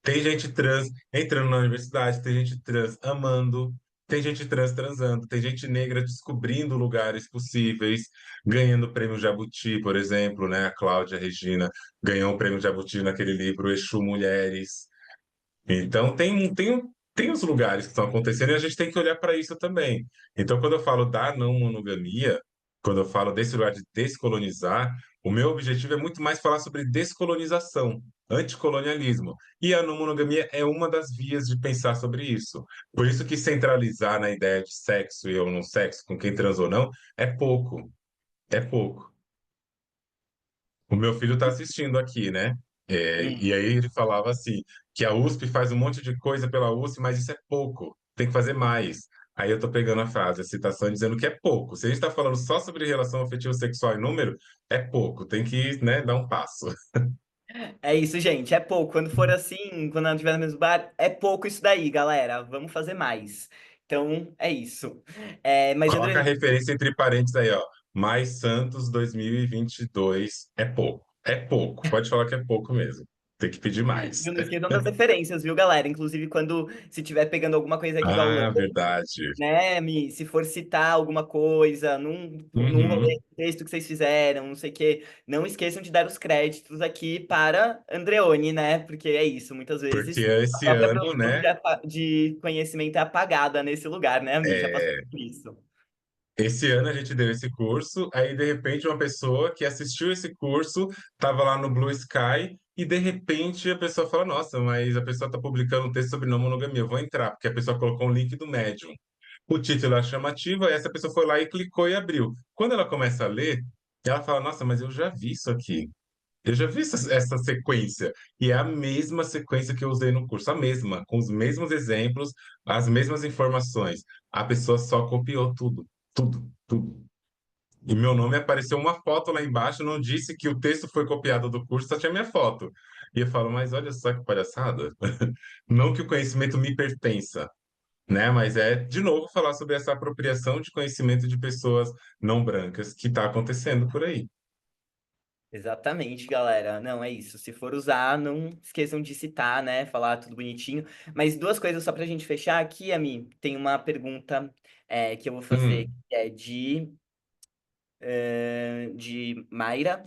Tem gente trans entrando na universidade, tem gente trans amando, tem gente trans transando, tem gente negra descobrindo lugares possíveis, ganhando o prêmio Jabuti, por exemplo, né? A Cláudia Regina ganhou o prêmio Jabuti naquele livro Exu Mulheres. Então, tem os lugares que estão acontecendo e a gente tem que olhar para isso também. Então, quando eu falo da não monogamia, quando eu falo desse lugar de descolonizar, o meu objetivo é muito mais falar sobre descolonização, anticolonialismo. E a não monogamia é uma das vias de pensar sobre isso. Por isso que centralizar na ideia de sexo e ou não sexo, com quem trans ou não, é pouco. É pouco. O meu filho está assistindo aqui, né? E
Hum.
aí ele falava assim, que a USP faz um monte de coisa pela USP, mas isso é pouco, tem que fazer mais. Aí eu tô pegando a frase, a citação, dizendo que é pouco. Se a gente tá falando só sobre relação afetivo sexual e número, é pouco. Tem que, né, dar um passo.
É isso, gente. É pouco. Quando for assim, quando ela estiver no mesmo bar, é pouco isso daí, galera. Vamos fazer mais. Então, é isso. Mas,
Coloca a
André,
referência entre parênteses aí, ó. Mais Santos 2022 é pouco. É pouco. Pode falar que é pouco mesmo. Tem que pedir mais.
viu, não esqueçam das referências, viu, galera? Inclusive, quando se tiver pegando alguma coisa aqui do Aulão,
Ah, verdade.
né, Mi? Se for citar alguma coisa num rolê,
Uhum.
texto que vocês fizeram, não sei o quê, não esqueçam de dar os créditos aqui para Andreone, né? Porque é isso, muitas
Porque
vezes a
esse
própria
ano,
produção
né?
de conhecimento é apagada nesse lugar, né, Mi? Já passou
é,
por isso.
Esse ano a gente deu esse curso, aí de repente uma pessoa que assistiu esse curso estava lá no Blue Sky e de repente a pessoa fala: Nossa, mas a pessoa está publicando um texto sobre não monogamia, eu vou entrar, porque a pessoa colocou um link do Medium. O título é chamativo, aí essa pessoa foi lá e clicou e abriu. Quando ela começa a ler, ela fala: Nossa, mas eu já vi isso aqui. Eu já vi essa sequência. E é a mesma sequência que eu usei no curso, a mesma, com os mesmos exemplos, as mesmas informações. A pessoa só copiou tudo, tudo, tudo. E meu nome apareceu uma foto lá embaixo, não disse que o texto foi copiado do curso, só tinha minha foto. E eu falo, mas olha só que palhaçada. Não que o conhecimento me pertença, né? Mas é, de novo, falar sobre essa apropriação de conhecimento de pessoas não brancas que está acontecendo por aí.
Exatamente, galera. Não, é isso. Se for usar, não esqueçam de citar, né? Falar tudo bonitinho. Mas duas coisas só pra gente fechar aqui, Ami. Tem uma pergunta que eu vou fazer,
Hum,
que é de Mayra,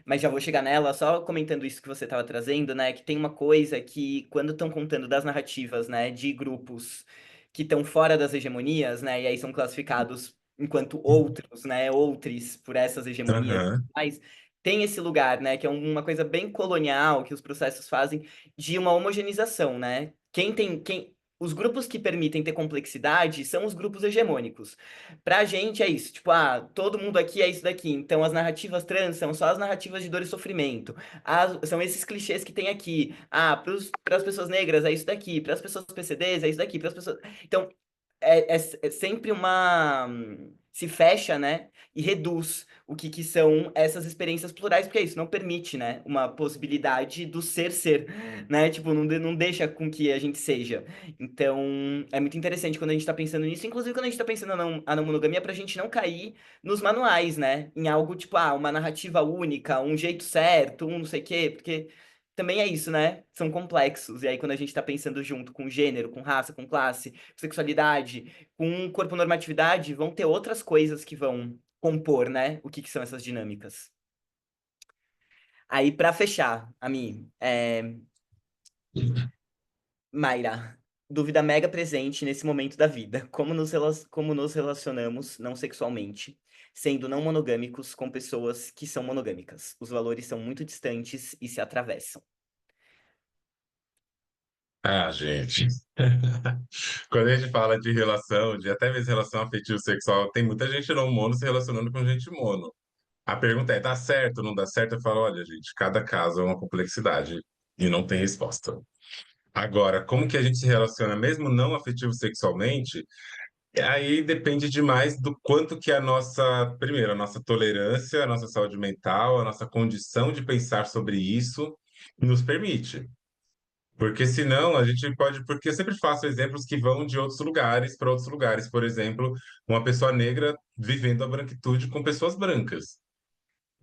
mas já vou chegar nela, só comentando isso que você estava trazendo, né? Que tem uma coisa que, quando estão contando das narrativas, né, de grupos que estão fora das hegemonias, né, e aí são classificados enquanto outros, né, outros por essas hegemonias e tudo
aham.
mais, tem esse lugar, né, que é uma coisa bem colonial que os processos fazem de uma homogeneização, né? Os grupos que permitem ter complexidade são os grupos hegemônicos. Pra gente é isso, tipo, todo mundo aqui é isso daqui. Então as narrativas trans são só as narrativas de dor e sofrimento. São esses clichês que tem aqui. Para as pessoas negras é isso daqui, para as pessoas PCDs é isso daqui, para as pessoas. Então, é sempre uma. Se fecha, né? E reduz o que são essas experiências plurais, porque é isso, não permite, né? Uma possibilidade do ser, né? Tipo, não deixa com que a gente seja. Então, é muito interessante quando a gente tá pensando nisso, inclusive quando a gente tá pensando a não monogamia, pra gente não cair nos manuais, né? Em algo tipo, uma narrativa única, um jeito certo, um não sei o quê, porque também é isso, né? São complexos. E aí, quando a gente tá pensando junto com gênero, com raça, com classe, com sexualidade, com corpo normatividade, vão ter outras coisas que vão compor, né? O que são essas dinâmicas. Aí, pra fechar, a mim, Mayra, dúvida mega presente nesse momento da vida. Como nos relacionamos, não sexualmente, sendo não monogâmicos com pessoas que são monogâmicas? Os valores são muito distantes e se atravessam.
Ah, gente. Quando a gente fala de relação, de até mesmo relação afetivo sexual, tem muita gente não mono se relacionando com gente mono. A pergunta é, dá certo, não dá certo? Eu falo, olha, gente, cada caso é uma complexidade e não tem resposta. Agora, como que a gente se relaciona, mesmo não afetivo sexualmente, aí depende demais do quanto que a nossa, primeiro, a nossa tolerância, a nossa saúde mental, a nossa condição de pensar sobre isso nos permite. Porque senão a gente pode. Porque eu sempre faço exemplos que vão de outros lugares para outros lugares. Por exemplo, uma pessoa negra vivendo a branquitude com pessoas brancas.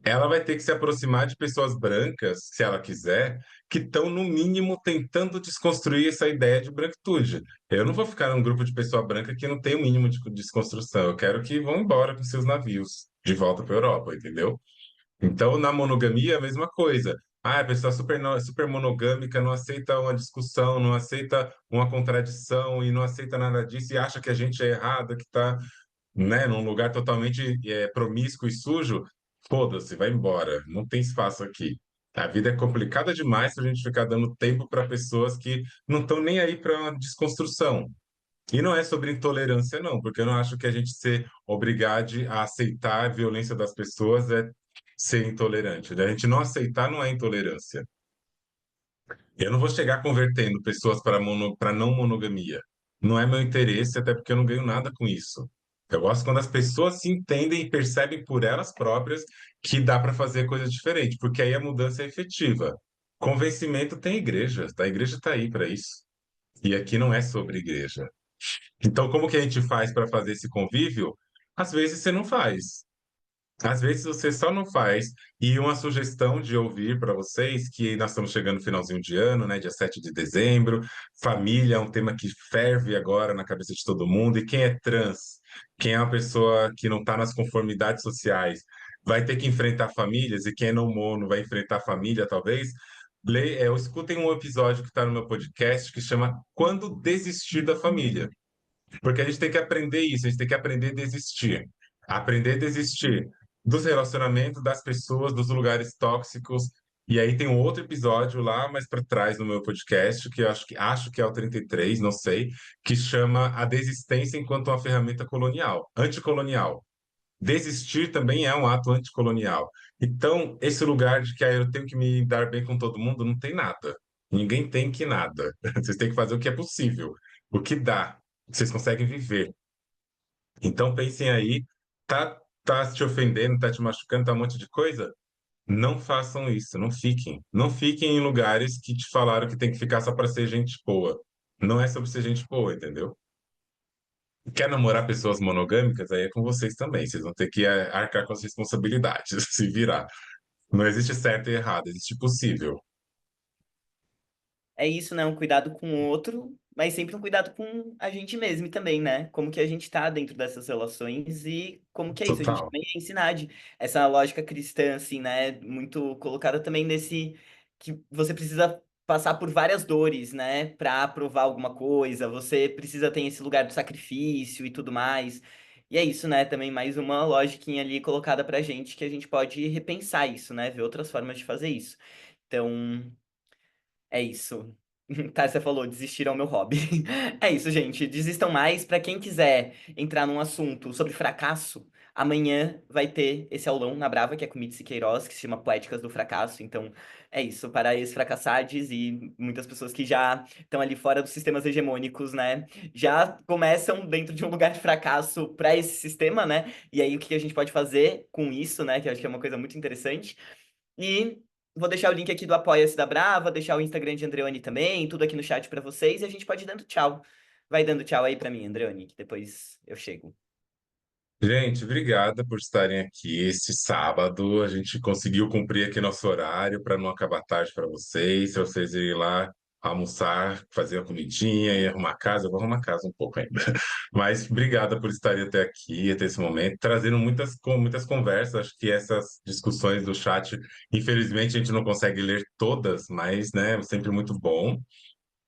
Ela vai ter que se aproximar de pessoas brancas, se ela quiser, que estão, no mínimo, tentando desconstruir essa ideia de branquitude. Eu não vou ficar num grupo de pessoa branca que não tem o mínimo de desconstrução. Eu quero que vão embora com seus navios de volta para a Europa, entendeu? Então, na monogamia, a mesma coisa. A pessoa super, super monogâmica não aceita uma discussão, não aceita uma contradição e não aceita nada disso e acha que a gente é errado, que está, né, num lugar totalmente promíscuo e sujo. Foda-se, vai embora. Não tem espaço aqui. A vida é complicada demais para a gente ficar dando tempo para pessoas que não estão nem aí para uma desconstrução. E não é sobre intolerância, não, porque eu não acho que a gente ser obrigado a aceitar a violência das pessoas é ser intolerante. A gente não aceitar não é intolerância. Eu não vou chegar convertendo pessoas para não monogamia. não é meu interesse, até porque eu não ganho nada com isso. Eu gosto quando as pessoas se entendem e percebem por elas próprias que dá para fazer coisa diferente, porque aí a mudança é efetiva. Convencimento tem igreja, tá? A igreja está aí para isso. E aqui não é sobre igreja. Então, como que a gente faz para fazer esse convívio? Às vezes você não faz. Às vezes você só não faz. E uma sugestão de ouvir para vocês, que nós estamos chegando no finalzinho de ano, né? Dia 7 de dezembro. Família é um tema que ferve agora na cabeça de todo mundo. E quem é trans, quem é uma pessoa que não está nas conformidades sociais, vai ter que enfrentar famílias, e quem é não mono vai enfrentar família, talvez. Escutem um episódio que está no meu podcast que chama Quando Desistir da Família. Porque a gente tem que aprender isso, a gente tem que aprender a desistir. Aprender a desistir dos relacionamentos, das pessoas, dos lugares tóxicos. E aí tem um outro episódio lá mais para trás no meu podcast, que eu acho que é o 33, não sei, que chama A Desistência enquanto uma ferramenta colonial, anticolonial. Desistir também é um ato anticolonial. Então, esse lugar de que eu tenho que me dar bem com todo mundo, não tem nada. Ninguém tem que nada. Vocês têm que fazer o que é possível, o que dá, o que vocês conseguem viver. Então, pensem aí, tá te ofendendo, tá te machucando, tá um monte de coisa? Não façam isso, não fiquem. Não fiquem em lugares que te falaram que tem que ficar só para ser gente boa. Não é sobre ser gente boa, entendeu? Quer namorar pessoas monogâmicas? Aí é com vocês também. Vocês vão ter que arcar com as responsabilidades, se virar. Não existe certo e errado, existe possível.
É isso, né? Um cuidado com o outro, mas sempre um cuidado com a gente mesmo também, né? Como que a gente tá dentro dessas relações e como que é isso? A gente
Total.
também é ensinar essa lógica cristã, assim, né? Muito colocada também nesse que você precisa passar por várias dores, né? Pra provar alguma coisa, você precisa ter esse lugar do sacrifício e tudo mais. E é isso, né? Também mais uma logiquinha ali colocada pra gente que a gente pode repensar isso, né? Ver outras formas de fazer isso. Então. É isso. Tá, você falou, desistir é o meu hobby. É isso, gente. Desistam mais. Pra quem quiser entrar num assunto sobre fracasso, amanhã vai ter esse aulão na Brava, que é com Mitzi Queiroz, que se chama Poéticas do Fracasso. Então, é isso. Para ex-fracassades e muitas pessoas que já estão ali fora dos sistemas hegemônicos, né? Já começam dentro de um lugar de fracasso para esse sistema, né? E aí, o que a gente pode fazer com isso, né? Que eu acho que é uma coisa muito interessante. E vou deixar o link aqui do Apoia-se da Brava, deixar o Instagram de Andreone também, tudo aqui no chat pra vocês e a gente pode ir dando tchau. Vai dando tchau aí pra mim, Andreone, que depois eu chego.
Gente, obrigada por estarem aqui este sábado. A gente conseguiu cumprir aqui nosso horário para não acabar tarde para vocês. Se vocês irem lá almoçar, fazer a comidinha e arrumar a casa, eu vou arrumar a casa um pouco ainda. Mas obrigada por estarem até aqui, até esse momento, trazendo muitas conversas. Acho que essas discussões do chat, infelizmente, a gente não consegue ler todas, mas, né, é sempre muito bom.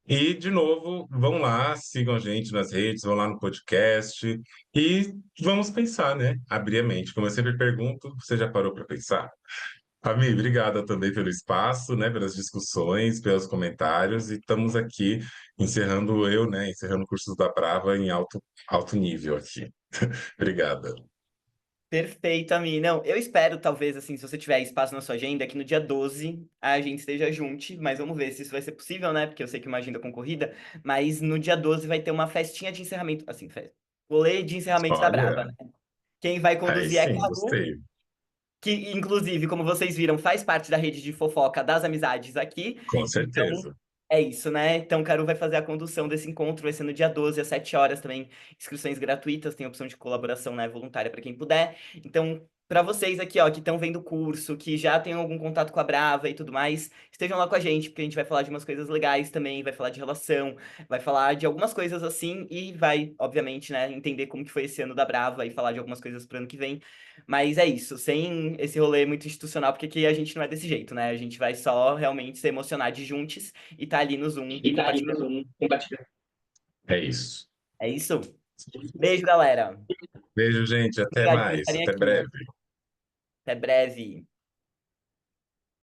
E, de novo, vão lá, sigam a gente nas redes, vão lá no podcast e vamos pensar, né? Abrir a mente. Como eu sempre pergunto, você já parou para pensar? Ami, obrigada também pelo espaço, né? Pelas discussões, pelos comentários. E estamos aqui encerrando cursos da Brava em alto nível aqui. Obrigada.
Perfeito, Ami. Não, eu espero, talvez, assim, se você tiver espaço na sua agenda, que no dia 12 a gente esteja junto, mas vamos ver se isso vai ser possível, né? Porque eu sei que é uma agenda concorrida, mas no dia 12 vai ter uma festinha de encerramento, assim, rolê de encerramento da Brava,
Olha,
né? Quem vai
aí
conduzir é
sim,
Cadu,
gostei.
que inclusive, como vocês viram, faz parte da rede de fofoca das amizades aqui.
Com
Então,
certeza.
é isso, né? Então, o Caru vai fazer a condução desse encontro, vai ser no dia 12 às 7 horas também. Inscrições gratuitas, tem opção de colaboração, né, voluntária para quem puder. Então, para vocês aqui, ó, que estão vendo o curso, que já tem algum contato com a Brava e tudo mais, estejam lá com a gente, porque a gente vai falar de umas coisas legais também, vai falar de relação, vai falar de algumas coisas assim e vai, obviamente, né, entender como que foi esse ano da Brava e falar de algumas coisas pro ano que vem. Mas é isso, sem esse rolê muito institucional, porque aqui a gente não é desse jeito, né? A gente vai só realmente se emocionar de juntos e tá ali no Zoom
E tá ali no
compartilhando.
Zoom compartilhando. É isso.
É isso? Beijo, galera.
Beijo, gente. Até
Obrigado por
mais.
estarem
Até
aqui.
breve.
Até breve.